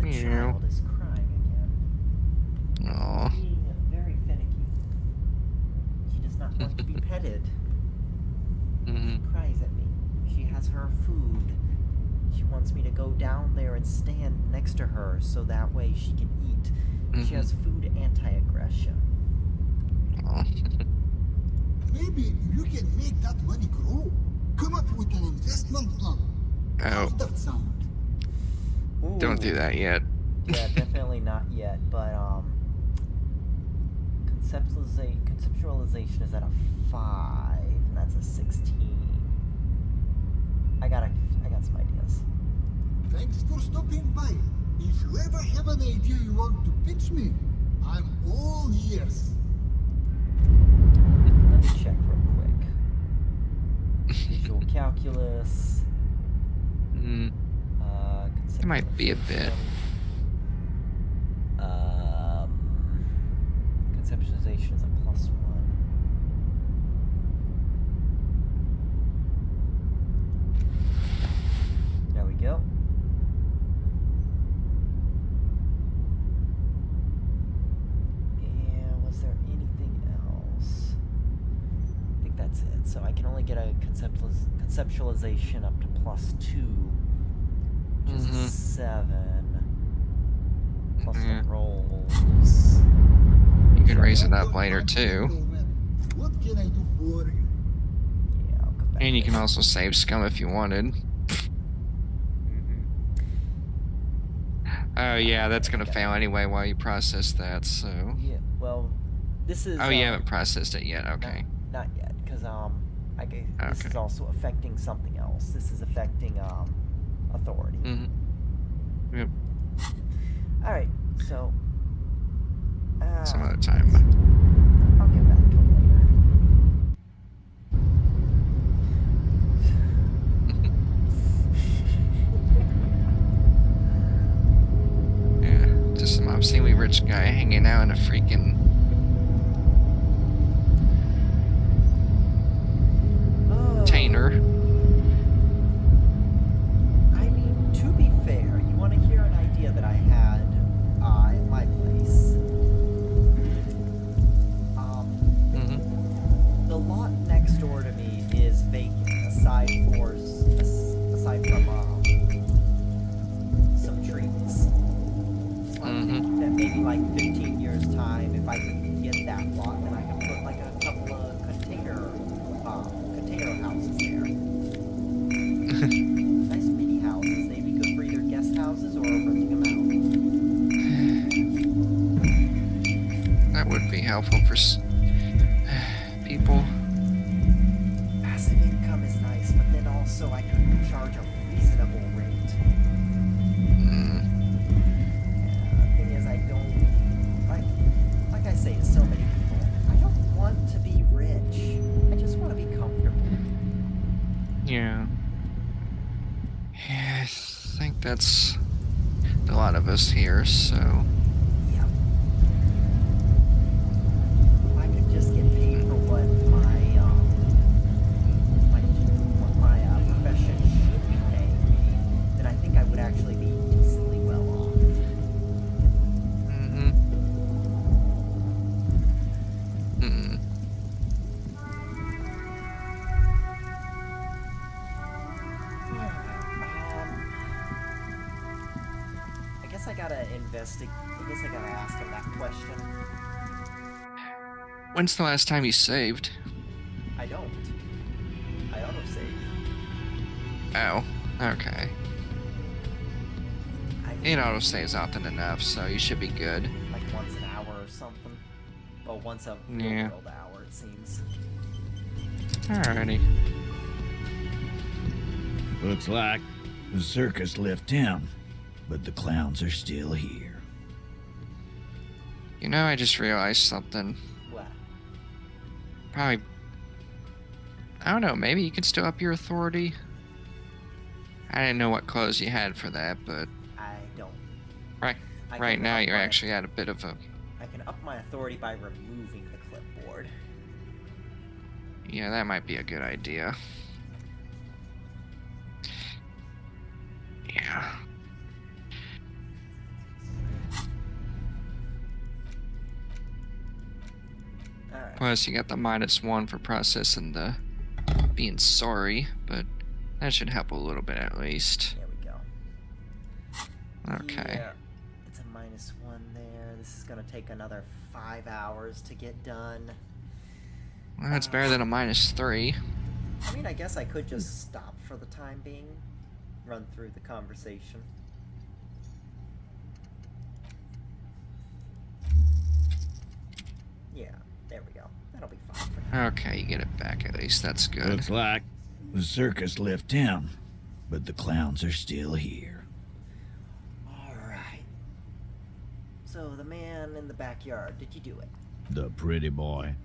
The child is crying again. Aww. Being very finicky. She does not want to be petted. She cries at me. She has her food. She wants me to go down there and stand next to her so that way she can eat. She has food anti-aggression. Maybe you can make that money grow. Come up with an investment plan. How's that sound? Ooh. Don't do that yet. Yeah, definitely not yet. But conceptualization is at a 5, and that's a 16. I got some ideas. Thanks for stopping by. If you ever have an idea you want to pitch me, I'm all ears. Let me check real quick. Visual calculus. It might be a bit. Conceptualization is a +1. There we go. And was there anything else? I think that's it. So I can only get a conceptualization up to +2. Which is 7. Plus the rolls. You could raise it up later too. What can I do for you? Yeah, I'll come back. And you can also save scum if you wanted. Oh yeah, that's gonna fail anyway while you process that, so... Yeah, well, this is... Oh, you haven't processed it yet, okay. Not yet, because, I guess this is also affecting something else. This is affecting, authority. Mm-hmm. Yep. Alright, so... Some other time. I'll get back to it later. Yeah, just some obscenely rich guy hanging out in a freaking... container. I mean, to be fair, you want to hear an idea that I had in my place. The lot next door to me is vacant, aside from some trees. I'm thinking that maybe like 15 years time, if I could get that lot, then I could put like a couple of container houses there. Nice mini houses. They'd be good for either guest houses or renting them out. That would be helpful for people. Passive income is nice, but then also I could charge a reasonable rate. Yeah, the thing is, I don't like I say to so many people, I don't want to be rich. I just want to be comfortable. Yeah. Yeah, I think that's a lot of us here, so... Yep. If I could just get paid for what my profession should be paying me, then I think I would actually be decently well off. I guess I gotta ask him that question. When's the last time you saved? I don't. I autosave. Oh, okay. It autosaves often enough, so you should be good. Like once an hour or something. Well, once a Yeah. real-world hour, it seems. Alrighty. Looks like the circus left town, but the clowns are still here. You know, I just realized something. What? Probably... I don't know, maybe you could still up your authority? I didn't know what clothes you had for that, but... I don't. Right now you're actually at a bit of a... I can up my authority by removing the clipboard. Yeah, that might be a good idea. Yeah. Alright. Plus, you got the -1 for processing the being sorry, but that should help a little bit at least. There we go. Okay. Yeah. It's a -1 there. This is gonna take another 5 hours to get done. Well, that's better than a -3. I mean, I guess I could just stop for the time being. Run through the conversation. Yeah, there we go. That'll be fine for now. Okay, you get it back at least. That's good. Looks like the circus left town, but the clowns are still here. Alright. So, the man in the backyard, did you do it? The pretty boy.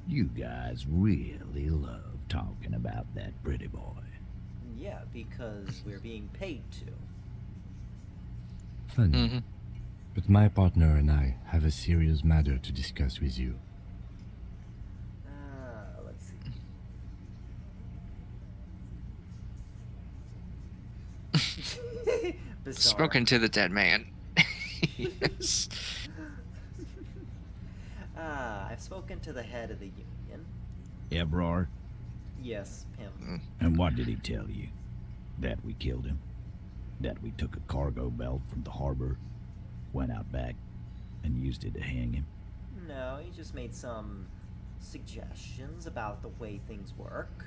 You guys really love talking about that pretty boy. Yeah, because we're being paid to. Funny. But my partner and I have a serious matter to discuss with you. Let's see. Bizarre. Spoken to the dead man. Yes. I've spoken to the head of the union. Ebrar? Yes, him. And what did he tell you? That we killed him? That we took a cargo belt from the harbor, went out back, and used it to hang him? No, he just made some suggestions about the way things work.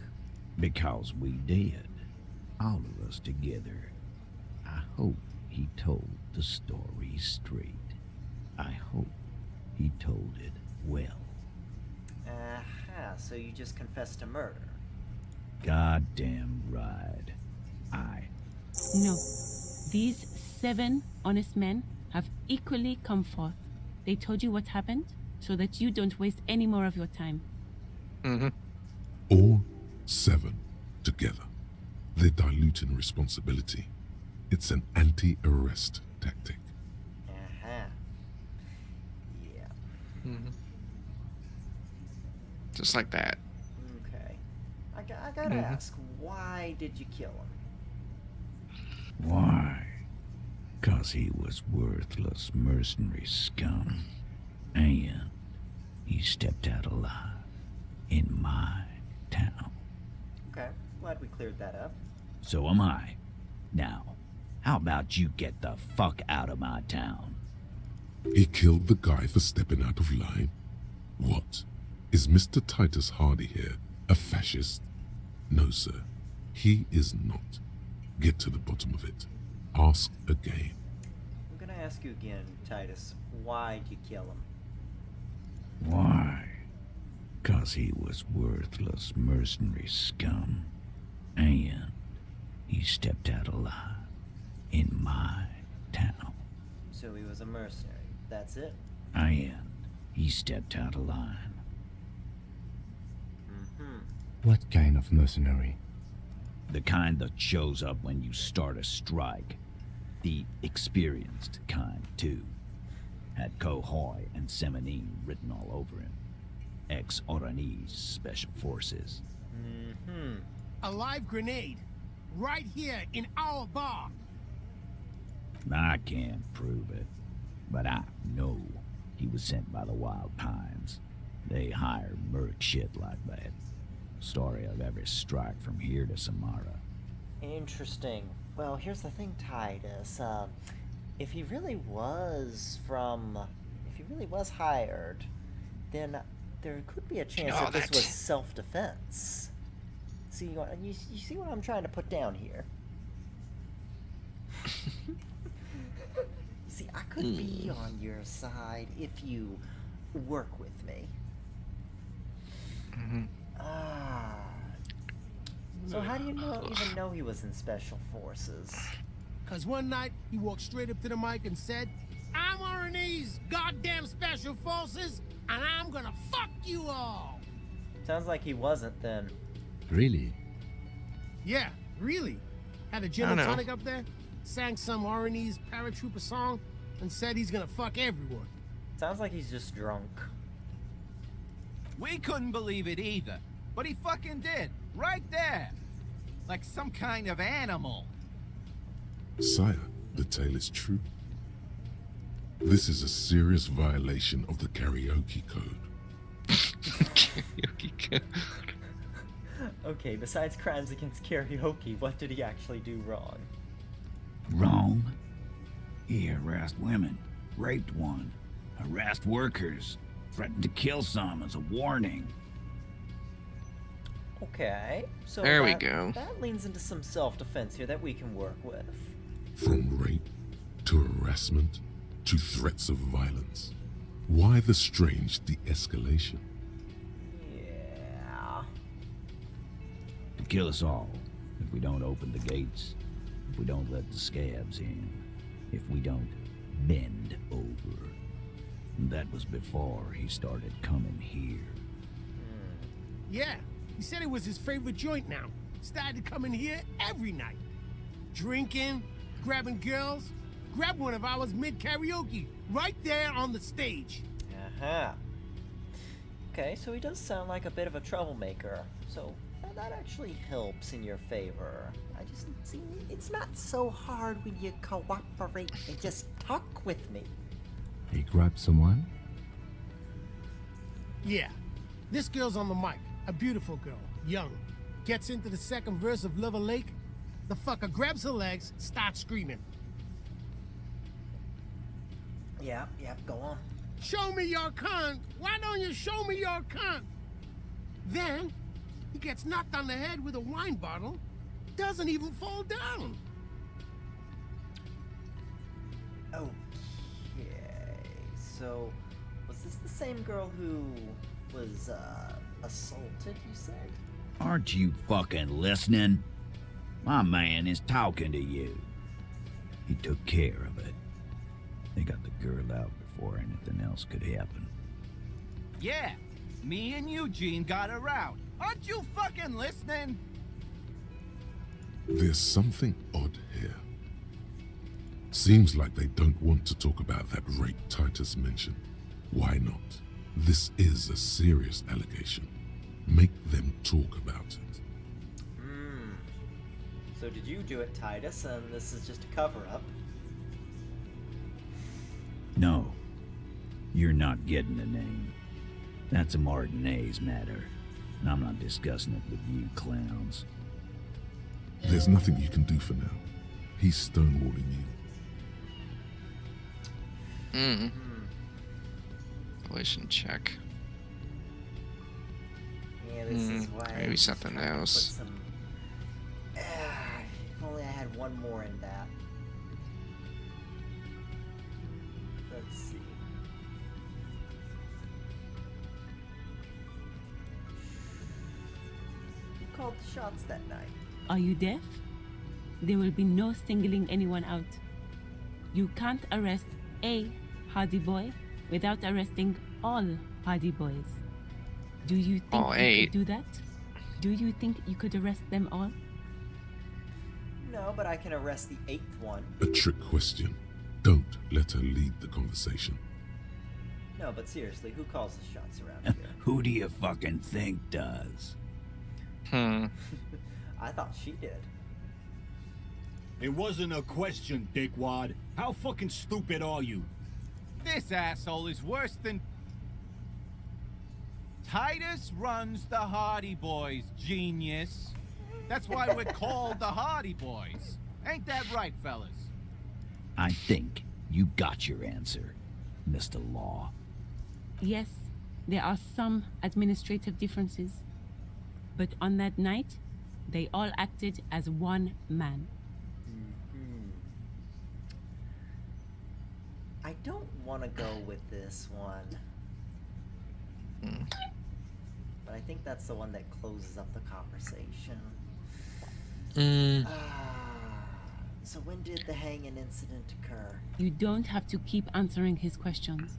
Because we did. All of us together. I hope he told the story straight. I hope he told it well. Aha, so you just confessed to murder. Goddamn right. No. These 7 honest men have equally come forth. They told you what happened so that you don't waste any more of your time. Mm-hmm. All 7 together. They're diluting responsibility. It's an anti-arrest tactic. Aha. Yeah. Mm-hmm. Just like that. Okay. I gotta ask, why did you kill him? Why? 'Cause he was worthless mercenary scum. And he stepped out alive in my town. Okay, glad we cleared that up. So am I. Now, how about you get the fuck out of my town? He killed the guy for stepping out of line? What? Is Mr. Titus Hardy here a fascist? No, sir. He is not. Get to the bottom of it. Ask again. I'm gonna ask you again, Titus. Why'd you kill him? Why? 'Cause he was worthless mercenary scum. And he stepped out alive in my town. So he was a mercenary. That's it? And he stepped out of line. What kind of mercenary? The kind that shows up when you start a strike. The experienced kind, too. Had Cohoy and Semenine written all over him. Ex-Oranese Special Forces. A live grenade. Right here in our bar. I can't prove it, but I know he was sent by the Wild Pines. They hire merc shit like that. Story of every strike from here to Samara. Interesting. Well, here's the thing, Titus. If he really was hired, then there could be a chance that this was self-defense. See, you see what I'm trying to put down here? See, I could be on your side if you work with me. So how do you even know he was in Special Forces? 'Cause one night he walked straight up to the mic and said, "I'm Oranese goddamn Special Forces, and I'm gonna fuck you all." Sounds like he wasn't then. Really? Yeah, really. Had a gin and tonic up there, sang some Oranese paratrooper song, and said he's gonna fuck everyone. Sounds like he's just drunk. We couldn't believe it either, but he fucking did, right there. Like some kind of animal. Sire, the tale is true. This is a serious violation of the karaoke code. Karaoke code. Okay, besides crimes against karaoke, what did he actually do wrong? Wrong? He harassed women, raped one, harassed workers, threatened to kill some as a warning. Okay, so there we go. That leans into some self-defense here that we can work with. From rape to harassment to threats of violence. Why the strange de-escalation? Yeah. To kill us all, if we don't open the gates, if we don't let the scabs in, if we don't bend over. That was before he started coming here. Yeah, he said it was his favorite joint now. Started to come in here every night. Drinking, grabbing girls. Grab one of ours mid-karaoke, right there on the stage. Okay, so he does sound like a bit of a troublemaker. So that actually helps in your favor. I just see it's not so hard when you cooperate and just talk with me. He grabbed someone? Yeah, this girl's on the mic. A beautiful girl, young. Gets into the second verse of Lover Lake. The fucker grabs her legs, starts screaming. Yeah, go on. Show me your cunt. Why don't you show me your cunt? Then, he gets knocked on the head with a wine bottle, doesn't even fall down. Okay, so was this the same girl who was assaulted, you said? Aren't you fucking listening? My man is talking to you. He took care of it. They got the girl out before anything else could happen. Yeah, me and Eugene got her out. Aren't you fucking listening? There's something odd here. Seems like they don't want to talk about that rape Titus mentioned. Why not? This is a serious allegation. Make them talk about it. So did you do it, Titus, and this is just a cover-up? No, you're not getting the name. That's a Martinez matter, and I'm not discussing it with you clowns. There's nothing you can do for now. He's stonewalling you. Relation check. Yeah, this is why Maybe something else. If only I had one more in that. Let's see. Who called the shots that night? Are you deaf? There will be no singling anyone out. You can't arrest a hardy boy without arresting all hardy boys. Do you think All you eight. could do that? Do you think you could arrest them all? No, but I can arrest the 8th one. A trick question. Don't let her lead the conversation. No, but seriously, who calls the shots around here? Who do you fucking think does? I thought she did. It wasn't a question, dickwad. How fucking stupid are you? This asshole is worse than... Titus runs the Hardy Boys, genius. That's why we're called the Hardy Boys. Ain't that right, fellas? I think you got your answer, Mr. Law. Yes, there are some administrative differences. But on that night, they all acted as one man. I don't want to go with this one. But I think that's the one that closes up the conversation. So when did the hanging incident occur? You don't have to keep answering his questions.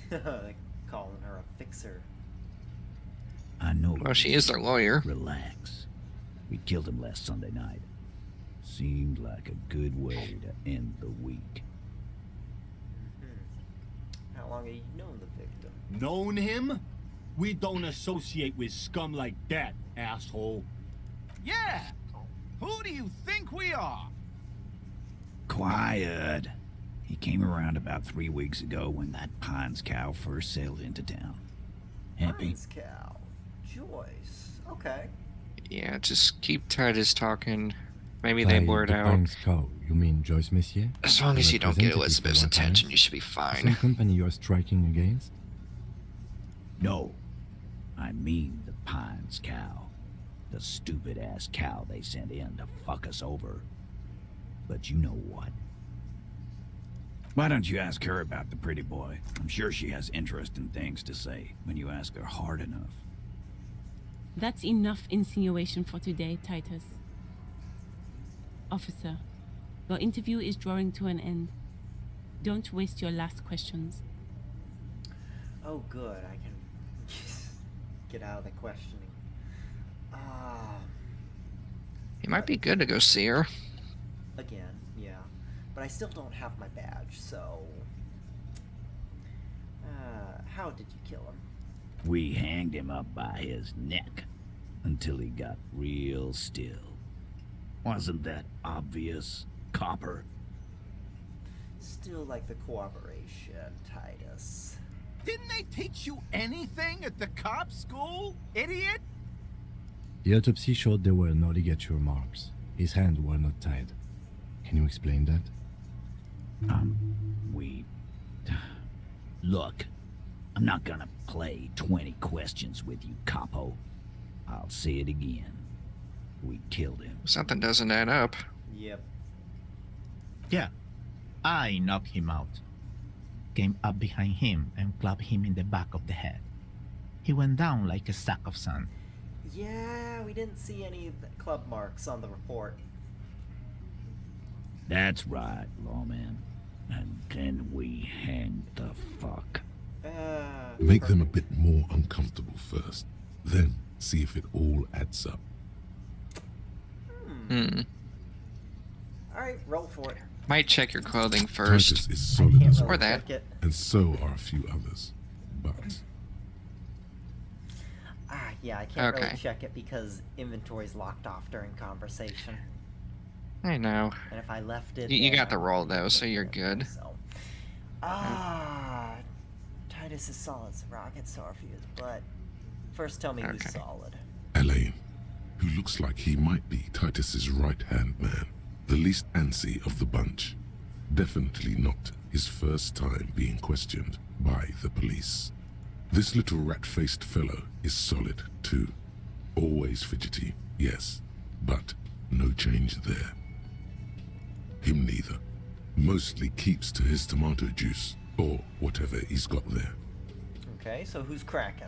Calling her a fixer. I know. Well, she is their lawyer. Relax. We killed him last Sunday night. Seemed like a good way to end the week. How long have you known the victim? Known him? We don't associate with scum like that, asshole. Yeah! Who do you think we are? Quiet. He came around about 3 weeks ago when that Pines cow first sailed into town. Happy? Pines cow. Joyce. Okay. Yeah, just keep Titus talking. Maybe they By blurt the out. Pines cow, you mean Joyce Messier? As long The as you don't get representative Elizabeth's for attention, Martinez? you should be The fine. same company you are striking against? No. I mean the Pines cow. The stupid-ass cow they sent in to fuck us over. But you know what? Why don't you ask her about the pretty boy? I'm sure she has interesting things to say when you ask her hard enough. That's enough insinuation for today, Titus. Officer, your interview is drawing to an end. Don't waste your last questions. Oh, good. I can get out of the questioning. It might be good to go see her. Again, yeah. But I still don't have my badge, so... how did you kill him? We hanged him up by his neck until he got real still. Wasn't that obvious, copper? Still like the cooperation, Titus. Didn't they teach you anything at the cop school, idiot? The autopsy showed there were no ligature marks. His hands were not tied. Can you explain that? We Look, I'm not gonna play 20 questions with you, capo. I'll say it again. We killed him. Something doesn't add up. Yep. Yeah, I knocked him out. Came up behind him and clubbed him in the back of the head. He went down like a sack of sand. Yeah, we didn't see any club marks on the report. That's right, lawman. And then we hang the fuck. Make them a bit more uncomfortable first. Then see if it all adds up. Alright, roll for it. Might check your clothing first. Titus is solid as Or well, that. and so are a few others. But Yeah, I can't Okay. really check it because inventory's locked off during conversation. I know. And if I left it... You then got the I roll wouldn't though, so be you're able to, good. So. Titus is solid, so rocket Starfuse, but first tell me who's solid. Elaine, who looks like he might be Titus's right-hand man, the least antsy of the bunch. Definitely not his first time being questioned by the police. This little rat-faced fellow is solid, too. Always fidgety, yes, but no change there. Him neither. Mostly keeps to his tomato juice, or whatever he's got there. Okay, so who's cracking?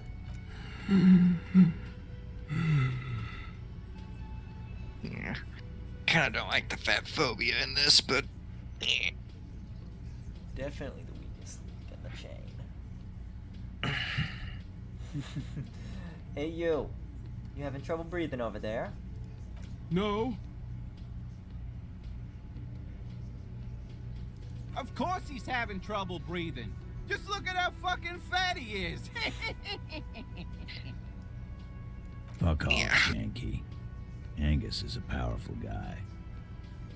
Yeah. Kinda don't like the fat phobia in this, but... Definitely the weakest link in the chain. Hey, you. You having trouble breathing over there? No. Of course he's having trouble breathing. Just look at how fucking fat he is. Fuck off, Yankee. Angus is a powerful guy.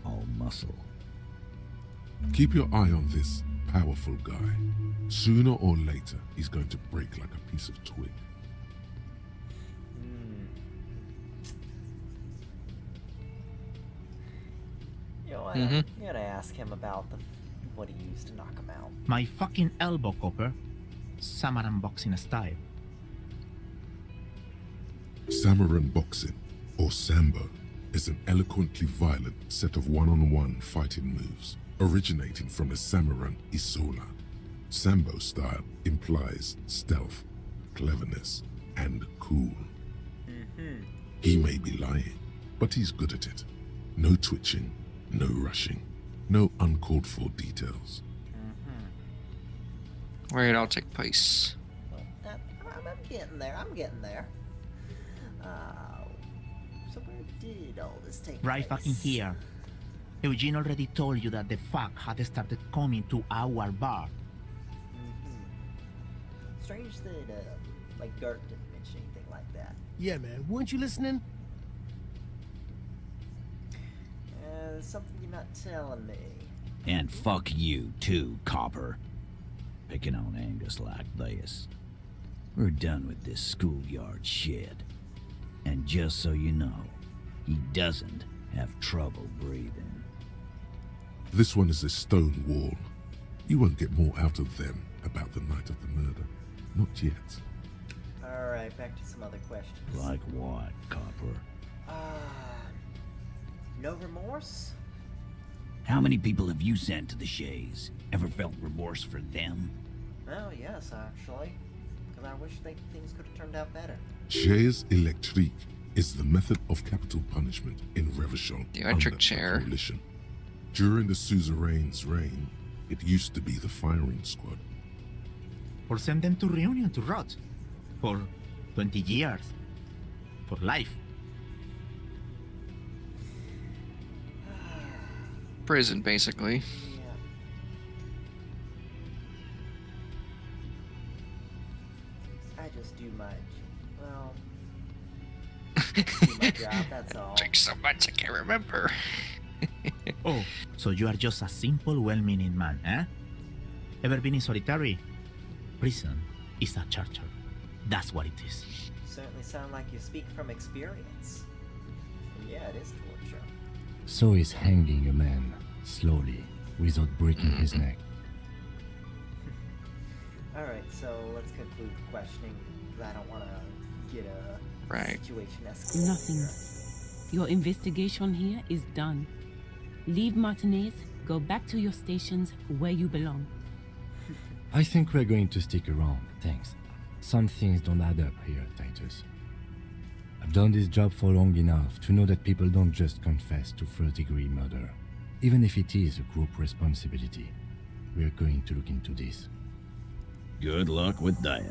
All muscle. Keep your eye on this powerful guy. Sooner or later, he's going to break like a piece of twig. You know, I gotta ask him about what he used to knock him out. My fucking elbow, Copper. Samaran boxing style. Samaran boxing, or Sambo, is an eloquently violent set of one-on-one fighting moves, originating from the Samaran Isola. Sambo style implies stealth, cleverness, and cool. He may be lying, but he's good at it. No twitching, no rushing, no uncalled for details. Where it all take place. I'm getting there, I'm getting there. So where did all this take Right place? fucking here. Eugene already told you that the fuck had started coming to our bar. Strange that, like, Gert didn't mention anything like that. Yeah, man. Weren't you listening? There's something you're not telling me. And fuck you, too, Copper. Picking on Angus like this. We're done with this schoolyard shit. And just so you know, he doesn't have trouble breathing. This one is a stone wall. You won't get more out of them about the night of the murder. Not yet. Alright, back to some other questions. Like what, Copper? No remorse? How many people have you sent to the Shays? Ever felt remorse for them? Oh, yes, actually. Because I wish things could have turned out better. Chaise électrique is the method of capital punishment in Revachol The electric under chair. the Coalition. During the suzerain's reign, it used to be the firing squad. Or send them to Reunion to rot. For 20 years. For life. Prison, basically. I just do my... well... do my job, that's all. Drink so much I can't remember. Oh, so you are just a simple, well-meaning man, eh? Ever been in solitary? Prison is a torture. That's what it is. Certainly sound like you speak from experience. And yeah, it is torture. So is hanging a man, slowly, without breaking his neck. Alright, so let's conclude the questioning, because I don't want to get a situation escalated. Nothing. Your investigation here is done. Leave Martinez, go back to your stations where you belong. I think we're going to stick around, thanks. Some things don't add up here, Titus. I've done this job for long enough to know that people don't just confess to first-degree murder. Even if it is a group responsibility, we're going to look into this. Good luck with that.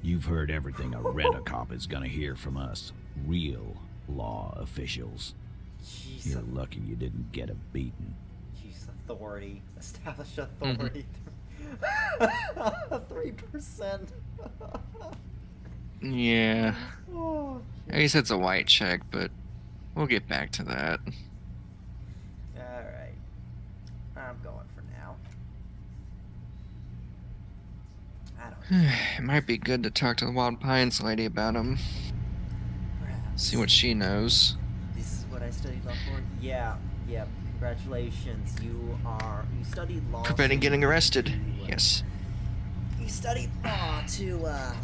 You've heard everything a rent-a-cop is gonna hear from us, real law officials. Jeez. You're lucky you didn't get a beating. Jeez, authority. Establish authority. 3%. Yeah. Oh, At least it's a white check, but we'll get back to that. Alright. I'm going for now. I don't know. It might be good to talk to the Wild Pines lady about him. Perhaps. See what she knows. This is what I studied law for? Yeah. Congratulations. You studied law. Preventing getting arrested. Yes. You studied law to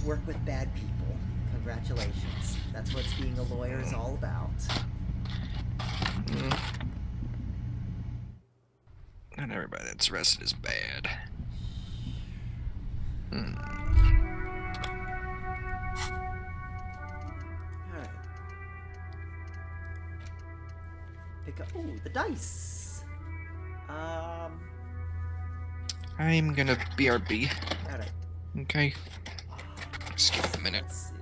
work with bad people. Congratulations. That's what being a lawyer is all about. Not everybody that's arrested is bad. Alright. Pick up. Ooh, the dice. I'm gonna BRB. Alright. Okay. Just give it a minute. Let's see.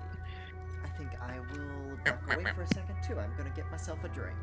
I think I will duck away for a second too. I'm gonna get myself a drink.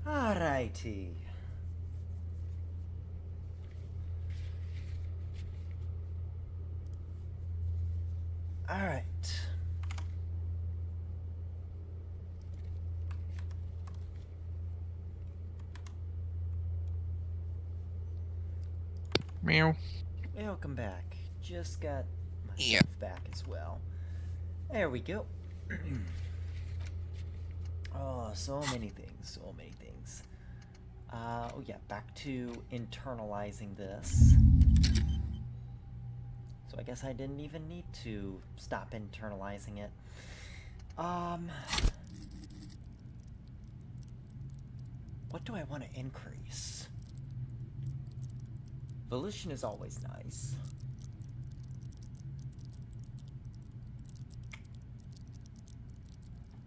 Alrighty. Alright. Meow. Welcome back. Just got myself back as well. There we go. Oh, so many things, so many things. Oh yeah, back to internalizing this. So I guess I didn't even need to stop internalizing it. What do I want to increase? Volition is always nice.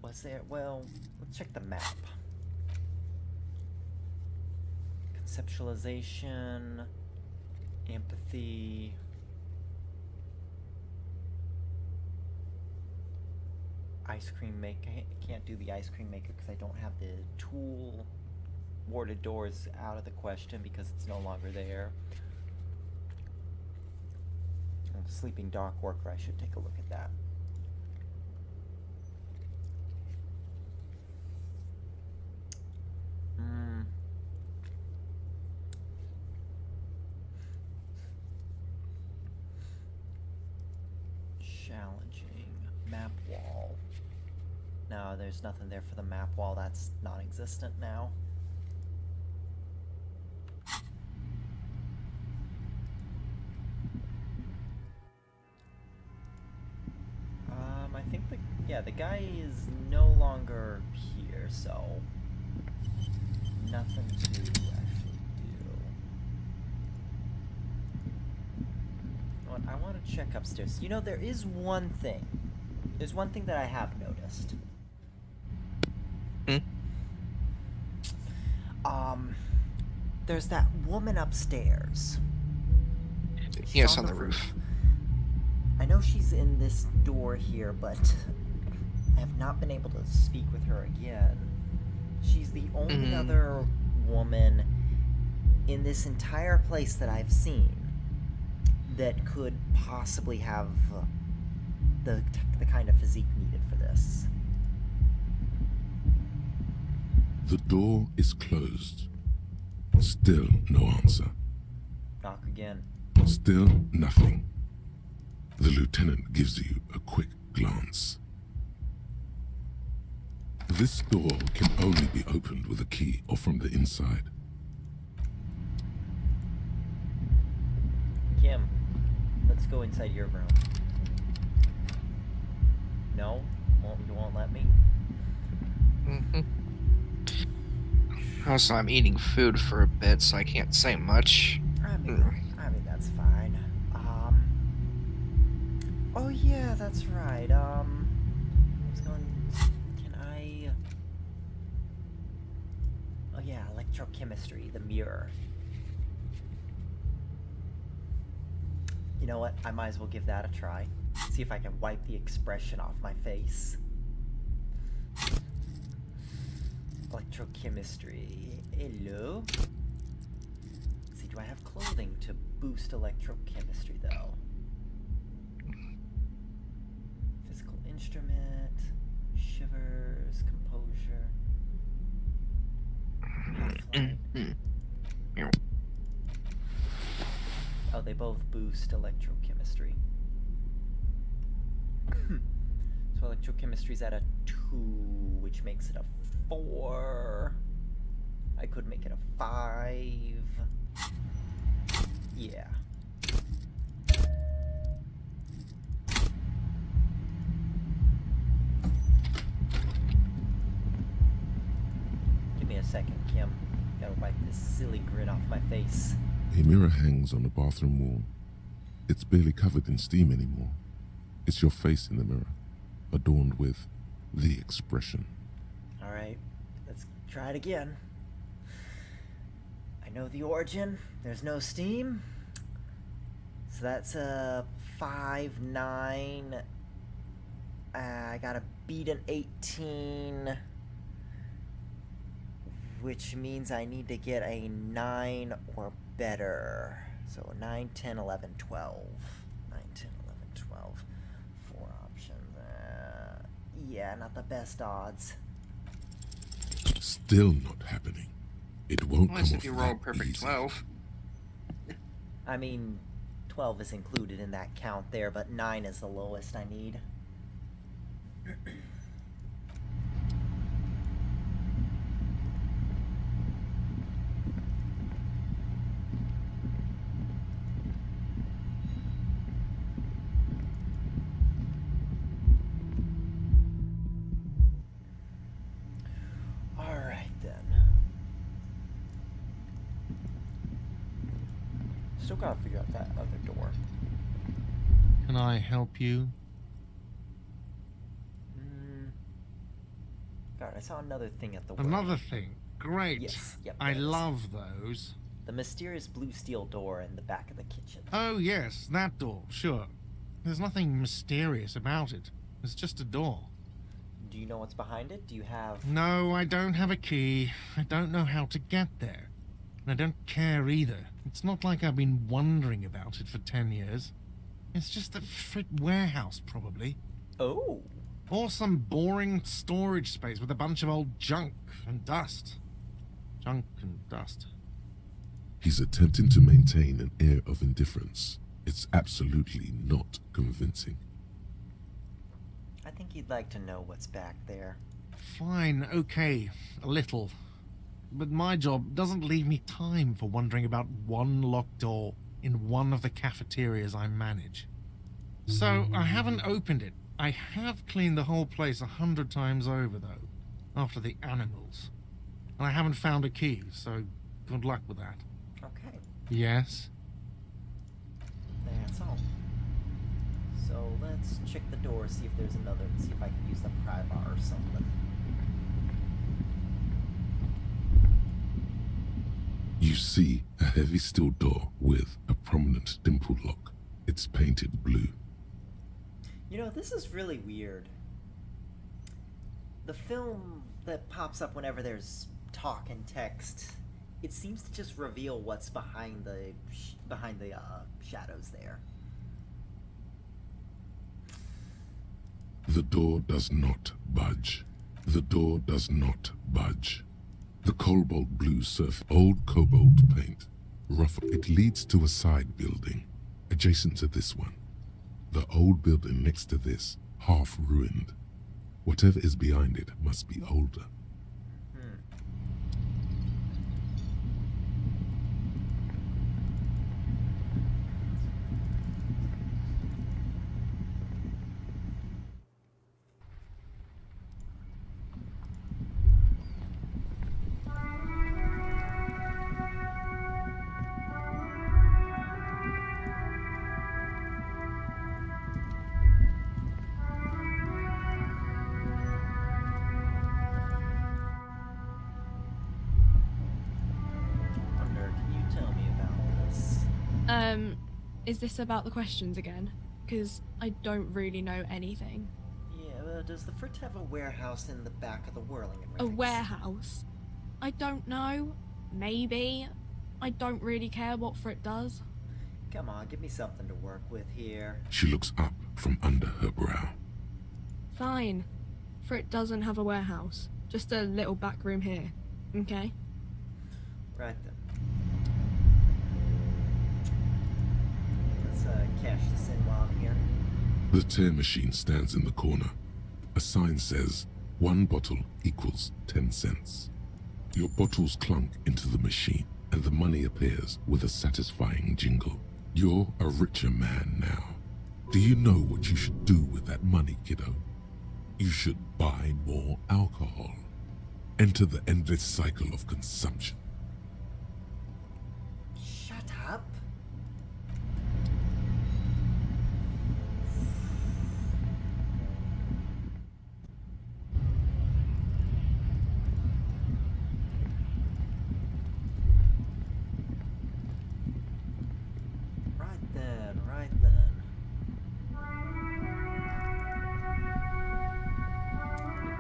Was there? Well, let's check the map. Conceptualization, empathy, ice cream maker. I can't do the ice cream maker because I don't have the tool. Warded doors out of the question because it's no longer there. Sleeping Dark Worker, I should take a look at that. Challenging. Map wall. No, there's nothing there for the map wall. That's non-existent now. I think the guy is no longer here, so nothing to actually do. What I want to check upstairs. You know, there is one thing. There's one thing that I have noticed. There's that woman upstairs. Yes, on the roof. I know she's in this door here, but I have not been able to speak with her again. She's the only other woman in this entire place that I've seen that could possibly have the kind of physique needed for this. The door is closed. Still no answer. Knock again. Still nothing. The lieutenant gives you a quick glance. This door can only be opened with a key or from the inside. Kim, let's go inside your room. No? You won't let me? Also, I'm eating food for a bit, so I can't say much. I mean that's fine. Oh yeah, that's right. I was going. Can I? Oh yeah, electrochemistry, the mirror. You know what? I might as well give that a try. See if I can wipe the expression off my face. Electrochemistry. Hello? Let's see, do I have clothing to boost electrochemistry though? Physical instrument, shivers, composure. Oh, they both boost electrochemistry. So electrochemistry's at a 2, which makes it a 4. I could make it a 5. Yeah. Give me a second, Kim. Gotta wipe this silly grin off my face. A mirror hangs on the bathroom wall. It's barely covered in steam anymore. It's your face in the mirror, adorned with the expression. Alright, let's try it again. I know the origin. There's no steam. So that's a 5, 9. I gotta beat an 18. which means I need to get a 9 or better. So 9, 10, 11, 12. 9, 10, 11, 12. 4 options. Yeah, not the best odds. Still not happening. It won't Unless come if off you roll a that perfect easy. 12. I mean, 12 is included in that count there, but 9 is the lowest I need. Alright then. Still gotta figure out that other door. Can I help you? God, I saw another thing at the window. Another thing. Great. Yes, yep, I there it is. love those. The mysterious blue steel door in the back of the kitchen. Oh, yes, that door, sure. There's nothing mysterious about it. It's just a door. Do you know what's behind it? Do you have... No, I don't have a key. I don't know how to get there. And I don't care either. It's not like I've been wondering about it for 10 years. It's just a frit warehouse, probably. Oh. Or some boring storage space with a bunch of old junk and dust. Junk and dust. He's attempting to maintain an air of indifference. It's absolutely not convincing. I think you'd like to know what's back there. Fine, okay, a little. But my job doesn't leave me time for wondering about one locked door in one of the cafeterias I manage. So I haven't opened it. I have cleaned the whole place 100 times over, though, after the animals. And I haven't found a key, so good luck with that. Okay. Yes? That's all. So let's check the door, see if there's another, see if I can use the pry bar or something. You see a heavy steel door with a prominent dimple lock. It's painted blue. You know, this is really weird. The film that pops up whenever there's talk and text, it seems to just reveal what's behind the shadows there. The door does not budge. The door does not budge. The cobalt blue surf, old cobalt paint, rough. It leads to a side building, adjacent to this one. The old building next to this, half ruined. Whatever is behind it must be older. Is this about the questions again? Because I don't really know anything. Yeah, does the Frit have a warehouse in the back of the Whirling and A warehouse? I don't know. Maybe. I don't really care what Frit does. Come on, give me something to work with here. She looks up from under her brow. Fine. Frit doesn't have a warehouse. Just a little back room here. Okay? Right then. Let's cash this in while I'm here. The tear machine stands in the corner. A sign says, 1 bottle equals 10 cents. Your bottles clunk into the machine, and the money appears with a satisfying jingle. You're a richer man now. Do you know what you should do with that money, kiddo? You should buy more alcohol. Enter the endless cycle of consumption. Shut up. Right then.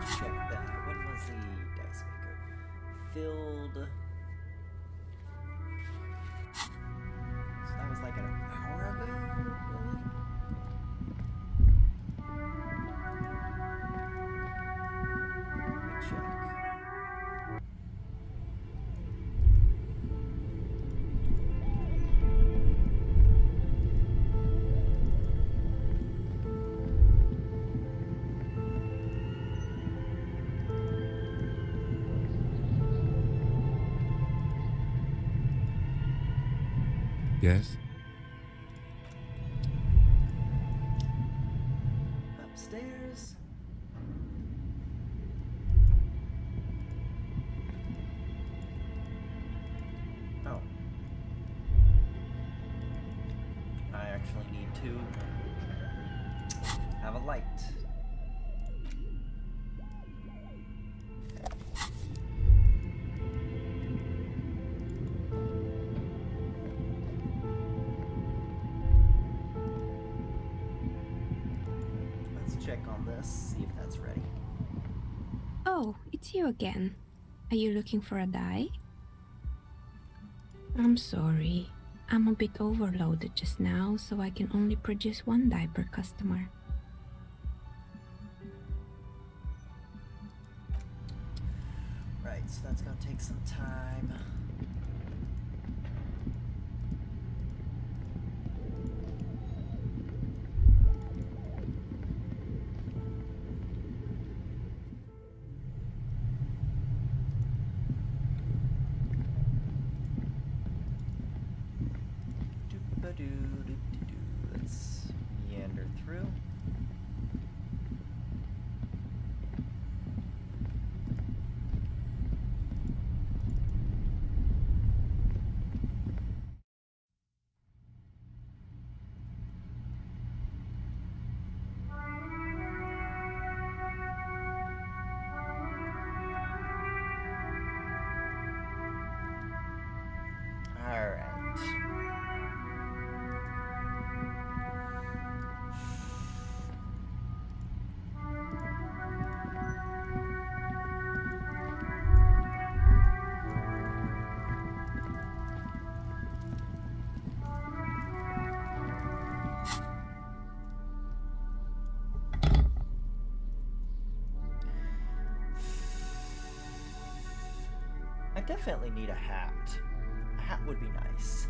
Check that. What was the dice maker? Fill So that was like an hour ago, really? Let me check. Yes? Upstairs. Oh. I actually need to have a light. Let's check on this, see if that's ready. Oh, it's you again. Are you looking for a dye? I'm sorry. I'm a bit overloaded just now, so I can only produce one dye per customer. Right, so that's gonna take some time. Let's meander through. I definitely need a hat. A hat would be nice.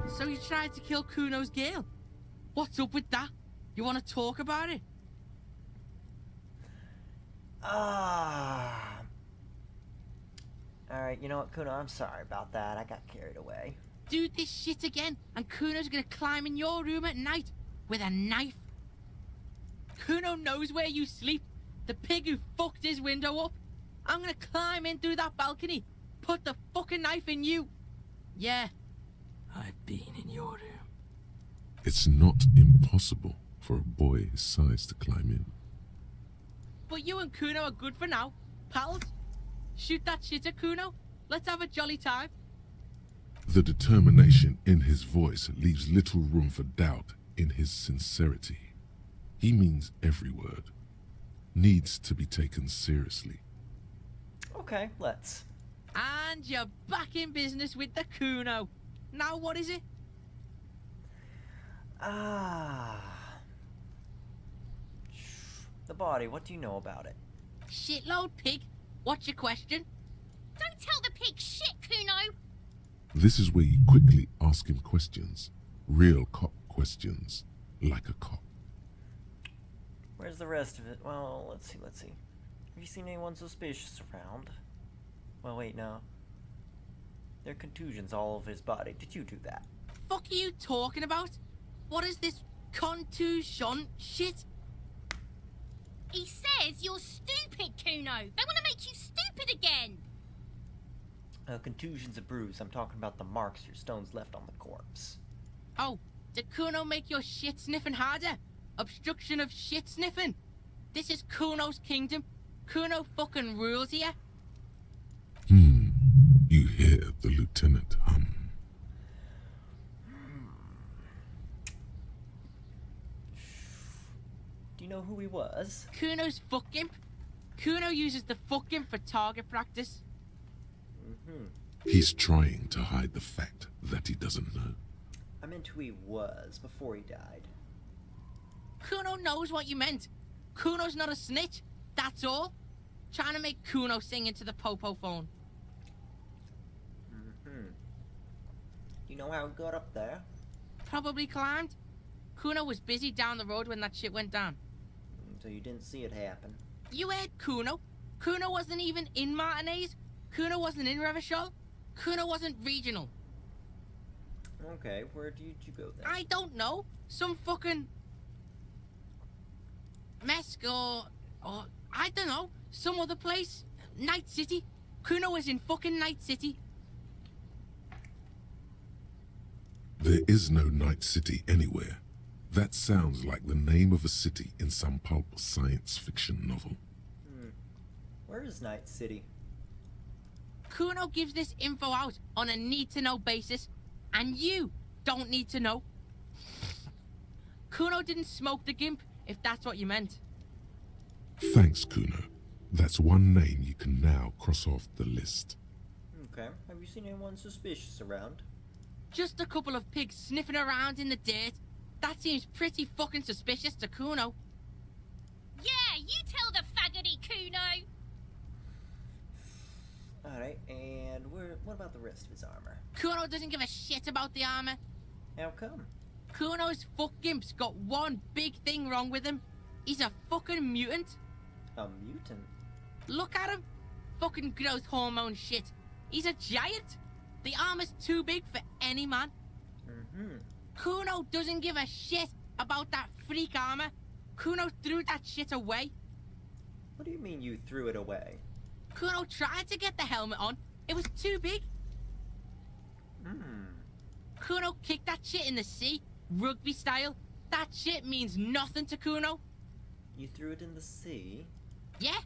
So you tried to kill Kuno's girl? What's up with that? You want to talk about it? Alright, you know what, Kuno, I'm sorry about that. I got carried away. Do this shit again, and Kuno's gonna climb in your room at night with a knife. Kuno knows where you sleep. The pig who fucked his window up. I'm gonna climb in through that balcony, put the fucking knife in you. Yeah. I've been in your room. It's not impossible for a boy his size to climb in. But you and Kuno are good for now. Pals, shoot that shit at Kuno. Let's have a jolly time. The determination in his voice leaves little room for doubt in his sincerity. He means every word. Needs to be taken seriously. Okay, let's. And you're back in business with the Kuno. Now what is it? The body, what do you know about it? Shitload, pig. What's your question? Don't tell the pig shit, Kuno! This is where you quickly ask him questions. Real cop questions. Like a cop. Where's the rest of it? Well, let's see. Have you seen anyone suspicious around? Well, wait, no. There are contusions all over his body. Did you do that? Fuck are you talking about? What is this contusion shit? He says you're stupid, Kuno. They want to make you stupid again. Contusions and bruise. I'm talking about the marks your stones left on the corpse. Oh, did Kuno make your shit sniffing harder? Obstruction of shit sniffing? This is Kuno's kingdom. Kuno fucking rules here. You hear the lieutenant hum. know who he was? Kuno's fuck imp. Kuno uses the fuck imp for target practice. He's trying to hide the fact that he doesn't know. I meant who he was before he died. Kuno knows what you meant. Kuno's not a snitch, that's all. Trying to make Kuno sing into the popo phone. You know how he got up there? Probably climbed. Kuno was busy down the road when that shit went down. So you didn't see it happen. You heard Kuno. Kuno wasn't even in Martinez. Kuno wasn't in Revachol. Kuno wasn't regional. Okay, where did you go then? I don't know. Some fucking... Mesk or I don't know. Some other place. Night City. Kuno was in fucking Night City. There is no Night City anywhere. That sounds like the name of a city in some pulp science fiction novel. Where is Night City? Kuno gives this info out on a need-to-know basis, and you don't need to know. Kuno didn't smoke the gimp, if that's what you meant. Thanks, Kuno. That's one name you can now cross off the list. Okay, have you seen anyone suspicious around? Just a couple of pigs sniffing around in the dirt. That seems pretty fucking suspicious to Kuno. Yeah, you tell the faggoty, Kuno! Alright, and what about the rest of his armor? Kuno doesn't give a shit about the armor. How come? Kuno's fuck gimp's got one big thing wrong with him. He's a fucking mutant. A mutant? Look at him. Fucking growth hormone shit. He's a giant. The armor's too big for any man. Kuno doesn't give a shit about that freak armor. Kuno threw that shit away. What do you mean you threw it away? Kuno tried to get the helmet on. It was too big. Kuno kicked that shit in the sea, rugby style. That shit means nothing to Kuno. You threw it in the sea? Yeah,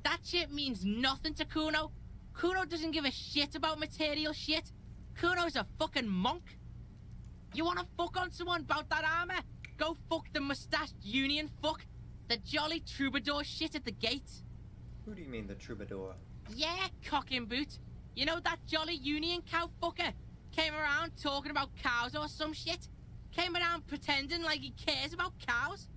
that shit means nothing to Kuno. Kuno doesn't give a shit about material shit. Kuno's a fucking monk. You wanna fuck on someone about that armor? Go fuck the mustached union fuck. The jolly troubadour shit at the gate. Who do you mean, the troubadour? Yeah, cock and boot. You know that jolly union cow fucker? Came around talking about cows or some shit? Came around pretending like he cares about cows?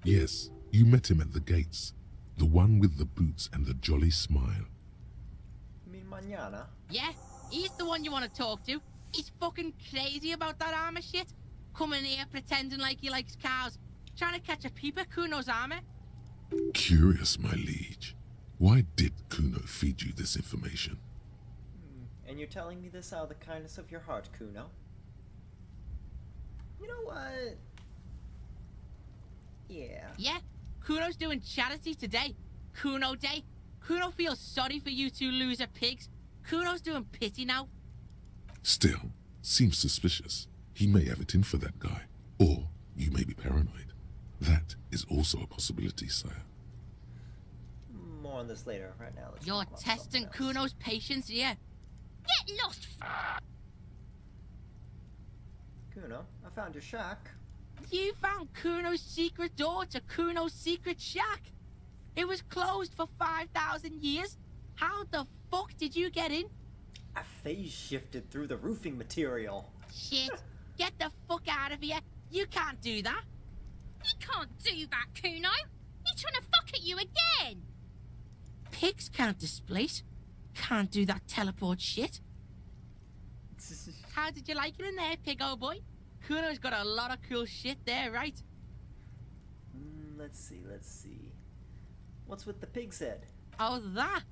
Yes, you met him at the gates. The one with the boots and the jolly smile. You mean Mañana? Yeah, he's the one you want to talk to. He's fucking crazy about that armor shit. Coming here pretending like he likes cows. Trying to catch a peep at Kuno's armor. Curious, my liege. Why did Kuno feed you this information? And you're telling me this out of the kindness of your heart, Kuno? You know what? Yeah. Yeah, Kuno's doing charity today. Kuno Day. Kuno feels sorry for you two loser pigs. Kuno's doing pity now. Still, seems suspicious. He may have it in for that guy. Or you may be paranoid. That is also a possibility, sire. More on this later. Right now, let's You're talk about testing something else. Kuno's patience here. Get lost! Kuno, I found your shack. You found Kuno's secret door to Kuno's secret shack. It was closed for 5,000 years. How the fuck did you get in? I phase shifted through the roofing material. Shit. Get the fuck out of here. You can't do that. You can't do that, Kuno! He's trying to fuck at you again! Pigs can't displace. Can't do that teleport shit. How did you like it in there, pig old boy? Kuno's got a lot of cool shit there, right? Let's see. What's with the pig's head? Oh, that?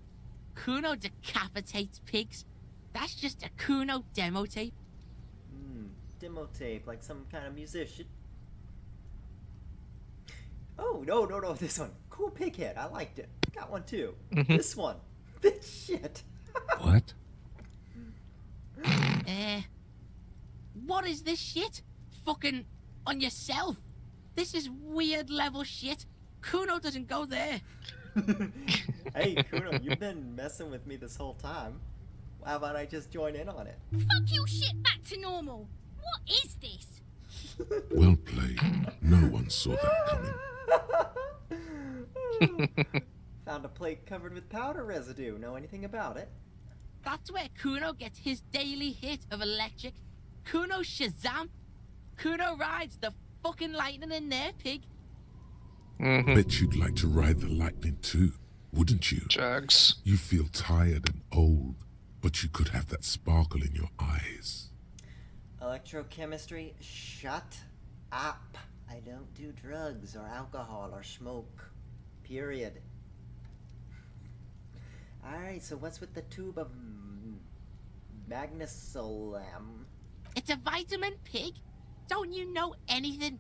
Kuno decapitates pigs. That's just a Kuno demo tape. Demo tape, like some kind of musician. Oh, no, this one. Cool pig head, I liked it. Got one too. This one. This shit. What? What is this shit? Fucking on yourself. This is weird level shit. Kuno doesn't go there. Hey, Kuno, you've been messing with me this whole time. How about I just join in on it? Fuck your shit back to normal! What is this? Well played. No one saw that coming. Found a plate covered with powder residue. Know anything about it? That's where Kuno gets his daily hit of electric. Kuno Shazam. Kuno rides the fucking lightning in there, pig. Bet you'd like to ride the lightning too, wouldn't you? Jugs. You feel tired and old, but you could have that sparkle in your eyes. Electrochemistry? Shut up. I don't do drugs or alcohol or smoke. Period. Alright, so what's with the tube of magnesolam? It's a vitamin, pig. Don't you know anything?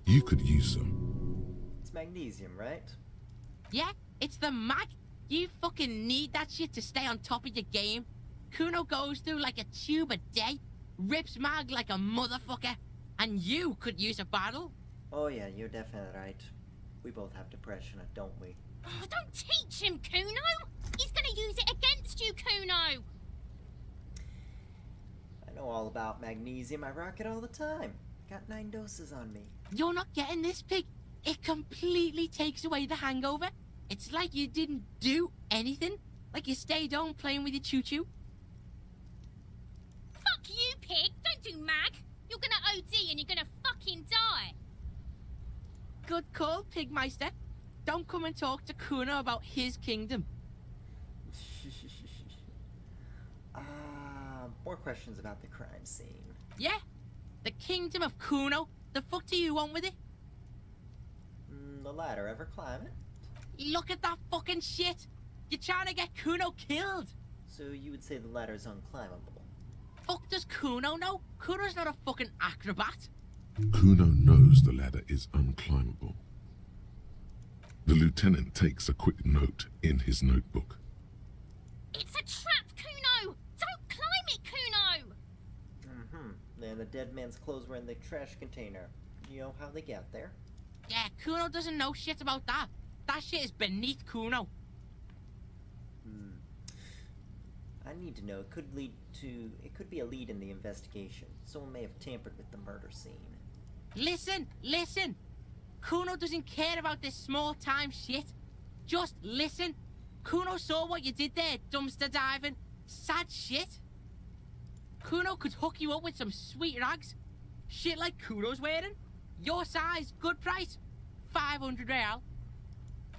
You could use some. It's magnesium, right? Yeah, it's the mag. You fucking need that shit to stay on top of your game. Kuno goes through like a tube a day, rips mag like a motherfucker, and you could use a bottle. Oh yeah, you're definitely right. We both have depression, don't we? Oh, don't teach him, Kuno! He's gonna use it against you, Kuno! I know all about magnesium. I rock it all the time. Got 9 doses on me. You're not getting this, pig. It completely takes away the hangover. It's like you didn't do anything. Like you stayed home playing with your choo-choo. Fuck you, pig! Don't do mag! You're gonna OD and you're gonna fucking die! Good call, Pigmeister. Don't come and talk to Kuno about his kingdom. More questions about the crime scene. Yeah? The kingdom of Kuno? The fuck do you want with it? The ladder. Ever climb it? Look at that fucking shit! You're trying to get Kuno killed! So you would say the ladder's unclimbable? Fuck does Kuno know? Kuno's not a fucking acrobat. Kuno knows the ladder is unclimbable. The lieutenant takes a quick note in his notebook. It's a trap, Kuno! Don't climb it, Kuno! Then the dead man's clothes were in the trash container. You know how they got there? Yeah, Kuno doesn't know shit about that. That shit is beneath Kuno. I need to know. It could be a lead in the investigation. Someone may have tampered with the murder scene. Listen! Kuno doesn't care about this small-time shit. Just listen. Kuno saw what you did there, dumpster diving. Sad shit. Kuno could hook you up with some sweet rags. Shit like Kuno's wearing. Your size, good price. 500 real.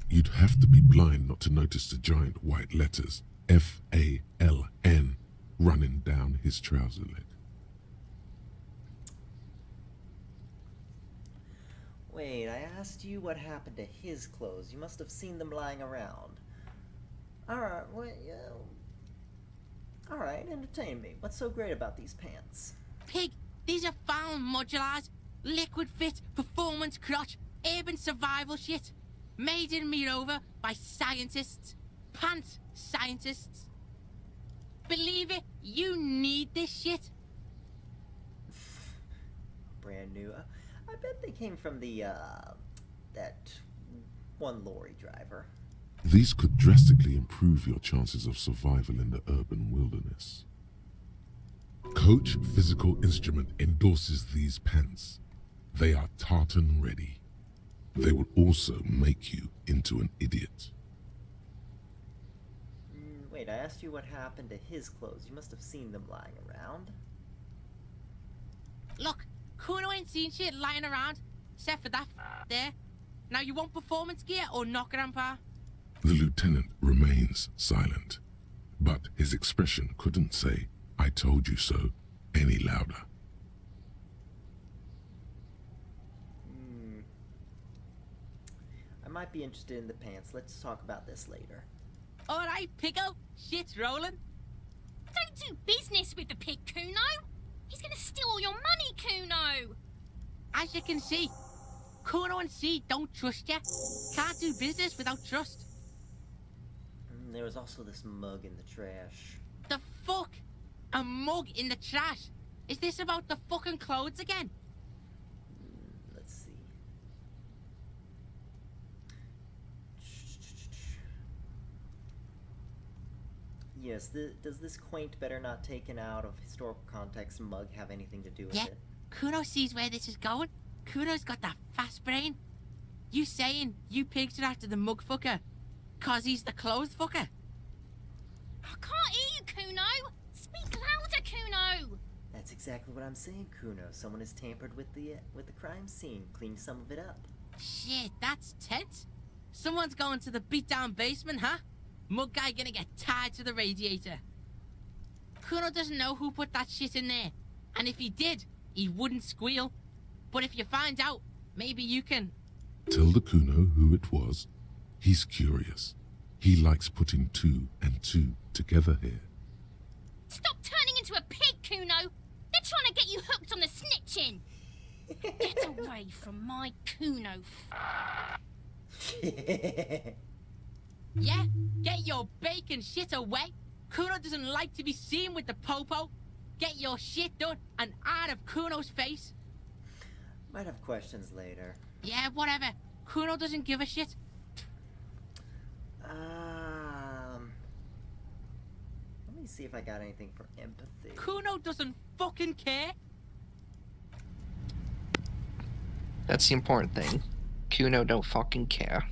You'd have to be blind not to notice the giant white letters F-A-L-N running down his trouser leg. Wait, I asked you what happened to his clothes. You must have seen them lying around. Alright, well, Alright, entertain me. What's so great about these pants? Pig, these are found modulars. Liquid fit, performance crotch, urban survival shit. Made in Mirova by scientists. Pants scientists. Believe it, you need this shit. Brand new. I bet they came from the, that one lorry driver. These could drastically improve your chances of survival in the urban wilderness. Coach Physical Instrument endorses these pants. They are tartan ready. They will also make you into an idiot. Wait, I asked you what happened to his clothes. You must have seen them lying around. Look, Kuno ain't seen shit lying around, except for that there. Now you want performance gear or not, Grandpa? The lieutenant remains silent, but his expression couldn't say, "I told you so," any louder. I might be interested in the pants. Let's talk about this later. Alright, Pico. Shit's rolling. Don't do business with the pig, Kuno! He's gonna steal all your money, Kuno! As you can see, Kuno and C don't trust you. Can't do business without trust. There was also this mug in the trash. The fuck? A mug in the trash? Is this about the fucking clothes again? Let's see. Yes, does this quaint, better not taken out of historical context mug have anything to do with it? Kuno sees where this is going. Kuno's got that fast brain. You saying you picked it after the mug fucker? 'Cause he's the clothes fucker? I can't hear you, Kuno. Speak louder, Kuno. That's exactly what I'm saying, Kuno. Someone has tampered with the crime scene, cleaned some of it up. Shit, that's tense. Someone's going to the beat-down basement, huh? Mug guy gonna get tied to the radiator. Kuno doesn't know who put that shit in there. And if he did, he wouldn't squeal. But if you find out, maybe you can... Tell the Kuno who it was. He's curious. He likes putting 2 and 2 together here. Stop turning into a pig, Kuno. They're trying to get you hooked on the snitching. Get away from my Kuno. Yeah? Get your bacon shit away. Kuno doesn't like to be seen with the popo. Get your shit done and out of Kuno's face. Might have questions later. Yeah, whatever. Kuno doesn't give a shit. Let me see if I got anything for empathy. Kuno doesn't fucking care. That's the important thing. Kuno don't fucking care.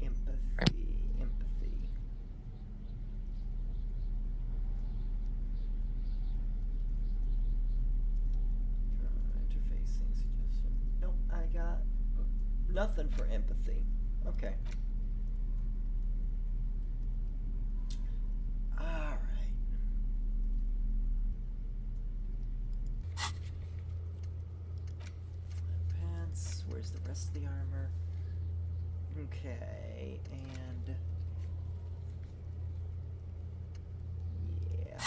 Empathy. Interfacing suggestion. Nope, I got nothing for empathy. Okay. Alright. Pants. Where's the rest of the armor? Okay, and... yeah.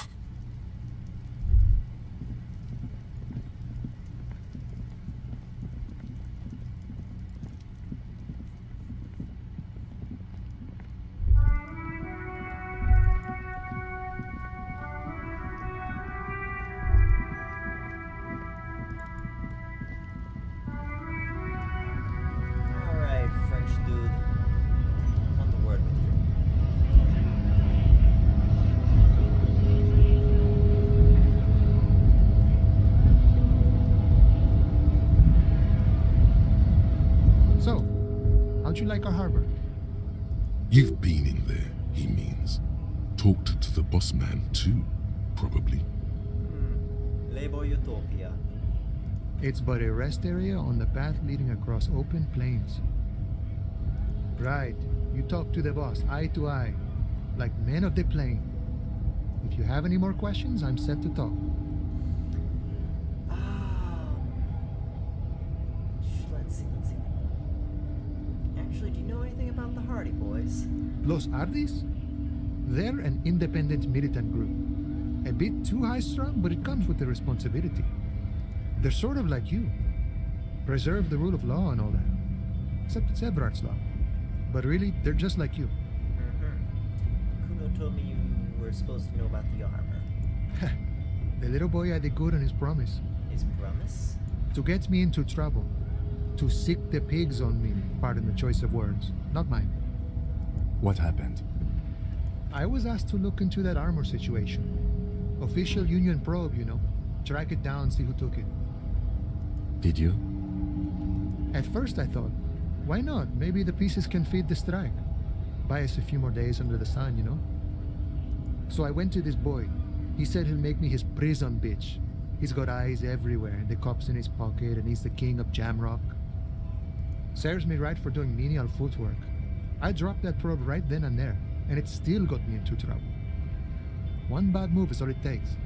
Alright, French dude. On the word with you. So, how'd you like our harbor? You've been in there, he means. Talked to the boss man too, probably. Label Utopia. It's but a rest area on the path leading across open plains. Right, you talk to the boss eye to eye, like men of the plain. If you have any more questions, I'm set to talk. Let's see. Actually, do you know anything about the Hardy Boys? Los Ardis? They're an independent militant group. A bit too high-strung, but it comes with the responsibility. They're sort of like you. Preserve the rule of law and all that. Except it's Everard's law. But really, they're just like you. Kuno told me you were supposed to know about the armor. The little boy had it good on his promise. His promise? To get me into trouble. To sick the pigs on me, pardon the choice of words. Not mine. What happened? I was asked to look into that armor situation. Official Union probe, you know. Track it down, see who took it. Did you? At first I thought, why not? Maybe the pieces can feed the strike. Buy us a few more days under the sun, you know? So I went to this boy. He said he'll make me his prison bitch. He's got eyes everywhere, and the cops in his pocket, and he's the king of Jamrock. Serves me right for doing menial footwork. I dropped that probe right then and there, and it still got me into trouble. One bad move is all it takes.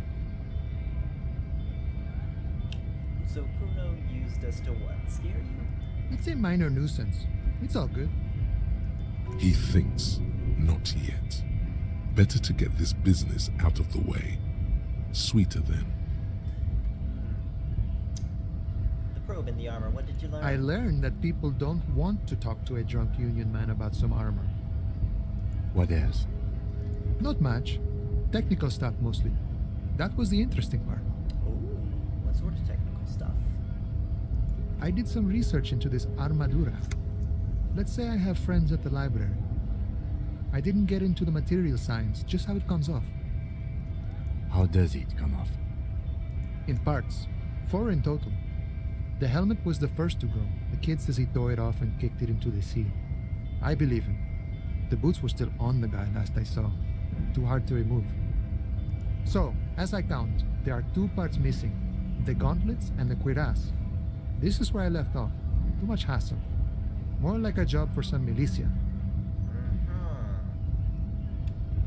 So Kuno used us to what? Scare you? It's a minor nuisance. It's all good. He thinks, not yet. Better to get this business out of the way. Sweeter then. The probe in the armor, what did you learn? I learned that people don't want to talk to a drunk Union man about some armor. What else? Not much. Technical stuff mostly. That was the interesting part. Ooh, what sort of technical stuff? I did some research into this armadura. Let's say I have friends at the library. I didn't get into the material science, just how it comes off. How does it come off? In parts. 4 in total. The helmet was the first to go. The kid says he tore it off and kicked it into the sea. I believe him. The boots were still on the guy last I saw. Too hard to remove. So, as I count, there are 2 parts missing. The gauntlets and the cuirass. This is where I left off. Too much hassle. More like a job for some militia.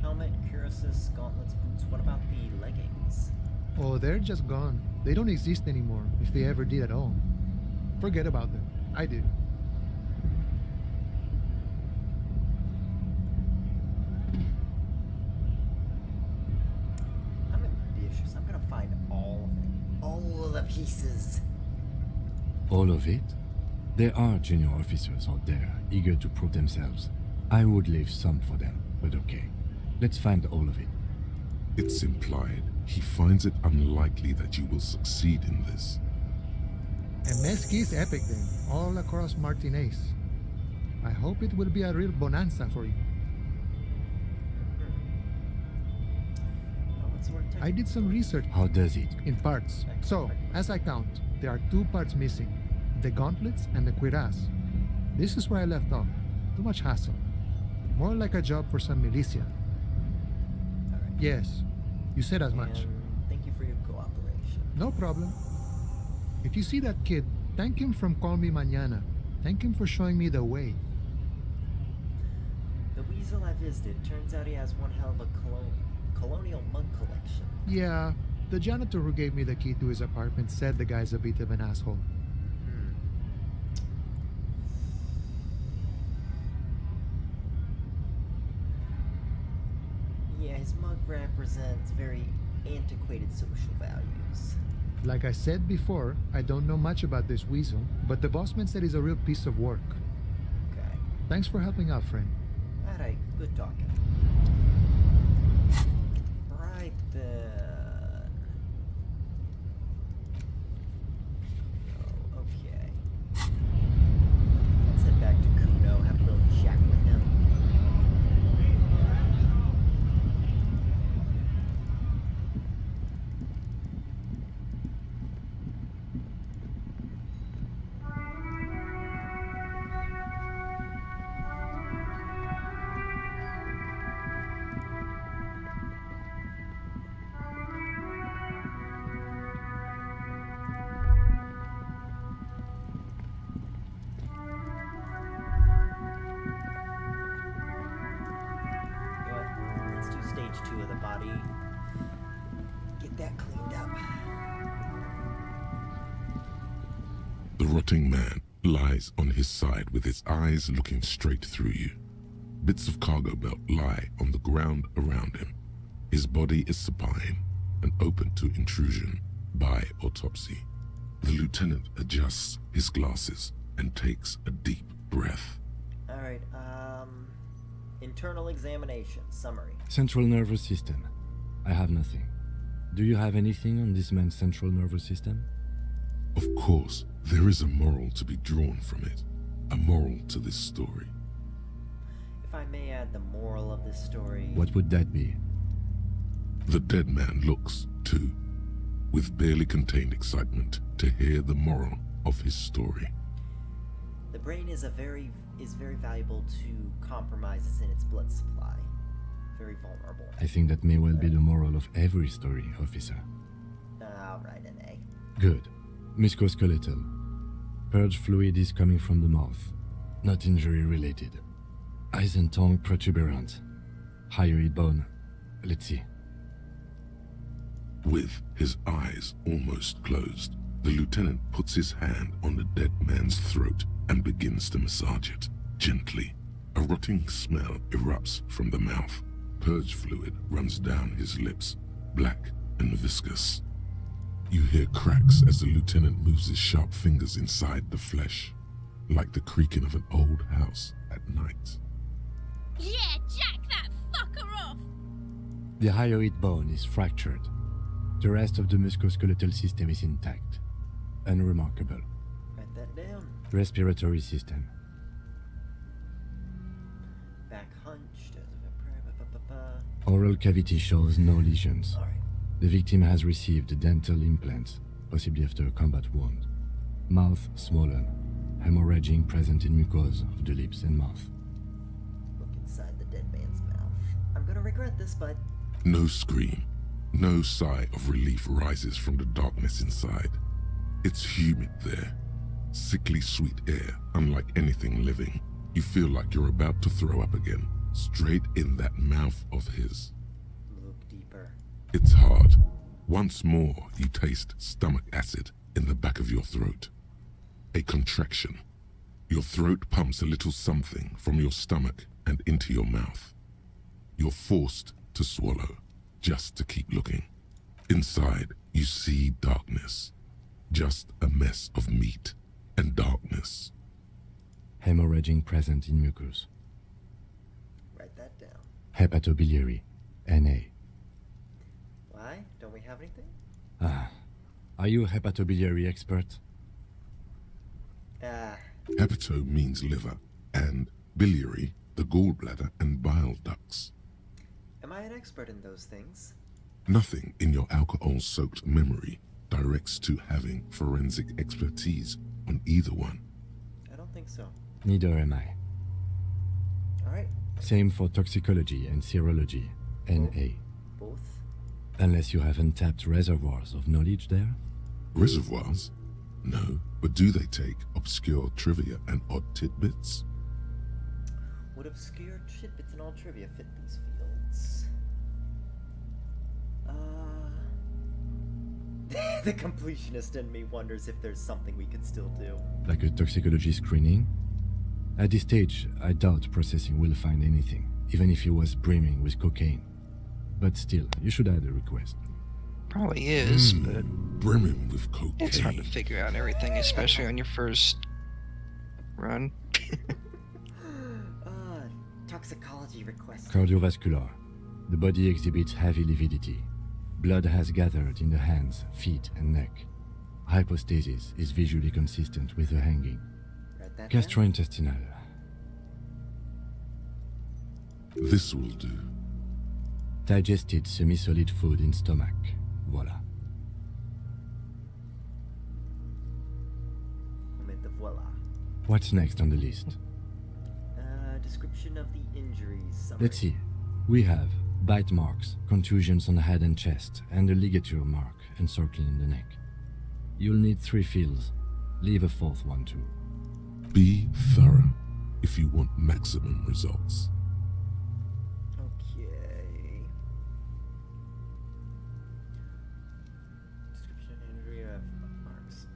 Helmet, cuirasses, gauntlets, boots. What about the leggings? Oh, they're just gone. They don't exist anymore, if they ever did at all. Forget about them. I did. I'm ambitious. I'm gonna find all of it. All the pieces. All of it? There are junior officers out there, eager to prove themselves. I would leave some for them, but okay. Let's find all of it. It's implied he finds it unlikely that you will succeed in this. And Mesqui's epic then, all across Martinez. I hope it will be a real bonanza for you. I did some research. How does it? In parts. So, as I count, there are 2 parts missing. The gauntlets and the cuirass. This is where I left off. Too much hassle. More like a job for some militia. Yes, you said as much. Thank you for your cooperation. No problem. If you see that kid, thank him from Call Me Mañana. Thank him for showing me the way. The weasel I visited, turns out he has one hell of a colonial mug collection. Yeah, the janitor who gave me the key to his apartment said the guy's a bit of an asshole. Yeah, his mug represents very antiquated social values. Like I said before, I don't know much about this weasel, but the bossman said he's a real piece of work. Okay. Thanks for helping out, friend. Alright, good talking. Right then. Oh, okay. Let's head back to Kuno, have a little chat with him. Stage 2 of the body. Get that cleaned up. The rotting man lies on his side with his eyes looking straight through you. Bits of cargo belt lie on the ground around him. His body is supine and open to intrusion by autopsy. The lieutenant adjusts his glasses and takes a deep breath. Alright, internal examination, summary. Central nervous system. I have nothing. Do you have anything on this man's central nervous system? Of course, there is a moral to be drawn from it. A moral to this story. If I may add the moral of this story... What would that be? The dead man looks, too, with barely contained excitement to hear the moral of his story. The brain is very valuable to compromises in its blood supply. Very vulnerable. I think that may well be the moral of every story, officer. Alright, an A. Good. Musculoskeletal. Purge fluid is coming from the mouth. Not injury related. Eyes and tongue protuberant. Hyoid bone. Let's see. With his eyes almost closed, the lieutenant puts his hand on the dead man's throat and begins to massage it, gently. A rotting smell erupts from the mouth. Purge fluid runs down his lips, black and viscous. You hear cracks as the lieutenant moves his sharp fingers inside the flesh, like the creaking of an old house at night. Yeah, jack that fucker off! The hyoid bone is fractured. The rest of the musculoskeletal system is intact. Unremarkable. Write that down. Respiratory system. Back hunched. Oral cavity shows no lesions. Alright. The victim has received dental implants, possibly after a combat wound. Mouth swollen, hemorrhaging present in mucosa of the lips and mouth. Look inside the dead man's mouth. I'm gonna regret this, but No scream, no sigh of relief rises from the darkness inside. It's humid there. Sickly sweet air, unlike anything living. You feel like you're about to throw up again, straight in that mouth of his. look deeper. It's hard. Once more, you taste stomach acid in the back of your throat. A contraction. Your throat pumps a little something from your stomach and into your mouth. You're forced to swallow, just to keep looking. Inside, you see darkness. Just a mess of meat and darkness. Hemorrhaging present in mucus. Write that down. Hepatobiliary, NA. Why? Don't we have anything? Are you a hepatobiliary expert? Hepato means liver, and biliary, the gallbladder and bile ducts. Am I an expert in those things? Nothing in your alcohol-soaked memory directs to having forensic expertise on either one. I don't think so. Neither am I. Alright. Same for toxicology and serology, NA. Both? Unless you have untapped reservoirs of knowledge there? Reservoirs? No, but do they take obscure trivia and odd tidbits? Would obscure tidbits and all trivia fit these fields? The completionist in me wonders if there's something we could still do. Like a toxicology screening? At this stage, I doubt processing will find anything, even if he was brimming with cocaine. But still, you should add a request. Probably is, but brimming with cocaine. It's hard to figure out everything, especially on your first run. Toxicology request. Cardiovascular. The body exhibits heavy lividity. Blood has gathered in the hands, feet, and neck. Hypostasis is visually consistent with the hanging. Gastrointestinal. This will do. Digested semi-solid food in stomach. Voila. Omit the voila. What's next on the list? Description of the injuries. Summary. Let's see. We have bite marks, contusions on the head and chest, and a ligature mark encircling the neck. You'll need 3 fields. Leave a 4th one too. Be thorough if you want maximum results. Okay. Description of injury of marks.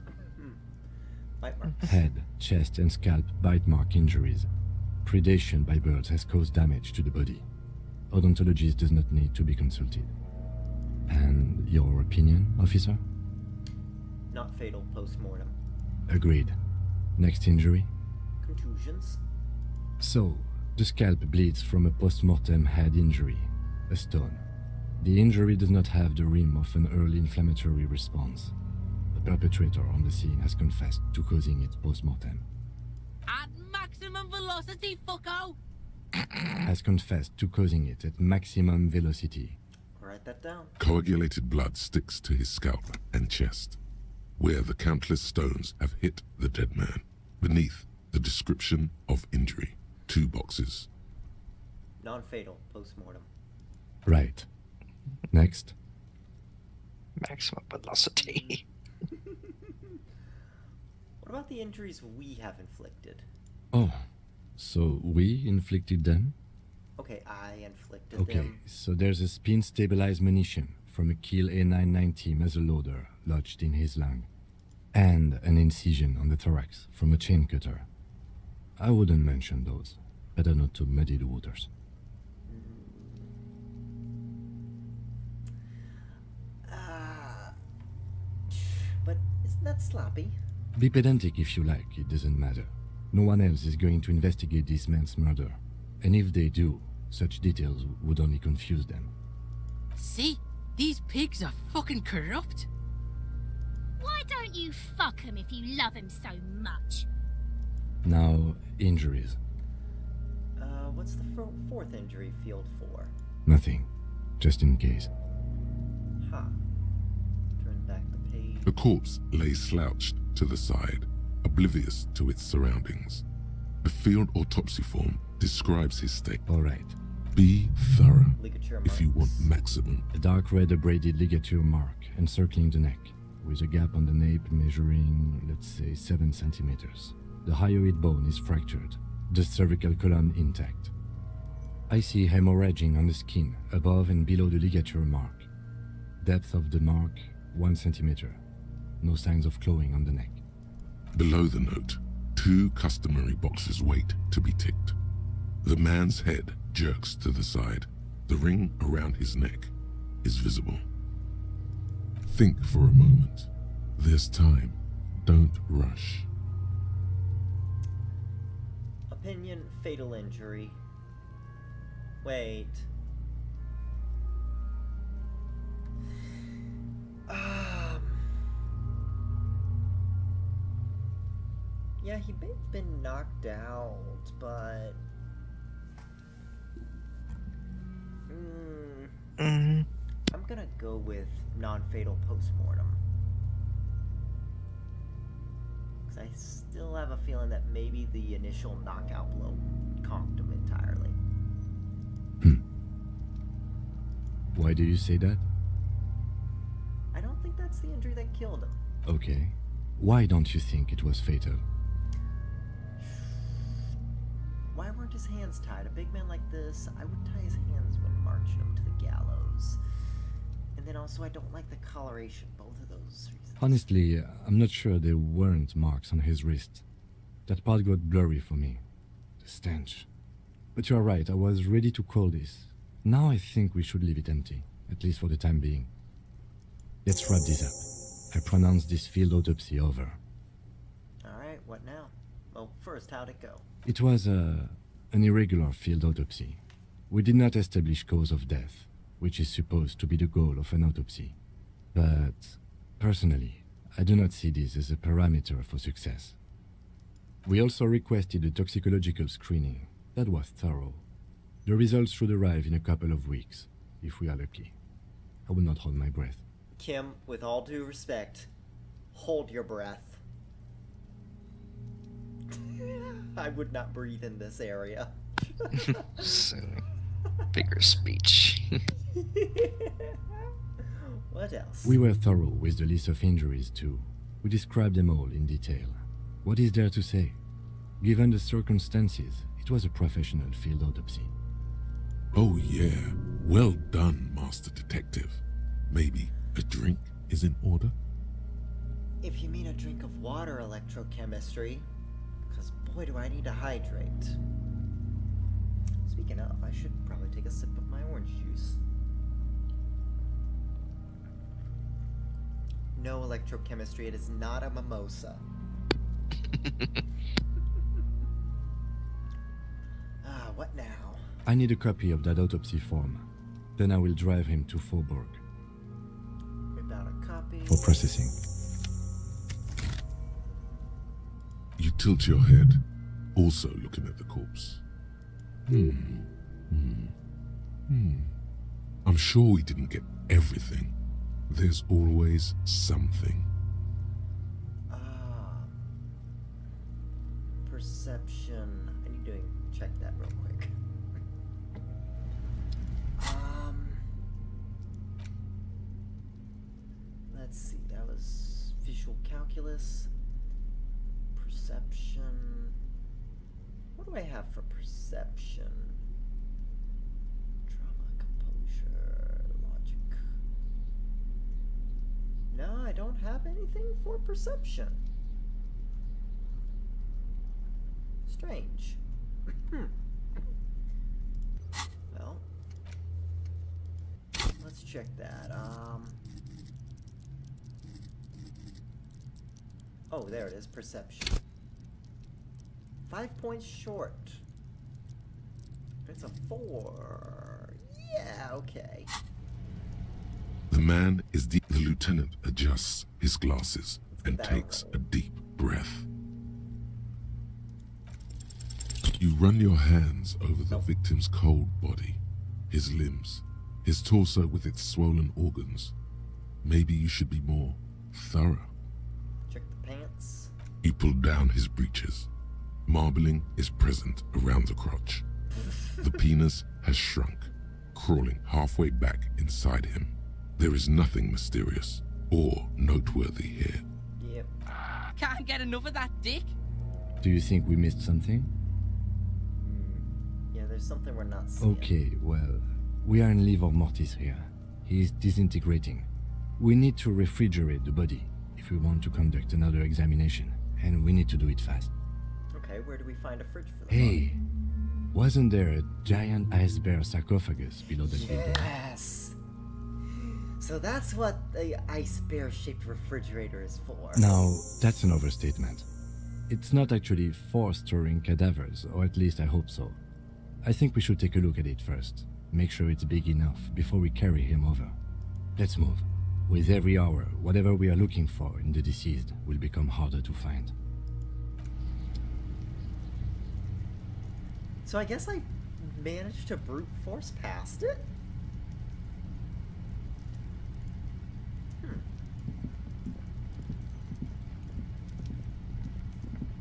Bite marks. Head, chest, and scalp bite mark injuries. Predation by birds has caused damage to the body. Odontologist does not need to be consulted. And your opinion, officer? Not fatal post-mortem. Agreed. Next injury? Contusions. So, the scalp bleeds from a post-mortem head injury, a stone. The injury does not have the rim of an early inflammatory response. The perpetrator on the scene has confessed to causing it post-mortem. At maximum velocity, fucko! Has confessed to causing it at maximum velocity. Write that down. Coagulated blood sticks to his scalp and chest, where the countless stones have hit the dead man. Beneath, the description of injury. 2 boxes. Non-fatal post-mortem. Right. Next. Maximum velocity. What about the injuries we have inflicted? Oh, so we inflicted them? Okay, I inflicted Okay, them. so there's a spin-stabilized munition from a Kiel A990 muzzleloader lodged in his lung, and an incision on the thorax from a chain cutter. I wouldn't mention those. Better not to muddy the waters. But isn't that sloppy? Be pedantic if you like, it doesn't matter. No one else is going to investigate this man's murder. And if they do, such details would only confuse them. See? These pigs are fucking corrupt. Why don't you fuck him if you love him so much? Now, injuries. What's the 4th injury field for? Nothing. Just in case. Huh. Turn back the page. The corpse lay slouched to the side, oblivious to its surroundings. The field autopsy form describes his state. All right. Be thorough Ligature if you want maximum. A dark red abraded ligature mark encircling the neck, with a gap on the nape measuring, let's say, 7 centimeters. The hyoid bone is fractured, the cervical column intact. I see hemorrhaging on the skin, above and below the ligature mark. Depth of the mark, 1 centimeter. No signs of clawing on the neck. Below the note, 2 customary boxes wait to be ticked. The man's head jerks to the side. The ring around his neck is visible. Think for a moment. There's time. Don't rush. Opinion, fatal injury. Wait. Yeah, he may have been knocked out, but... I'm gonna go with non-fatal post-mortem. Because I still have a feeling that maybe the initial knockout blow conked him entirely. Why do you say that? I don't think that's the injury that killed him. Okay. Why don't you think it was fatal? Why weren't his hands tied? A big man like this, I would tie his hands when marching him to the gallows. And then also, I don't like the coloration, both of those reasons. Honestly, I'm not sure there weren't marks on his wrist. That part got blurry for me. The stench. But you are right, I was ready to call this. Now I think we should leave it empty, at least for the time being. Let's wrap this up. I pronounce this field autopsy over. Alright, what now? Well, first, how'd it go? It was an irregular field autopsy. We did not establish cause of death, which is supposed to be the goal of an autopsy. But, personally, I do not see this as a parameter for success. We also requested a toxicological screening. That was thorough. The results should arrive in a couple of weeks, if we are lucky. I will not hold my breath. Kim, with all due respect, hold your breath. I would not breathe in this area. So, bigger speech. What else? We were thorough with the list of injuries too. We described them all in detail. What is there to say? Given the circumstances, it was a professional field autopsy. Oh yeah, well done, Master Detective. Maybe a drink is in order? If you mean a drink of water electrochemistry, because boy do I need to hydrate. Speaking of, I should probably take a sip of my orange juice. No electrochemistry, it is not a mimosa. What now? I need a copy of that autopsy form. Then I will drive him to Faubourg. Rip out a copy. For processing. You tilt your head, also looking at the corpse. I'm sure we didn't get everything. There's always something. Perception. I need to check that real quick. Let's see. That was visual calculus. Perception. What do I have for perception? Drama, composure, logic. No, I don't have anything for perception. Strange. Well, let's check that. Oh, there it is, perception. 5 points short. It's a 4. Yeah, okay. The man is deep. The lieutenant adjusts his glasses and takes a deep breath. You run your hands over the victim's cold body, his limbs, his torso with its swollen organs, maybe you should be more thorough. Check the pants. He pulled down his breeches. Marbling is present around the crotch. The penis has shrunk, crawling halfway back inside him. There is nothing mysterious or noteworthy here. Yep. Can't get enough of that dick. Do you think we missed something? Yeah, there's something we're not seeing. Okay, well, we are in livor mortis here. He is disintegrating. We need to refrigerate the body if we want to conduct another examination, and we need to do it fast. Okay, where do we find a fridge for the Hey, wasn't there a giant ice bear sarcophagus below the building? Yes! So that's what the ice bear-shaped refrigerator is for. Now, that's an overstatement. It's not actually for storing cadavers, or at least I hope so. I think we should take a look at it first. Make sure it's big enough before we carry him over. Let's move. With every hour, whatever we are looking for in the deceased will become harder to find. So I guess I managed to brute force past it?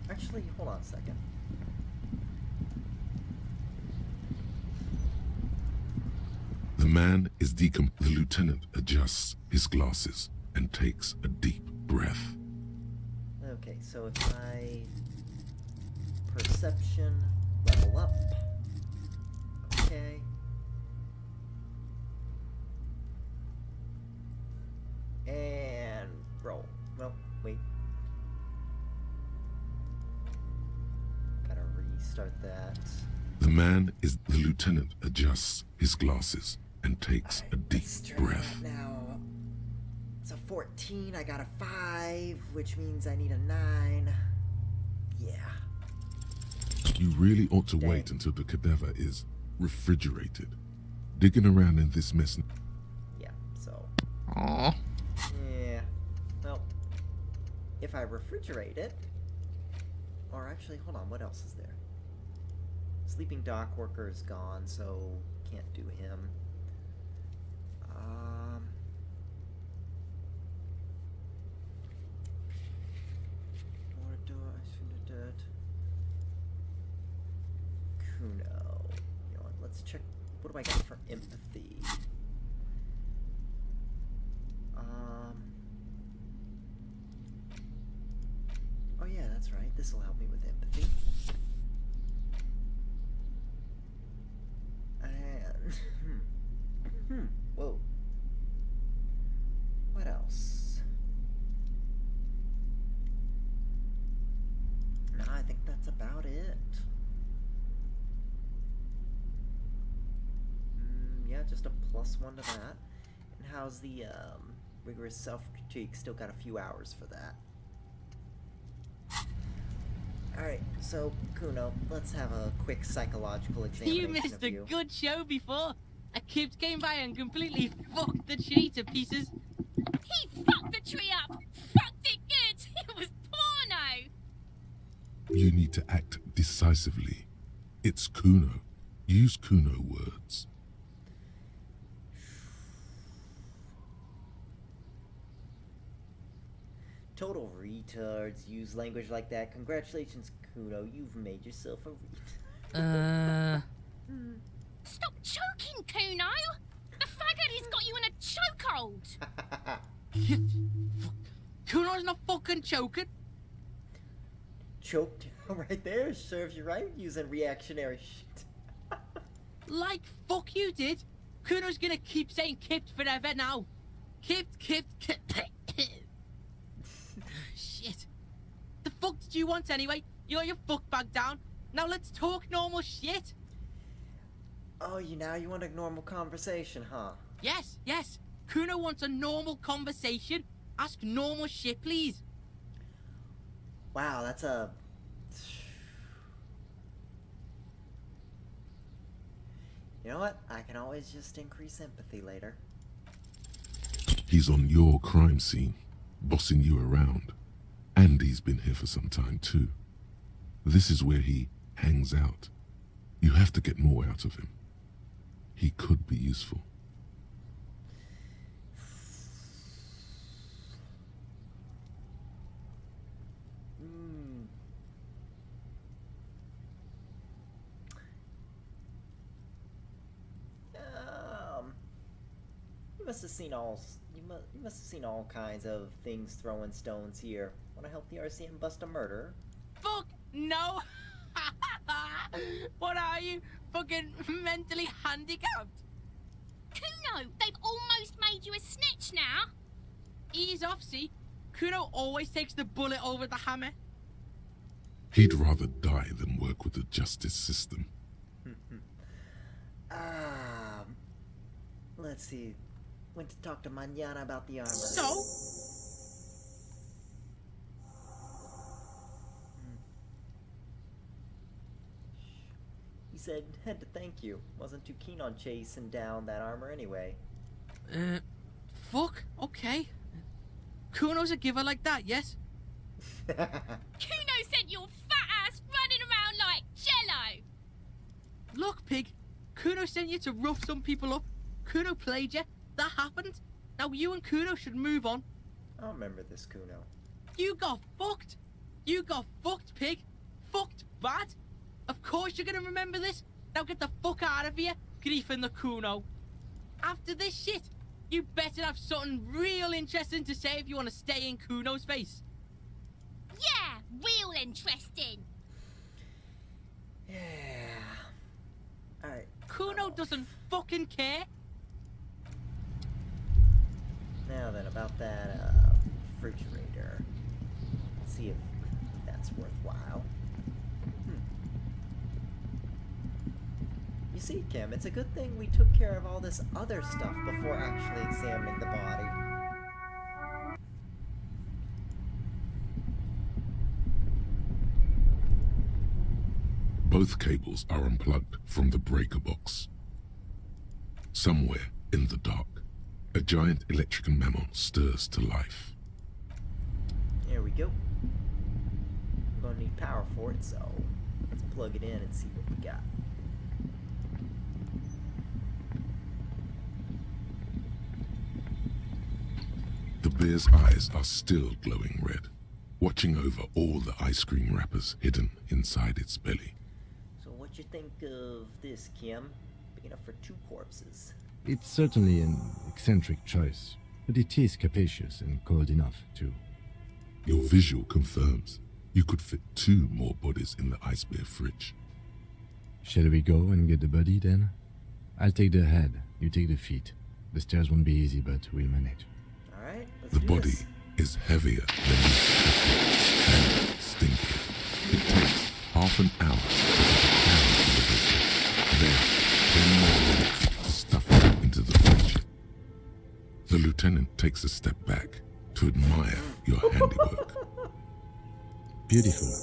Actually, hold on a second. The man is The lieutenant adjusts his glasses and takes a deep breath. Okay, so if I perception level up. Okay. And roll. Well, wait. Gotta restart that. The lieutenant adjusts his glasses and takes a deep breath. Now, it's a 14, I got a 5, which means I need a 9. Yeah. You really ought to wait until the cadaver is refrigerated. Digging around in this mess. Yeah, so. Aww. Yeah. Well, if I refrigerate it, or actually, hold on, what else is there? Sleeping dock worker is gone, so can't do him. Kuno. You know what, let's check. What do I got for empathy? Oh yeah, that's right. This will help me with empathy. And whoa. What else? No, I think that's about it. Yeah, just a +1 to that. And how's the rigorous self-critique? Still got a few hours for that. Alright, so Kuno, let's have a quick psychological examination You missed of a you. good show before. A kid came by and completely fucked the tree to pieces. He fucked the tree up! Fucked it good! It was porno! You need to act decisively. It's Kuno. Use Kuno words. Total retards use language like that. Congratulations, Kuno. You've made yourself a retard. Stop choking, Kuno! The faggot has got you in a chokehold! Kuno's not fucking choking. Choked right there serves you right using reactionary shit. Like fuck you did. Kuno's gonna keep saying kipped forever now. Kipped. Shit. The fuck did you want anyway? You got your fuck bag down. Now let's talk normal shit. Oh, you want a normal conversation, huh? Yes. Kuno wants a normal conversation. Ask normal shit, please. Wow, that's a... You know what? I can always just increase empathy later. He's on your crime scene, bossing you around. And he's been here for some time too. This is where he hangs out. You have to get more out of him. He could be useful. must have seen all you must have seen all kinds of things throwing stones here. Want to help the RCM bust a murder? Fuck no! What are you? Fucking mentally handicapped? Kuno, they've almost made you a snitch now. Ease off, see? Kuno always takes the bullet over the hammer. He'd rather die than work with the justice system. Let's see. Went to talk to Mañana about the armor. So? He said had to thank you. Wasn't too keen on chasing down that armor anyway. Fuck, okay. Kuno's a giver like that, yes? Kuno sent your fat ass running around like jello. Look, pig. Kuno sent you to rough some people up. Kuno played you. That happened. Now you and Kuno should move on. I remember this, Kuno. You got fucked. You got fucked, pig. Fucked bad. Of course you're gonna remember this. Now get the fuck out of here, griefing the Kuno. After this shit, you better have something real interesting to say if you want to stay in Kuno's face. Yeah, real interesting. Yeah. Alright. Kuno doesn't fucking care. Now then, about that, refrigerator. Let's see if that's worthwhile. You see, Kim, it's a good thing we took care of all this other stuff before actually examining the body. Both cables are unplugged from the breaker box. Somewhere in the dark, a giant electrical mammal stirs to life. There we go. We're gonna need power for it, so let's plug it in and see what we got. The bear's eyes are still glowing red, watching over all the ice cream wrappers hidden inside its belly. So what you think of this, Kim? Big enough for 2 corpses. It's certainly an eccentric choice, but it is capacious and cold enough, too. Your visual confirms you could fit 2 more bodies in the ice bear fridge. Shall we go and get the body, then? I'll take the head, you take the feet. The stairs won't be easy, but we'll manage. Alright, let's The do body this. is heavier than you expected and stinkier. It takes half an hour to get it down to the bishop. Then 10 more minutes to stuff it into the fridge. The lieutenant takes a step back to admire your handiwork. Beautiful.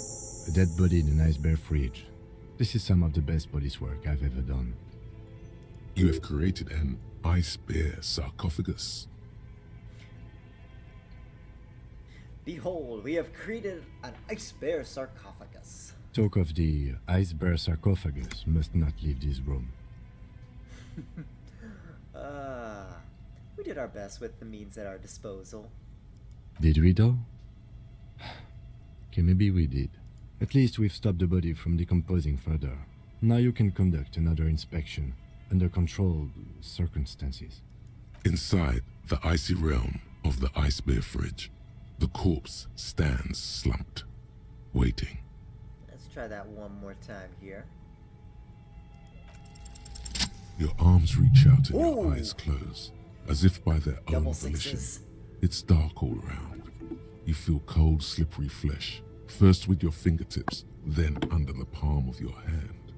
A dead body in an ice bear fridge. This is some of the best body's work I've ever done. You have created an ice bear sarcophagus. Behold, we have created an ice bear sarcophagus. Talk of the ice bear sarcophagus must not leave this room. We did our best with the means at our disposal. Did we though? Okay, maybe we did. At least we've stopped the body from decomposing further. Now you can conduct another inspection under controlled circumstances. Inside the icy realm of the ice bear fridge, the corpse stands slumped, waiting. Let's try that one more time here. Your arms reach out and your eyes close, as if by their own volition. It's dark all around. You feel cold, slippery flesh, first with your fingertips, then under the palm of your hand.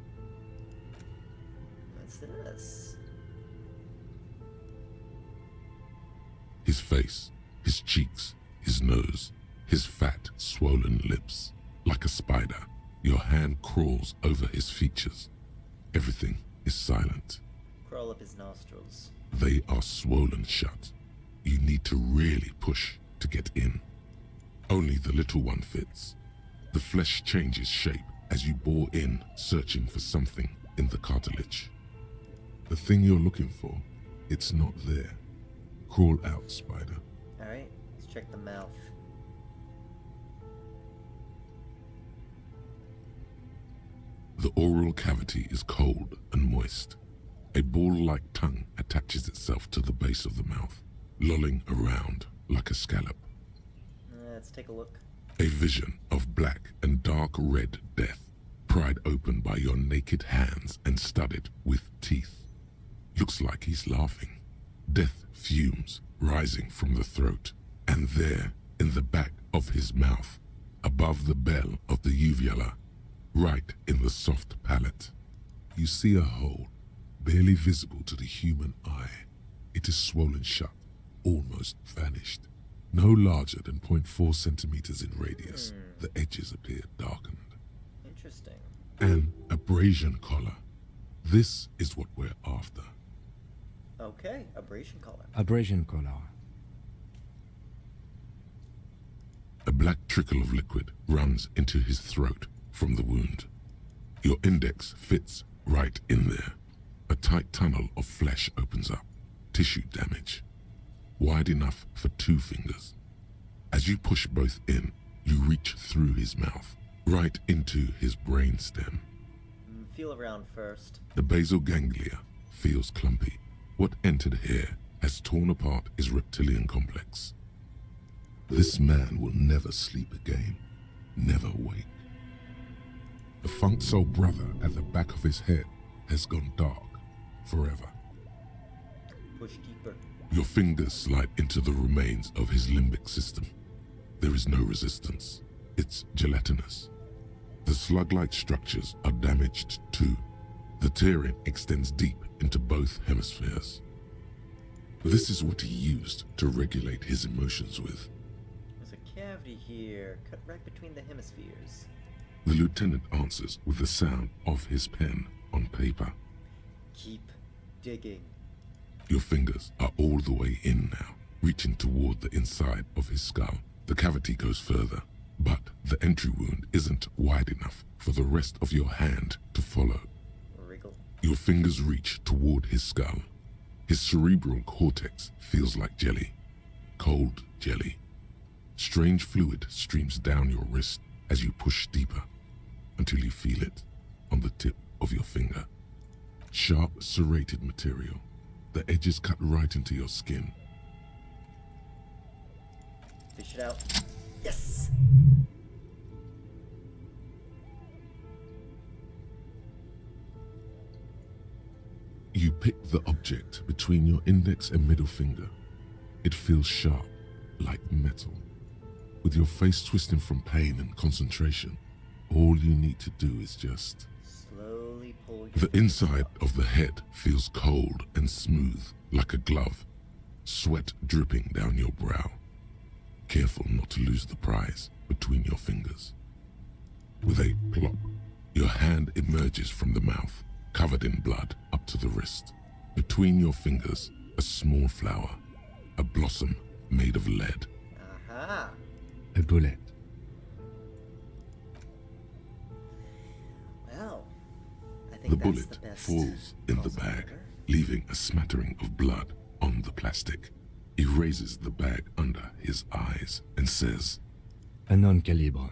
What's this? His face, his cheeks, his nose, his fat, swollen lips. Like a spider, your hand crawls over his features. Everything is silent. Crawl up his nostrils. They are swollen shut. You need to really push to get in. Only the little one fits. The flesh changes shape as you bore in, searching for something in the cartilage. The thing you're looking for, it's not there. Crawl out, spider. Alright, let's check the mouth. The oral cavity is cold and moist. A ball-like tongue attaches itself to the base of the mouth, lolling around like a scallop. Let's take a look. A vision of black and dark red death, pried open by your naked hands and studded with teeth. Looks like he's laughing. Death fumes rising from the throat, and there, in the back of his mouth, above the bell of the uvula, right in the soft palate, you see a hole, barely visible to the human eye. It is swollen shut, almost vanished. No larger than 0.4 centimeters in radius, the edges appear darkened. Interesting. An abrasion collar. This is what we're after. Okay, abrasion collar. Abrasion collar. A black trickle of liquid runs into his throat from the wound. Your index fits right in there. A tight tunnel of flesh opens up. Tissue damage. Wide enough for 2 fingers. As you push both in, you reach through his mouth, right into his brainstem. Feel around first. The basal ganglia feels clumpy. What entered here has torn apart his reptilian complex. This man will never sleep again, never wake. The funk soul brother at the back of his head has gone dark forever. Push deeper. Your fingers slide into the remains of his limbic system. There is no resistance. It's gelatinous. The slug-like structures are damaged too. The tearing extends deep into both hemispheres. This is what he used to regulate his emotions with. There's a cavity here, cut right between the hemispheres. The lieutenant answers with the sound of his pen on paper. Keep digging. Your fingers are all the way in now, reaching toward the inside of his skull. The cavity goes further, but the entry wound isn't wide enough for the rest of your hand to follow. Wriggle. Your fingers reach toward his skull. His cerebral cortex feels like jelly. Cold jelly. Strange fluid streams down your wrist as you push deeper, until you feel it on the tip of your finger. Sharp, serrated material. The edges cut right into your skin. Fish it out. Yes! You pick the object between your index and middle finger. It feels sharp, like metal. With your face twisting from pain and concentration, all you need to do is just... Slowly pull your... The inside of the head feels cold and smooth, like a glove. Sweat dripping down your brow. Careful not to lose the prize between your fingers. With a plop, your hand emerges from the mouth, covered in blood up to the wrist. Between your fingers, a small flower, a blossom made of lead. Aha! A bullet. Well, I think The that's bullet the best falls in the bag, leaving a smattering of blood on the plastic. He raises the bag under his eyes and says, A non-caliber.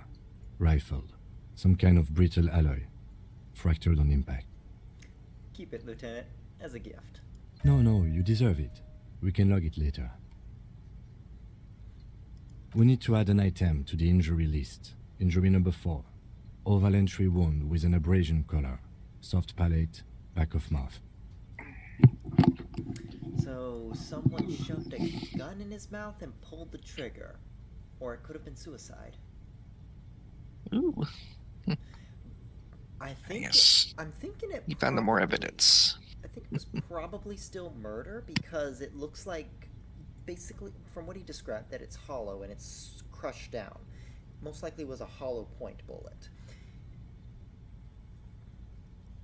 Rifle. Some kind of brittle alloy. Fractured on impact. Keep it, Lieutenant, as a gift. No, you deserve it. We can log it later. We need to add an item to the injury list. Injury number 4. Oval entry wound with an abrasion collar. Soft palate, back of mouth. So, someone shoved a gun in his mouth and pulled the trigger. Or it could have been suicide. Ooh. I think Yes. I'm thinking it... You found the more evidence. I think it was probably still murder because it looks like, basically, from what he described, that it's hollow and it's crushed down. Most likely was a hollow point bullet.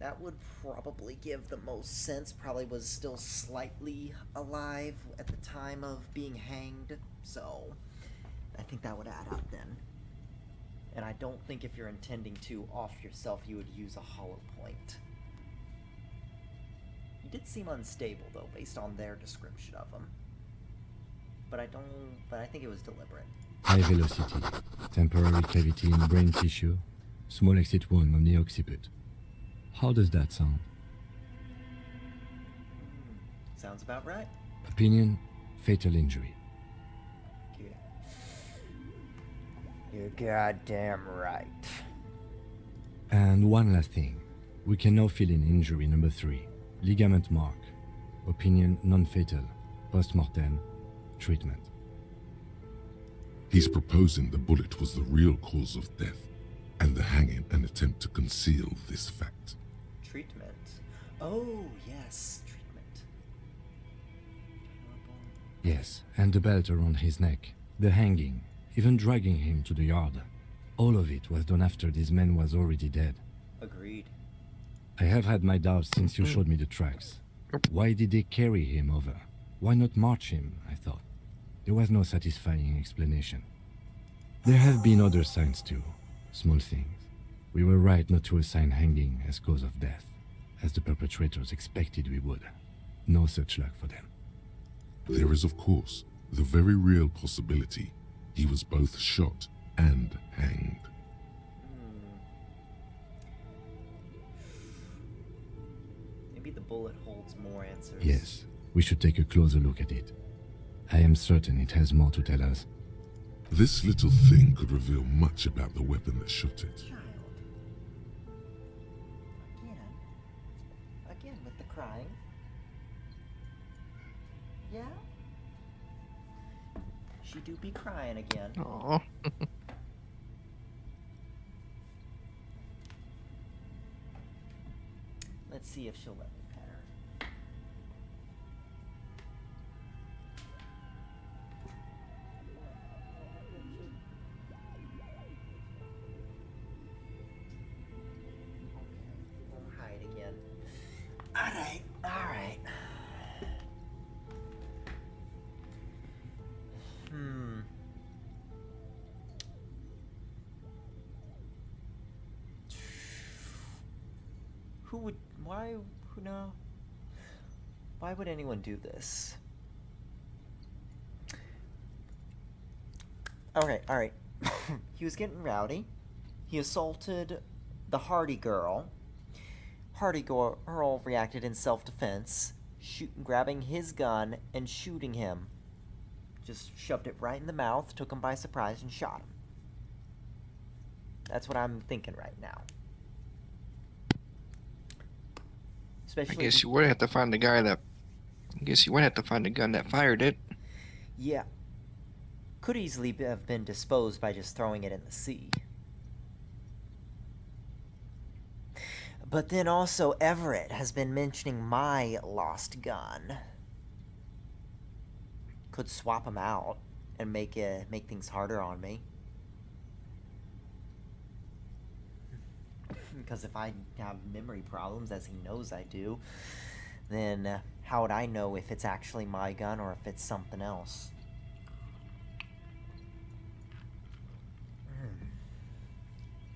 That would probably give the most sense. Probably was still slightly alive at the time of being hanged. So, I think that would add up then. And I don't think if you're intending to off yourself, you would use a hollow point. He did seem unstable, though, based on their description of him. But I think it was deliberate. High velocity. Temporary cavity in brain tissue. Small exit wound on the occiput. How does that sound? Sounds about right. Opinion, fatal injury. Yeah. You're goddamn right. And one last thing. We can now fill in injury number 3. Ligament mark. Opinion, non-fatal. Post-mortem. Treatment. He's proposing the bullet was the real cause of death, and the hanging an attempt to conceal this fact. Treatment. Oh, yes, treatment. Yes, and the belt around his neck. The hanging. Even dragging him to the yard. All of it was done after this man was already dead. Agreed. I have had my doubts since you showed me the tracks. Why did they carry him over? Why not march him, I thought. There was no satisfying explanation. There have been other signs too. Small things. We were right not to assign hanging as cause of death, as the perpetrators expected we would. No such luck for them. There is, of course, the very real possibility he was both shot and hanged. Maybe the bullet holds more answers. Yes, we should take a closer look at it. I am certain it has more to tell us. This little thing could reveal much about the weapon that shot it. Again with the crying. Yeah? She do be crying again. Aww. Let's see if she'll let me pet her. We'll hide again. Alright, alright. Why would anyone do this? Alright. He was getting rowdy. He assaulted the Hardy girl. Hardy girl reacted in self-defense, grabbing his gun and shooting him. Just shoved it right in the mouth, took him by surprise, and shot him. That's what I'm thinking right now. Especially I guess you would have to find the guy that... I guess you would have to find the gun that fired it. Yeah. Could easily have been disposed by just throwing it in the sea. But then also Everett has been mentioning my lost gun. Could swap him out and make things harder on me. Because if I have memory problems, as he knows I do, then how would I know if it's actually my gun or if it's something else?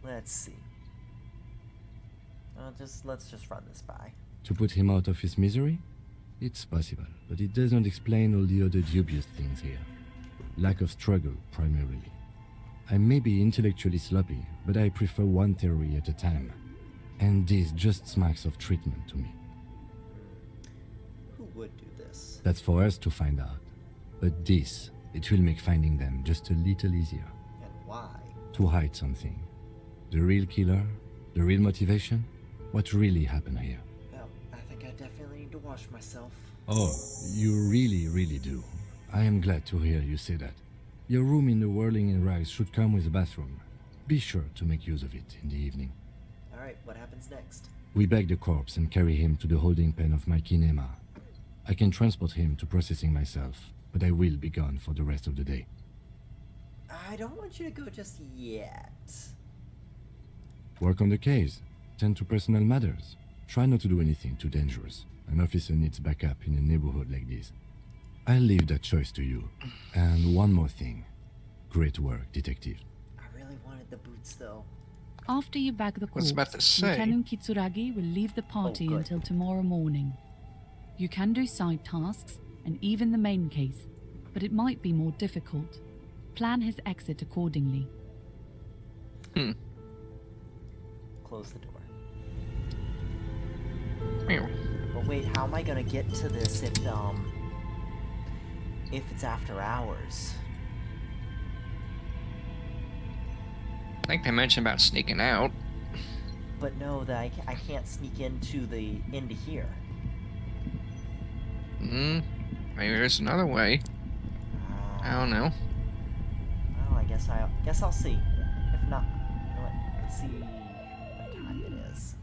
Let's see. Let's just run this by. To put him out of his misery? It's possible, but it does not explain all the other dubious things here. Lack of struggle, primarily. I may be intellectually sloppy, but I prefer one theory at a time. And this just smacks of treatment to me. Who would do this? That's for us to find out. But this, it will make finding them just a little easier. And why? To hide something. The real killer? The real motivation? What really happened here? Well, I think I definitely need to wash myself. Oh, you really, really do. I am glad to hear you say that. Your room in the Whirling in Rags should come with a bathroom. Be sure to make use of it in the evening. Alright, what happens next? We bag the corpse and carry him to the holding pen of my kinema. I can transport him to processing myself, but I will be gone for the rest of the day. I don't want you to go just yet. Work on the case. Tend to personal matters. Try not to do anything too dangerous. An officer needs backup in a neighborhood like this. I'll leave that choice to you. And one more thing. Great work, detective. I really wanted the boots, though. After you bag the corpse, Lieutenant Kitsuragi will leave the party until tomorrow morning. You can do side tasks, and even the main case, but it might be more difficult. Plan his exit accordingly. Close the door. But wait, how am I gonna get to this if it's after hours? I think they mentioned about sneaking out. But no, that I can't sneak into here. Maybe there's another way. I don't know. Well, I guess I'll see. If not, you know what? Let's see what time it is.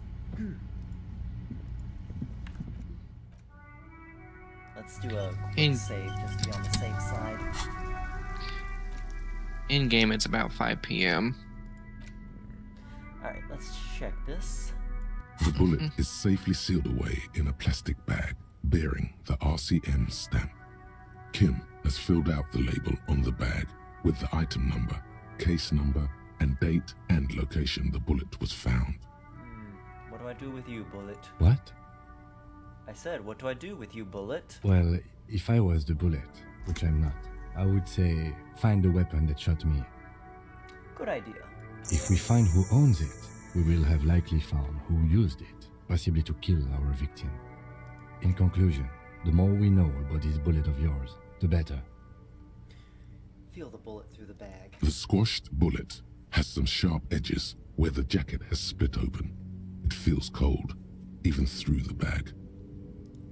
Let's do a quick save just to be on the safe side. In game, it's about 5 p.m. Alright, let's check this. The bullet is safely sealed away in a plastic bag bearing the RCM stamp. Kim has filled out the label on the bag with the item number, case number, and date and location the bullet was found. What do I do with you, Bullet? What? I said, what do I do with you, Bullet? Well, if I was the bullet, which I'm not, I would say find the weapon that shot me. Good idea. If we find who owns it, we will have likely found who used it, possibly to kill our victim. In conclusion, the more we know about this bullet of yours, the better. Feel the bullet through the bag. The squashed bullet has some sharp edges where the jacket has split open. It feels cold, even through the bag.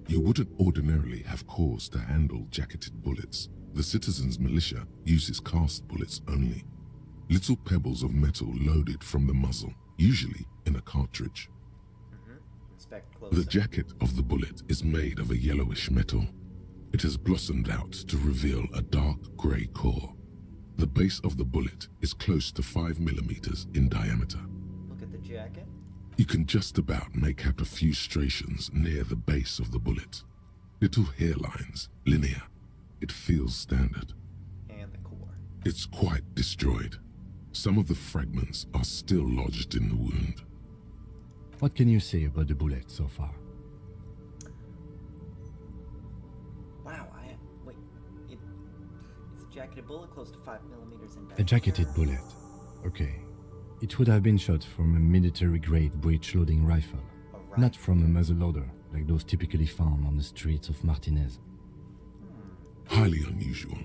You wouldn't ordinarily have cause to handle jacketed bullets. The citizens' militia uses cast bullets only. Little pebbles of metal loaded from the muzzle, usually in a cartridge. Inspect closer. The jacket of the bullet is made of a yellowish metal. It has blossomed out to reveal a dark grey core. The base of the bullet is close to 5 millimeters in diameter. Look at the jacket. You can just about make out a few striations near the base of the bullet. Little hairlines, linear. It feels standard. And the core. It's quite destroyed. Some of the fragments are still lodged in the wound. What can you say about the bullet so far? Wow, it's a jacketed bullet close to 5 millimeters in diameter. A jacketed bullet. Okay. It would have been shot from a military-grade breech-loading rifle, not from a muzzleloader like those typically found on the streets of Martinez. Highly unusual.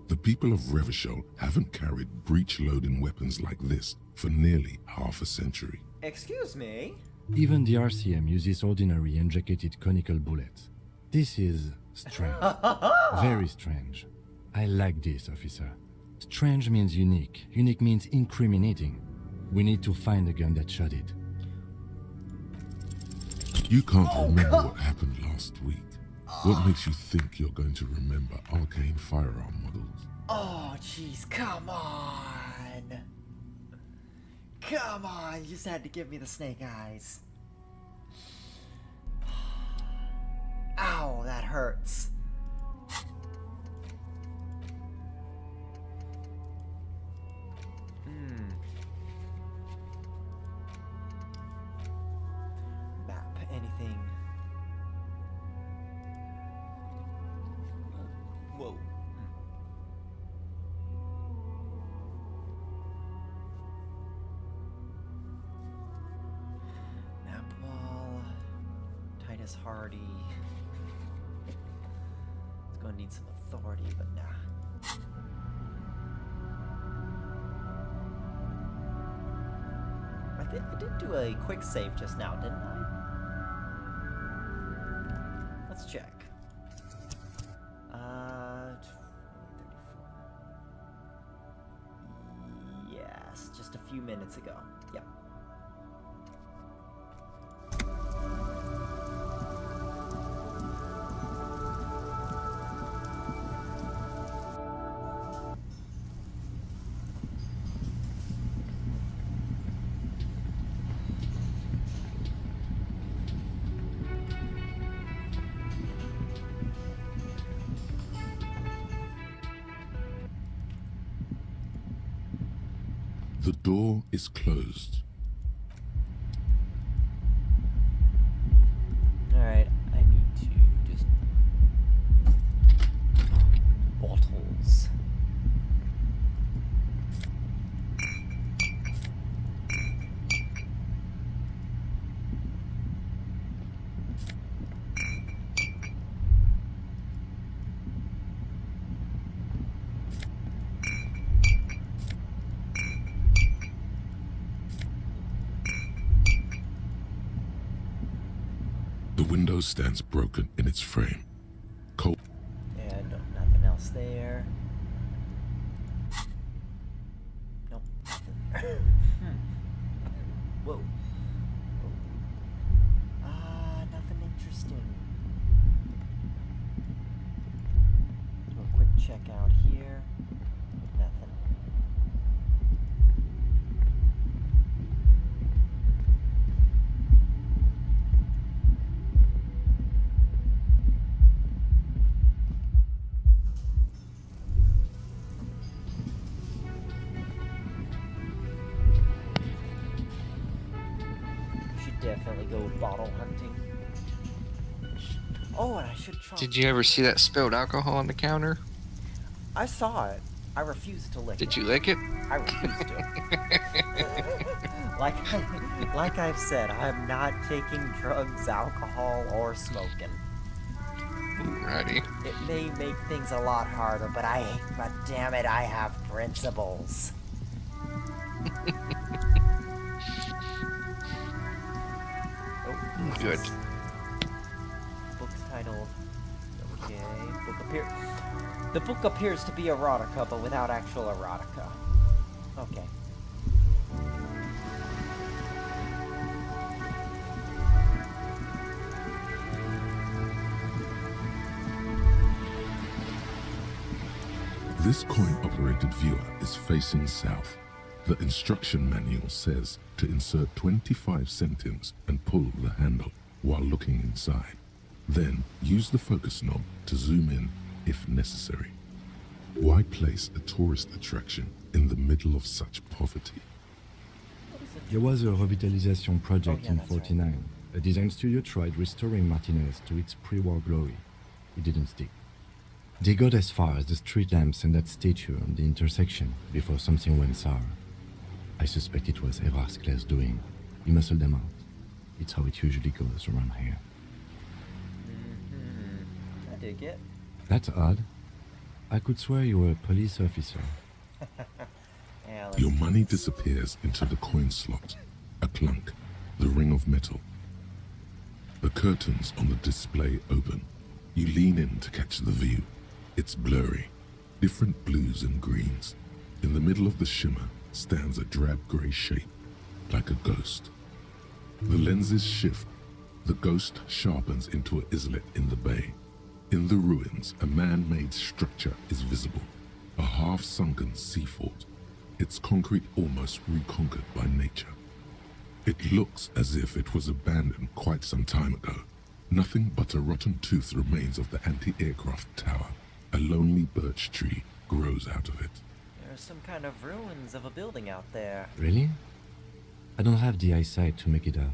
The people of Revachol haven't carried breech-loading weapons like this for nearly half a century. Excuse me? Even the RCM uses ordinary unjacketed conical bullets. This is strange. Very strange. I like this, officer. Strange means unique. Unique means incriminating. We need to find the gun that shot it. You can't remember what happened last week. What makes you think you're going to remember arcane firearm models? Oh, jeez, come on. Come on, you just had to give me the snake eyes. Ow, that hurts. Map, anything? Whoa. Map wall. Titus Hardy. It's gonna need some authority, but nah. I did do a quick save just now, didn't I? Let's check. 34. Yes, just a few minutes ago. Yep. The door is closed. Alright, I need to just... bottles. window stands broken in its frame. Cold. Yeah, no, nothing else there. Nope. Whoa. Nothing interesting. Do a quick check out here. Nothing. Definitely go bottle hunting. Oh, and I should try. Did you ever see that spilled alcohol on the counter? I saw it. I refused to lick it. Did you lick it? I refused to. like I've said, I'm not taking drugs, alcohol, or smoking. Alrighty. It may make things a lot harder, but damn it, I have principles. Good. Book's titled. Okay. The book appears to be erotica, but without actual erotica. Okay. This coin-operated viewer is facing south. The instruction manual says to insert 25 centimes and pull the handle while looking inside. Then use the focus knob to zoom in if necessary. Why place a tourist attraction in the middle of such poverty? There was a revitalization project in that's 49. right. A design studio tried restoring Martinez to its pre-war glory. It didn't stick. They got as far as the street lamps and that statue on the intersection before something went sour. I suspect it was Evrard Skler's doing. He muscled them out. It's how it usually goes around here. I dig it. That's odd. I could swear you were a police officer. Yeah, Your money disappears into the coin slot. A clunk, the ring of metal. The curtains on the display open. You lean in to catch the view. It's blurry, different blues and greens. In the middle of the shimmer stands a drab grey shape, like a ghost. The lenses shift. The ghost sharpens into an islet in the bay. In the ruins, a man-made structure is visible, a half-sunken sea fort, its concrete almost reconquered by nature. It looks as if it was abandoned quite some time ago. Nothing but a rotten tooth remains of the anti-aircraft tower. A lonely birch tree grows out of it. There's some kind of ruins of a building out there. Really? I don't have the eyesight to make it out.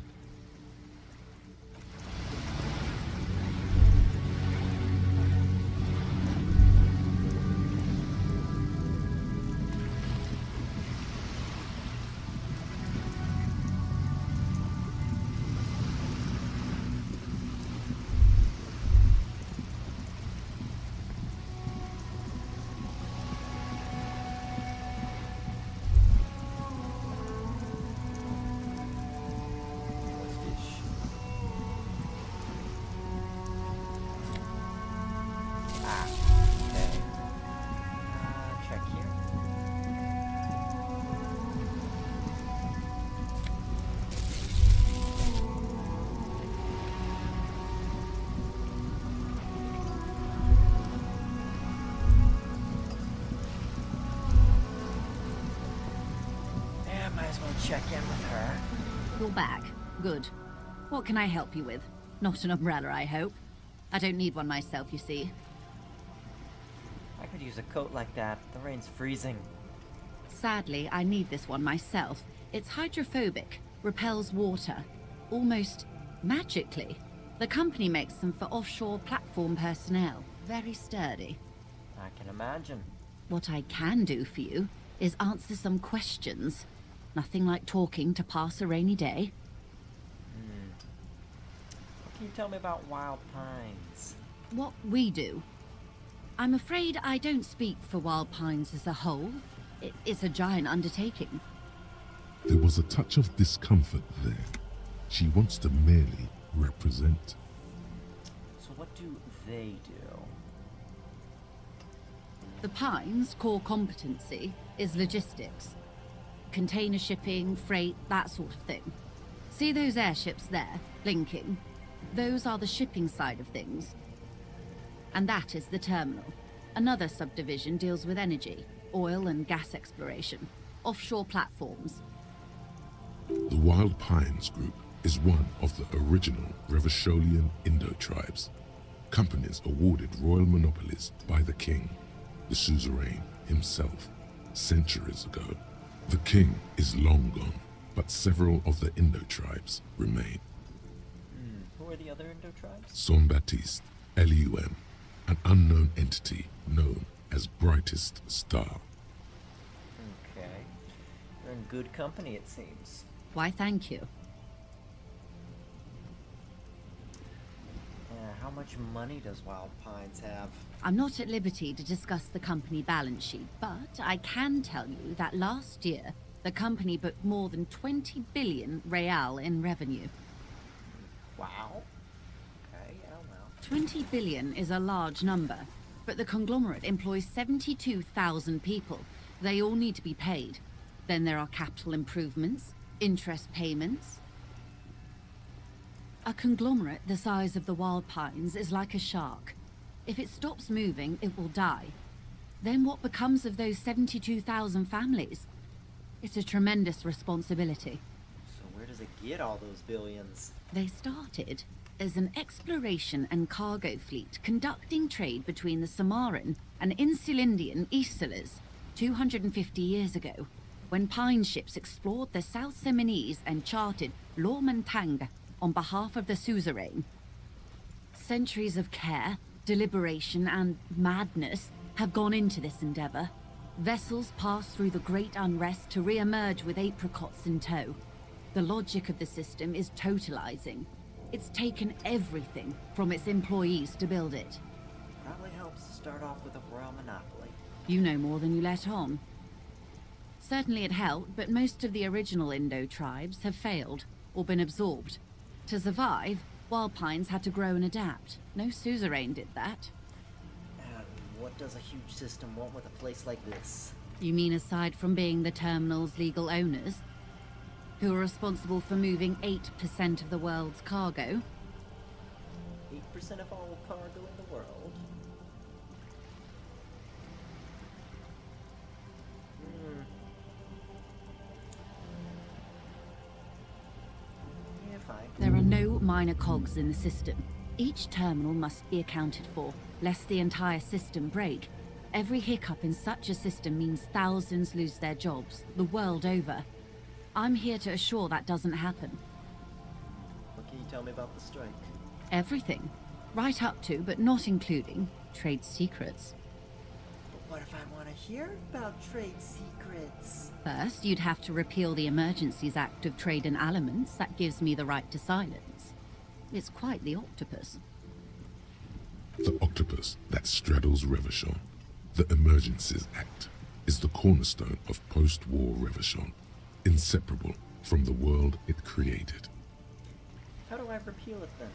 Check here. Yeah, might as well check in with her. You're back. Good. What can I help you with? Not an umbrella, I hope. I don't need one myself, you see. I could use a coat like that. The rain's freezing. Sadly, I need this one myself. It's hydrophobic, repels water, almost magically. The company makes them for offshore platform personnel. Very sturdy. I can imagine. What I can do for you is answer some questions. Nothing like talking to pass a rainy day. What can you tell me about Wild Pines? What we do. I'm afraid I don't speak for Wild Pines as a whole. It's a giant undertaking. There was a touch of discomfort there. She wants to merely represent. So what do they do? The Pines' core competency is logistics. Container shipping, freight, that sort of thing. See those airships there, blinking? Those are the shipping side of things. And that is the terminal. Another subdivision deals with energy, oil and gas exploration, offshore platforms. The Wild Pines Group is one of the original Revacholian Indo-tribes. Companies awarded royal monopolies by the king, the suzerain himself, centuries ago. The king is long gone, but several of the Indo-tribes remain. Who are the other Indo-tribes? Saint-Baptiste, LUM, an unknown entity known as Brightest Star. Okay. You're in good company, it seems. Why, thank you. How much money does Wild Pines have? I'm not at liberty to discuss the company balance sheet, but I can tell you that last year, the company booked more than 20 billion real in revenue. Wow. Okay, yeah, well. 20 billion is a large number, but the conglomerate employs 72,000 people. They all need to be paid. Then there are capital improvements, interest payments. A conglomerate the size of the Wild Pines is like a shark. If it stops moving, it will die. Then what becomes of those 72,000 families? It's a tremendous responsibility. So where does it get all those billions? They started as an exploration and cargo fleet conducting trade between the Samaran and Insulindian Isolas 250 years ago, when pine ships explored the South Seminese and charted Lomantang on behalf of the suzerain. Centuries of care, deliberation, and madness have gone into this endeavor. Vessels pass through the great unrest to re-emerge with apricots in tow. The logic of the system is totalizing. It's taken everything from its employees to build it. Probably helps to start off with a royal monopoly. You know more than you let on. Certainly it helped, but most of the original Indo tribes have failed or been absorbed. To survive, Wild Pines had to grow and adapt. No suzerain did that. And what does a huge system want with a place like this? You mean aside from being the terminal's legal owners, who are responsible for moving 8% of the world's cargo? 8% of all cargo in the world? Yeah, fine. There are no minor cogs in the system. Each terminal must be accounted for, lest the entire system break. Every hiccup in such a system means thousands lose their jobs, the world over. I'm here to assure that doesn't happen. What can you tell me about the strike? Everything. Right up to, but not including, trade secrets. But what if I want to hear about trade secrets? First, you'd have to repeal the Emergencies Act of Trade in Aliments that gives me the right to silence. It's quite the octopus. The octopus that straddles Revachol, the Emergencies Act, is the cornerstone of post-war Revachol, inseparable from the world it created. How do I repeal it then?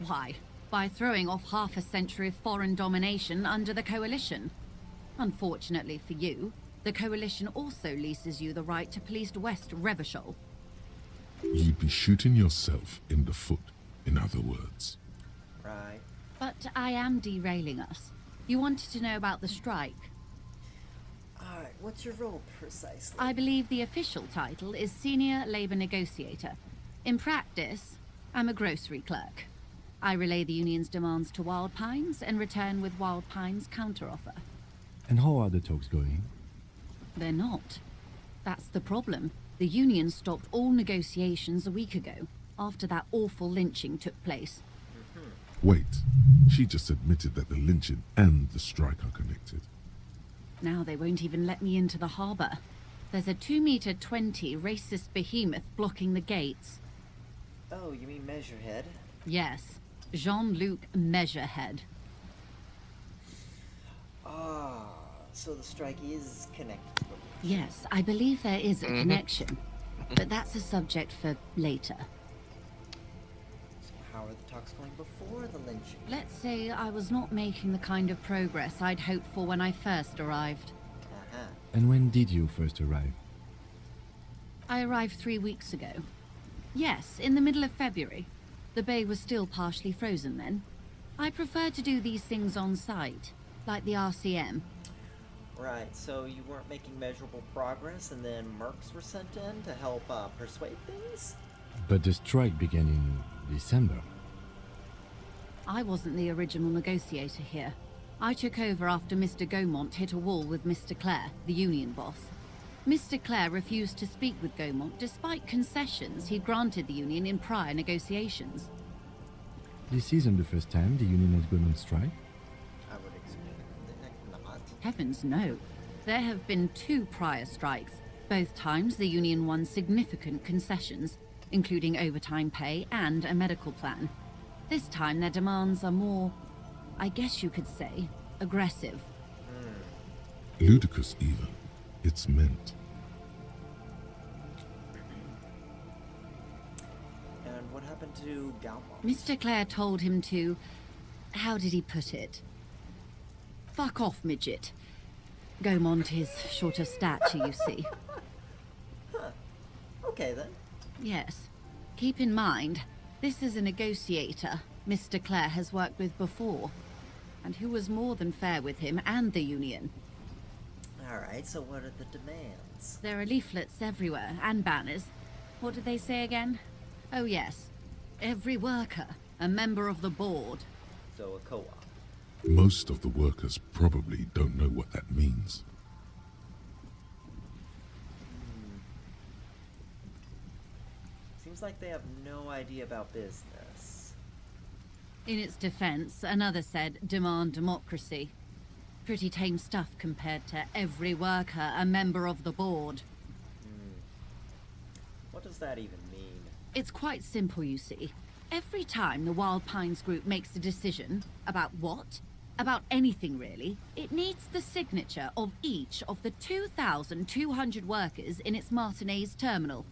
Why? By throwing off half a century of foreign domination under the Coalition. Unfortunately for you, the Coalition also leases you the right to police West Revachol. You'd be shooting yourself in the foot, in other words. Right. But I am derailing us. You wanted to know about the strike. Alright, what's your role precisely? I believe the official title is Senior Labor Negotiator. In practice, I'm a grocery clerk. I relay the union's demands to Wild Pines and return with Wild Pines' counteroffer. And how are the talks going? They're not. That's the problem. The union stopped all negotiations a week ago, after that awful lynching took place. Wait, she just admitted that the lynching and the strike are connected. Now they won't even let me into the harbour. There's a 2-meter-20 racist behemoth blocking the gates. Oh, you mean Measurehead? Yes, Jean-Luc Measurehead. Ah, so the strike is connected. Yes, I believe there is a connection, but that's a subject for later. So how are the talks going before the lynching? Let's say I was not making the kind of progress I'd hoped for when I first arrived. And when did you first arrive? I arrived 3 weeks ago. Yes, in the middle of February. The bay was still partially frozen then. I prefer to do these things on site, like the RCM. Right, so you weren't making measurable progress and then mercs were sent in to help persuade things? But the strike began in December. I wasn't the original negotiator here. I took over after Mr. Gaumont hit a wall with Mr. Clare, the union boss. Mr. Clare refused to speak with Gaumont despite concessions he'd granted the union in prior negotiations. This isn't the first time the union has gone on strike? I would expect not. Heavens no. There have been 2 prior strikes. Both times the union won significant concessions, including overtime pay and a medical plan. This time their demands are more, I guess you could say, aggressive. Ludicrous even. It's meant. And what happened to Gaumont? Mr. Clare told him to... how did he put it? Fuck off, midget. Gaumont is short of stature, you see. Huh. Okay then. Yes. Keep in mind, this is a negotiator Mr. Clare has worked with before, and who was more than fair with him and the union. Alright, so what are the demands? There are leaflets everywhere, and banners. What did they say again? Oh yes. Every worker, a member of the board. So a co-op. Most of the workers probably don't know what that means. Seems like they have no idea about business. In its defense, another said, demand democracy. Pretty tame stuff compared to every worker, a member of the board. What does that even mean? It's quite simple, you see. Every time the Wild Pines group makes a decision, about what? About anything really, it needs the signature of each of the 2,200 workers in its Martinez terminal.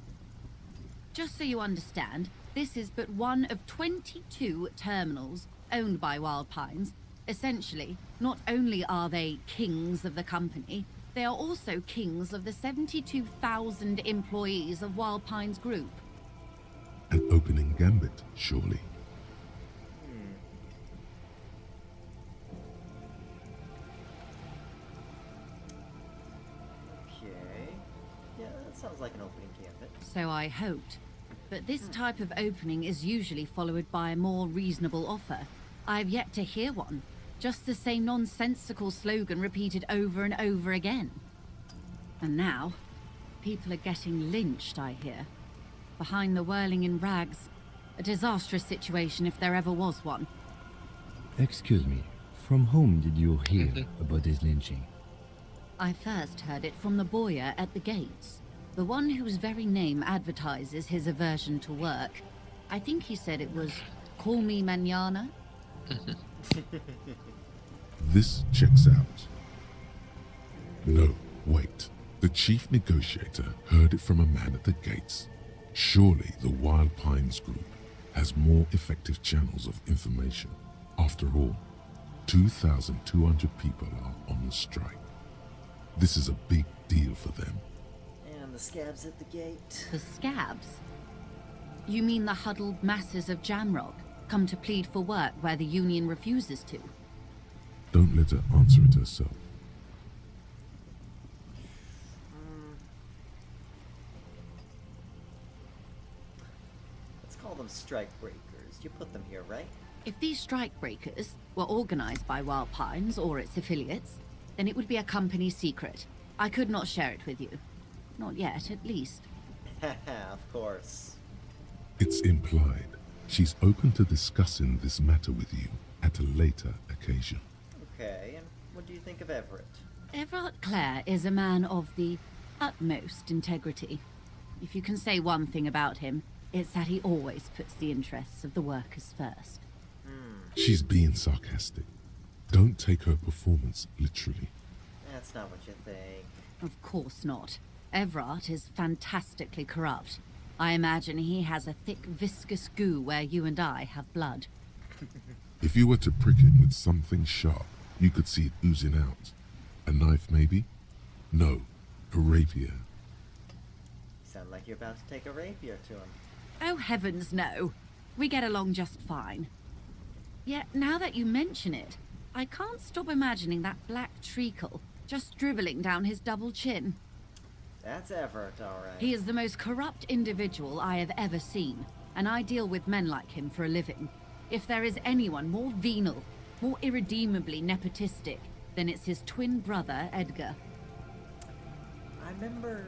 Just so you understand, this is but one of 22 terminals owned by Wild Pines. Essentially, not only are they kings of the company, they are also kings of the 72,000 employees of Wild Pines Group. An opening gambit, surely. Okay. Yeah, that sounds like an opening gambit. So I hoped. But this type of opening is usually followed by a more reasonable offer. I've yet to hear one. Just the same nonsensical slogan repeated over and over again. And now, people are getting lynched, I hear. Behind the whirling in rags. A disastrous situation if there ever was one. Excuse me, from whom did you hear about this lynching? I first heard it from the boyer at the gates. The one whose very name advertises his aversion to work. I think he said it was, call me mañana. This checks out. No, wait. The chief negotiator heard it from a man at the gates. Surely the Wild Pines Group has more effective channels of information. After all, 2,200 people are on the strike. This is a big deal for them. And the scabs at the gate. The scabs? You mean the huddled masses of Jamrock, come to plead for work where the union refuses to? Don't let her answer it herself. Let's call them strike breakers. You put them here, right? If these strike breakers were organized by Wild Pines or its affiliates, then it would be a company secret. I could not share it with you. Not yet, at least. Of course. It's implied. She's open to discussing this matter with you at a later occasion. Okay, and what do you think of Everett? Everett Clare is a man of the utmost integrity. If you can say one thing about him, it's that he always puts the interests of the workers first. She's being sarcastic. Don't take her performance literally. That's not what you think. Of course not. Everett is fantastically corrupt. I imagine he has a thick, viscous goo where you and I have blood. If you were to prick him with something sharp, you could see it oozing out. A knife, maybe? No, a rapier. You sound like you're about to take a rapier to him. Oh, heavens no. We get along just fine. Yet, now that you mention it, I can't stop imagining that black treacle just dribbling down his double chin. That's Everett, all right. He is the most corrupt individual I have ever seen, and I deal with men like him for a living. If there is anyone more venal, more irredeemably nepotistic, then it's his twin brother, Edgar. I remember...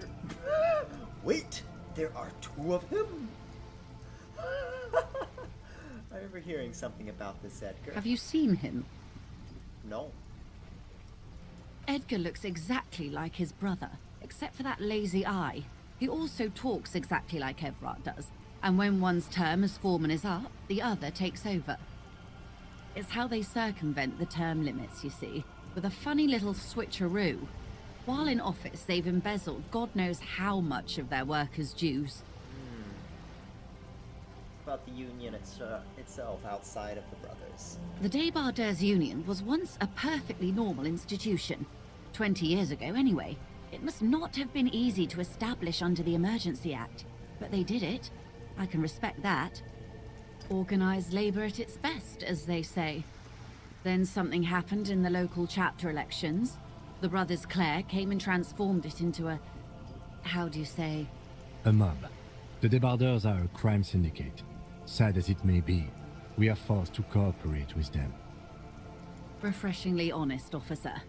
Wait! There are two of him? I remember hearing something about this Edgar. Have you seen him? No. Edgar looks exactly like his brother, except for that lazy eye. He also talks exactly like Everett does, and when one's term as foreman is up, the other takes over. It's how they circumvent the term limits, you see, with a funny little switcheroo. While in office, they've embezzled God knows how much of their workers' dues. About the union itself outside of the brothers. The Débardeurs Union was once a perfectly normal institution. 20 years ago, anyway. It must not have been easy to establish under the Emergency Act, but they did it. I can respect that. Organized labor at its best, as they say. Then something happened in the local chapter elections. The brothers Clare came and transformed it into a... how do you say? A mob. The Débardeurs are a crime syndicate. Sad as it may be, we are forced to cooperate with them. Refreshingly honest, officer.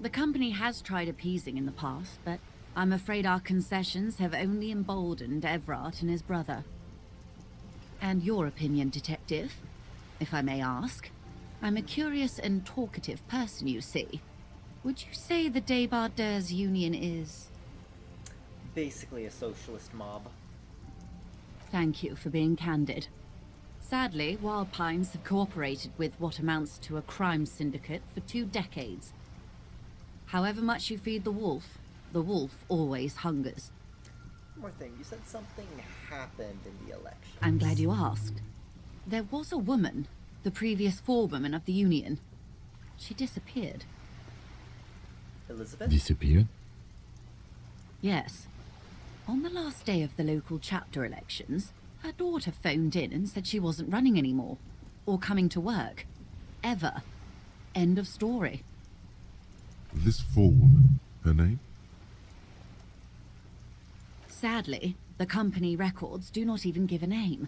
The company has tried appeasing in the past, but I'm afraid our concessions have only emboldened Everett and his brother. And your opinion, detective, if I may ask? I'm a curious and talkative person, you see. Would you say the Débardeurs Union is... basically a socialist mob. Thank you for being candid. Sadly, Wild Pines have cooperated with what amounts to a crime syndicate for 2 decades. However much you feed the wolf always hungers. One more thing, you said something happened in the election. I'm glad you asked. There was a woman, the previous forewoman of the union. She disappeared. Elizabeth? Disappeared? Yes. On the last day of the local chapter elections, her daughter phoned in and said she wasn't running anymore, or coming to work. Ever. End of story. This forewoman, her name? Sadly, the company records do not even give a name.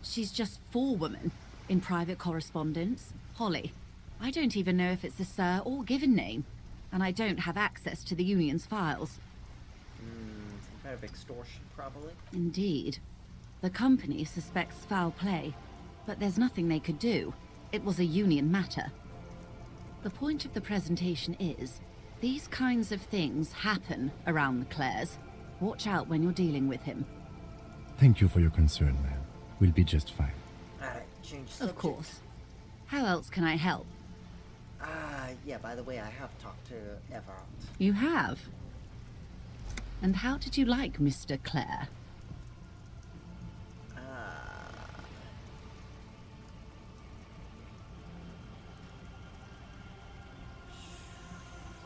She's just forewoman in private correspondence, Holly. I don't even know if it's a sir or given name, and I don't have access to the union's files. Some kind of extortion, probably? Indeed. The company suspects foul play, but there's nothing they could do. It was a union matter. The point of the presentation is, these kinds of things happen around the Clares. Watch out when you're dealing with him. Thank you for your concern, ma'am. We'll be just fine. Alright, change subject. Of course. How else can I help? Yeah, by the way, I have talked to Everett. You have? And how did you like Mr. Clare?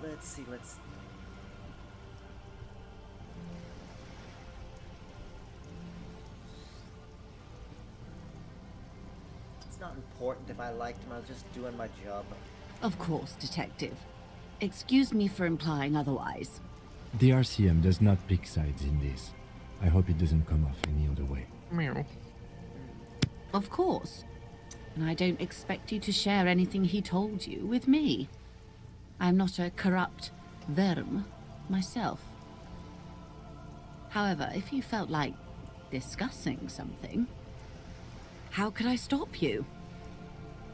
Let's see. It's not important if I liked him, I was just doing my job. Of course, detective. Excuse me for implying otherwise. The RCM does not pick sides in this. I hope it doesn't come off any other way. Meow. Of course. And I don't expect you to share anything he told you with me. I'm not a corrupt verm myself. However, if you felt like discussing something, how could I stop you?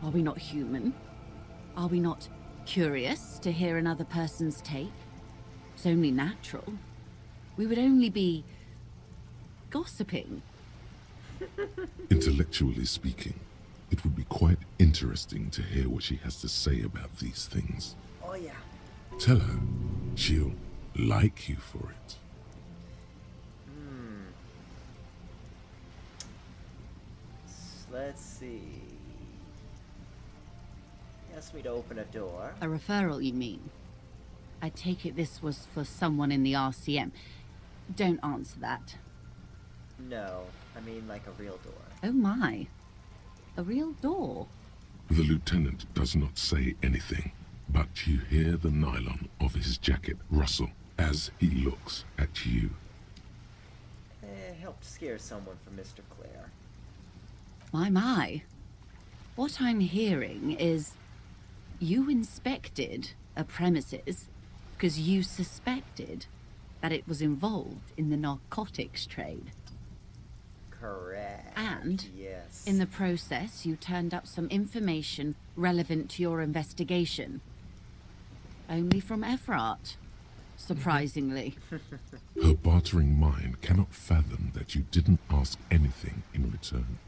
Are we not human? Are we not curious to hear another person's take? It's only natural. We would only be gossiping. Intellectually speaking, it would be quite interesting to hear what she has to say about these things. Oh yeah. Tell her she'll like you for it. let's see. He asked me to open a door. A referral, you mean? I take it this was for someone in the RCM. Don't answer that. No, I mean like a real door. Oh my. A real door? The lieutenant does not say anything, but you hear the nylon of his jacket rustle as he looks at you. Helped scare someone from Mr. Clare. My. What I'm hearing is you inspected a premises because you suspected that it was involved in the narcotics trade. Correct. And yes. in the process, you turned up some information relevant to your investigation. Only from Everard, surprisingly. Her bartering mind cannot fathom that you didn't ask anything in return.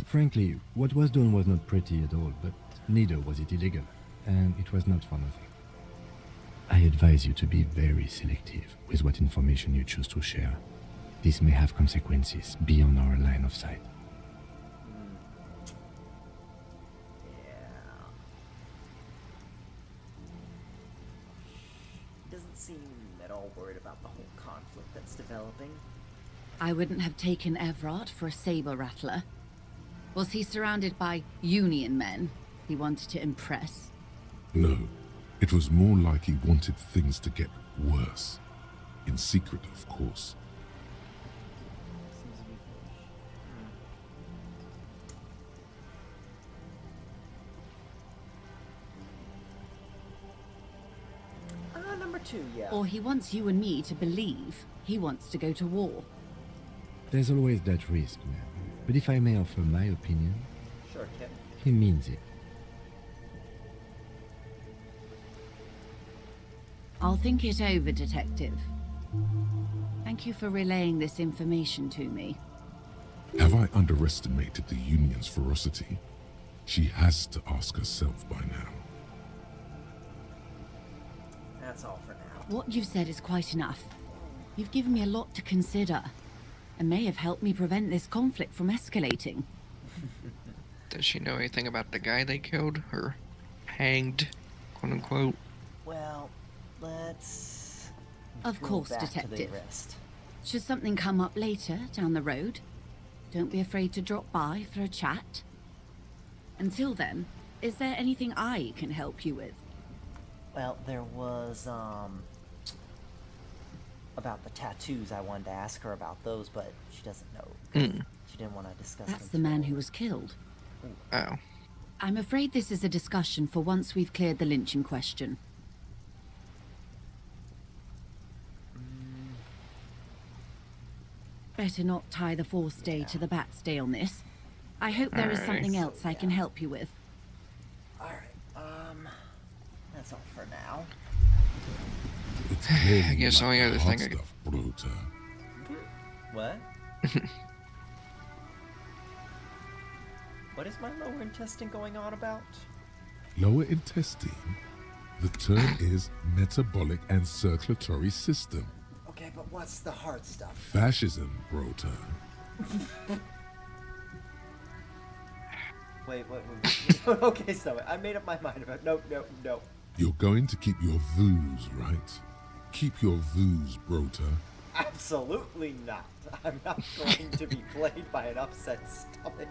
Frankly, what was done was not pretty at all, but neither was it illegal, and it was not for nothing. I advise you to be very selective with what information you choose to share. This may have consequences beyond our line of sight. He doesn't seem at all worried about the whole conflict that's developing. I wouldn't have taken Everard for a saber rattler. Was he surrounded by Union men he wanted to impress? No, it was more like he wanted things to get worse. In secret, of course. Number 2, yeah. Or he wants you and me to believe he wants to go to war. There's always that risk, man. But if I may offer my opinion, sure, Kip. He means it. I'll think it over, Detective. Thank you for relaying this information to me. Have I underestimated the Union's ferocity? She has to ask herself by now. That's all for now. What you've said is quite enough. You've given me a lot to consider, and may have helped me prevent this conflict from escalating. Does she know anything about the guy they killed, or hanged, quote unquote? Well, let's... Of go course, back Detective. to the rest. Should something come up later down the road, don't be afraid to drop by for a chat. Until then, is there anything I can help you with? Well, there was, about the tattoos. I wanted to ask her about those, but she doesn't know. She didn't want to discuss That's them the man who was killed. Oh. I'm afraid this is a discussion for once we've cleared the lynching question. Better not tie the forestay to the batstay on this. I hope there is something else I can help you with. Alright, that's all for now. I guess the only other thing I could... What? What is my lower intestine going on about? Lower intestine? The term is metabolic and circulatory system. Okay, but what's the hard stuff? Fascism, Brota. Wait. Okay, so I made up my mind about no. You're going to keep your vooz, right? Keep your vooz, Brota. Absolutely not. I'm not going to be played by an upset stomach.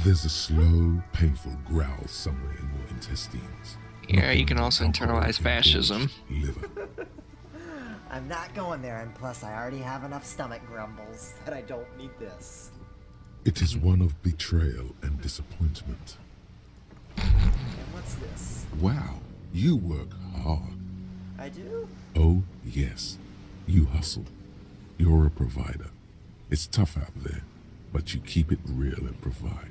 There's a slow, painful growl somewhere in your intestines. Yeah, you can also internalize fascism. Liver. I'm not going there, and plus I already have enough stomach grumbles that I don't need this. It is one of betrayal and disappointment. And what's this? Wow, you work hard. I do? Oh, yes. You hustle. You're a provider. It's tough out there, but you keep it real and provide.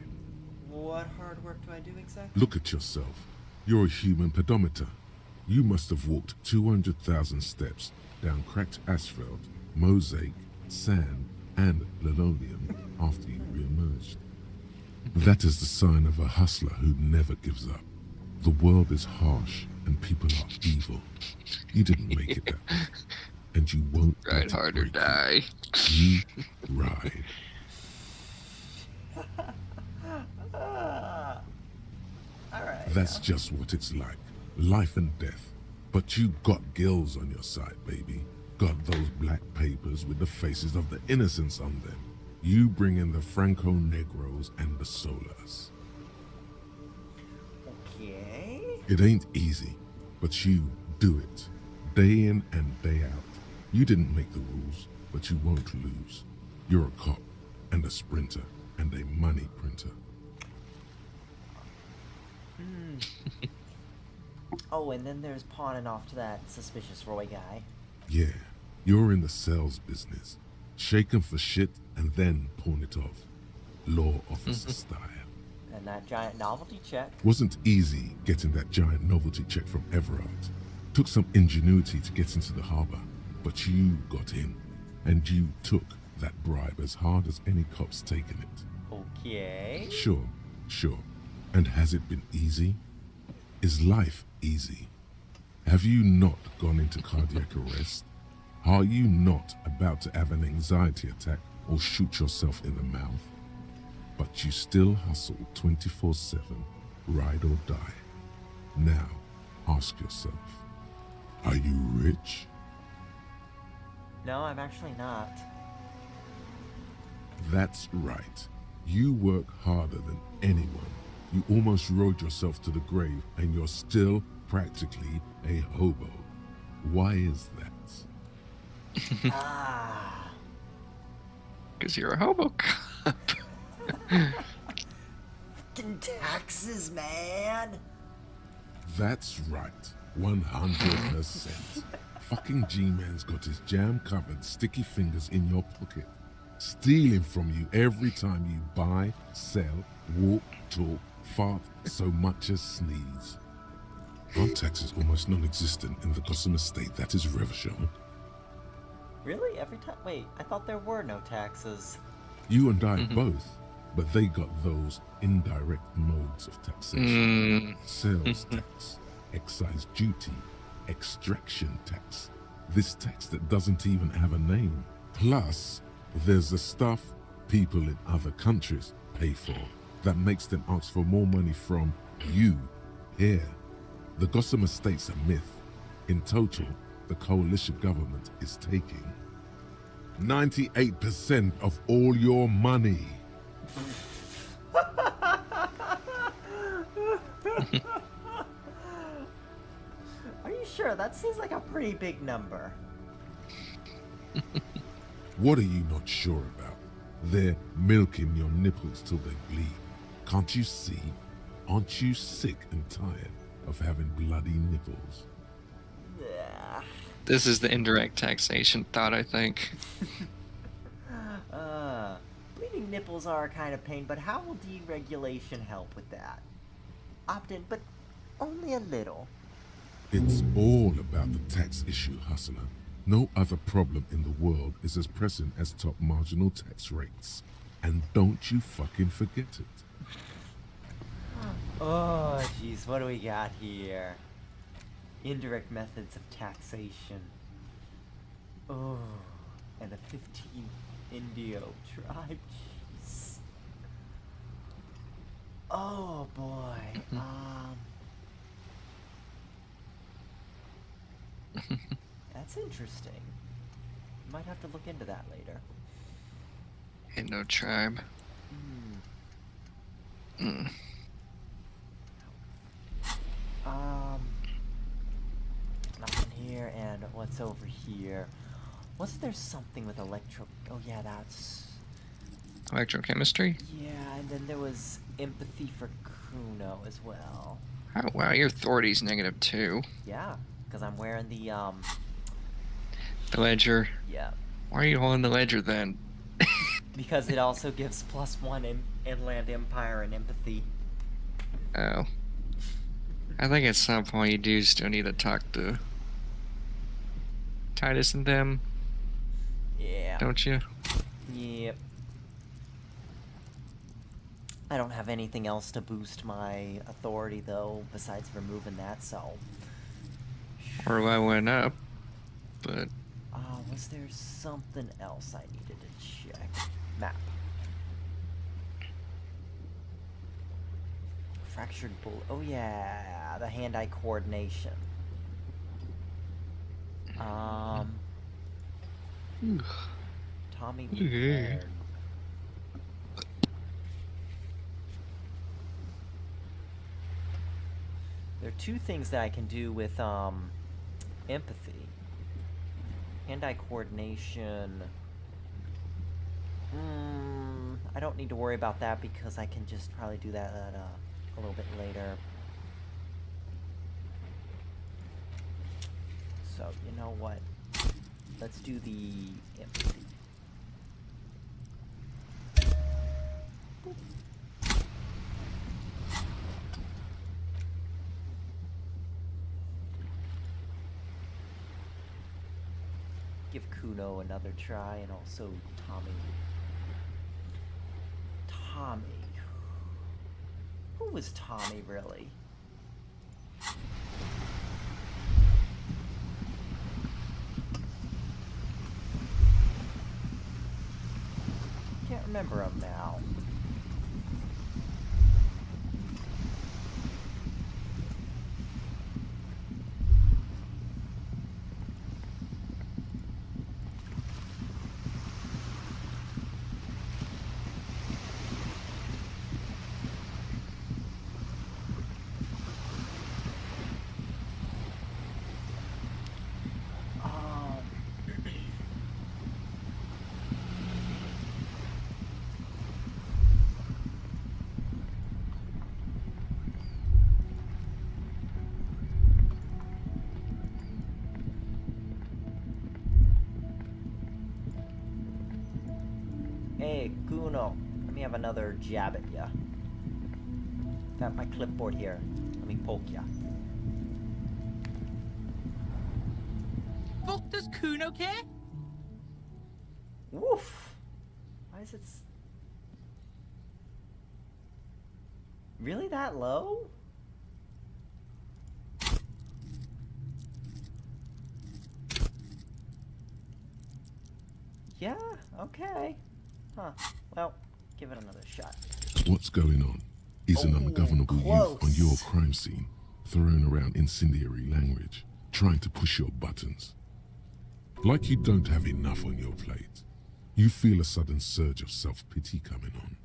What hard work do I do exactly? Look at yourself. You're a human pedometer. You must have walked 200,000 steps down cracked asphalt, mosaic, sand, and linoleum after you re-emerged. That is the sign of a hustler who never gives up. The world is harsh and people are evil. You didn't make it that way. And you won't ride hard or die. You ride. That's just what it's like. Life and death. But you got gills on your side, baby. Got those black papers with the faces of the innocents on them. You bring in the Franco Negros and the Solas. Okay. It ain't easy, but you do it. Day in and day out. You didn't make the rules, but you won't lose. You're a cop, and a sprinter, and a money printer. Oh, and then there's pawning off to that suspicious Roy guy. Yeah, you're in the sales business. Shake 'em for shit and then pawn it off. Law officer style. And that giant novelty check. Wasn't easy getting that giant novelty check from Everard. Took some ingenuity to get into the harbor, but you got in, and you took that bribe as hard as any cop's taken it. Okay. Sure. And has it been easy? Is life easy? Have you not gone into cardiac arrest? Are you not about to have an anxiety attack or shoot yourself in the mouth? But you still hustle 24/7, ride or die. Now, ask yourself, are you rich? No, I'm actually not. That's right. You work harder than anyone. You almost rode yourself to the grave, and you're still practically a hobo. Why is that? Because you're a hobo cop. Fucking taxes, man. That's right. 100%. Fucking G-Man's got his jam-covered sticky fingers in your pocket, stealing from you every time you buy, sell, walk, talk, fart, so much as sneeze. Aren't taxes almost non-existent in the Gotham estate that is Revachon? Really? Every time? Wait, I thought there were no taxes. You and I both, but they got those indirect modes of taxation. Sales tax, excise duty, extraction tax. This tax that doesn't even have a name. Plus, there's the stuff people in other countries pay for that makes them ask for more money from you here. The Gotham estate's a myth. In total, the coalition government is taking 98% of all your money. Are you sure? That seems like a pretty big number. What are you not sure about? They're milking your nipples till they bleed. Can't you see? Aren't you sick and tired of having bloody nipples? This is the indirect taxation thought, I think. Bleeding nipples are a kind of pain, but how will deregulation help with that? Opt in, but only a little. It's all about the tax issue, hustler. No other problem in the world is as pressing as top marginal tax rates. And don't you fucking forget it. Oh, jeez, what do we got here? Indirect methods of taxation. Oh, and a 15 Indio tribe. Jeez. Oh boy. That's interesting. Might have to look into that later. Indo tribe. Nothing here, and what's over here? Wasn't there something with electro... Oh yeah, that's... Electrochemistry? Yeah, and then there was empathy for Kuno as well. Oh, wow, your authority's -2. Yeah, because I'm wearing the, The ledger? Yeah. Why are you holding the ledger, then? Because it also gives +1 in Inland Empire and empathy. Oh. I think at some point you do still need to talk to Titus and them. Yeah. Don't you? Yep. I don't have anything else to boost my authority, though, besides removing that, so... Or I went up, but... was there something else I needed to check? Map. Fractured bull. Oh yeah, the hand-eye coordination. Tommy Lee. There are two things that I can do with empathy. Hand-eye coordination. I don't need to worry about that because I can just probably do that a little bit later. So, you know what? Let's do the empathy. Give Kuno another try, and also Tommy. Tommy. Who was Tommy, really? Can't remember him now. Hey, Kuno, let me have another jab at ya. Got my clipboard here. Let me poke ya. Fuck does Kuno care? Woof! Why is it... Really that low? Yeah, okay. Huh. Well, give it another shot. What's going on? Is an ungovernable youth on your crime scene, throwing around incendiary language, trying to push your buttons. Like you don't have enough on your plate. You feel a sudden surge of self-pity coming on.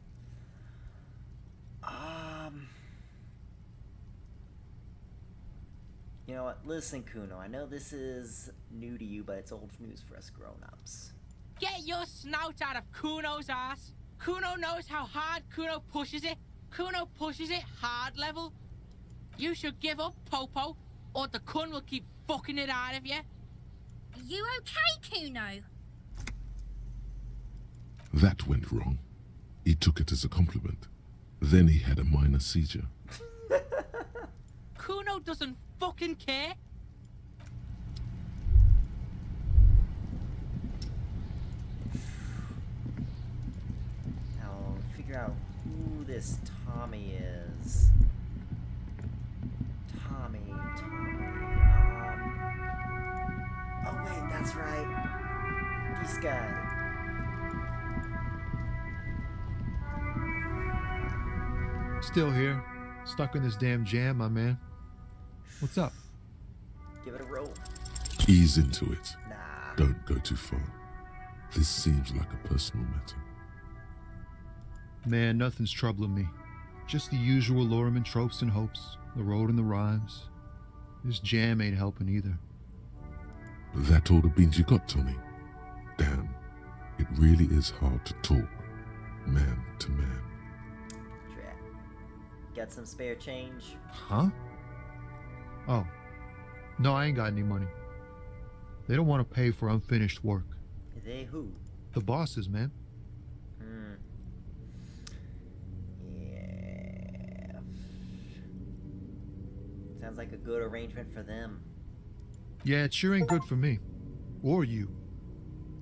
You know what? Listen, Kuno, I know this is new to you, but it's old news for us grown-ups. Get your snout out of Kuno's ass. Kuno knows how hard Kuno pushes it. Kuno pushes it hard level. You should give up, Popo, or the Kun will keep fucking it out of you. You okay, Kuno? That went wrong. He took it as a compliment. Then he had a minor seizure. Kuno doesn't fucking care. Now, figure out who this Tommy is. Tommy. Oh wait, that's right. This guy. Still here, stuck in this damn jam, my man. What's up? Give it a roll. Ease into it. Nah. Don't go too far. This seems like a personal matter. Man, nothing's troubling me. Just the usual Lorman tropes and hopes, the road and the rhymes. This jam ain't helping either. That all the beans you got, Tommy? Damn, it really is hard to talk, man to man. Got some spare change? Huh? Oh. No, I ain't got any money. They don't want to pay for unfinished work. They who? The bosses, man. Yeah. Sounds like a good arrangement for them. Yeah, it sure ain't good for me. Or you.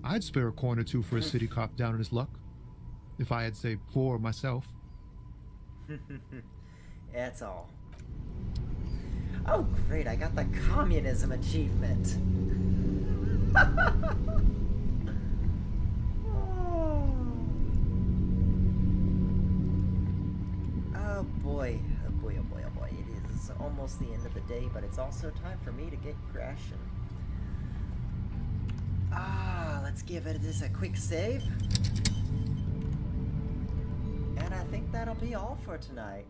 I'd spare a coin or two for a city cop down in his luck. If I had, say, 4 myself. That's all. Oh, great, I got the communism achievement. Oh boy, boy, oh boy, oh boy. It is almost the end of the day, but it's also time for me to get crashing. Let's give it this a quick save. And I think that'll be all for tonight.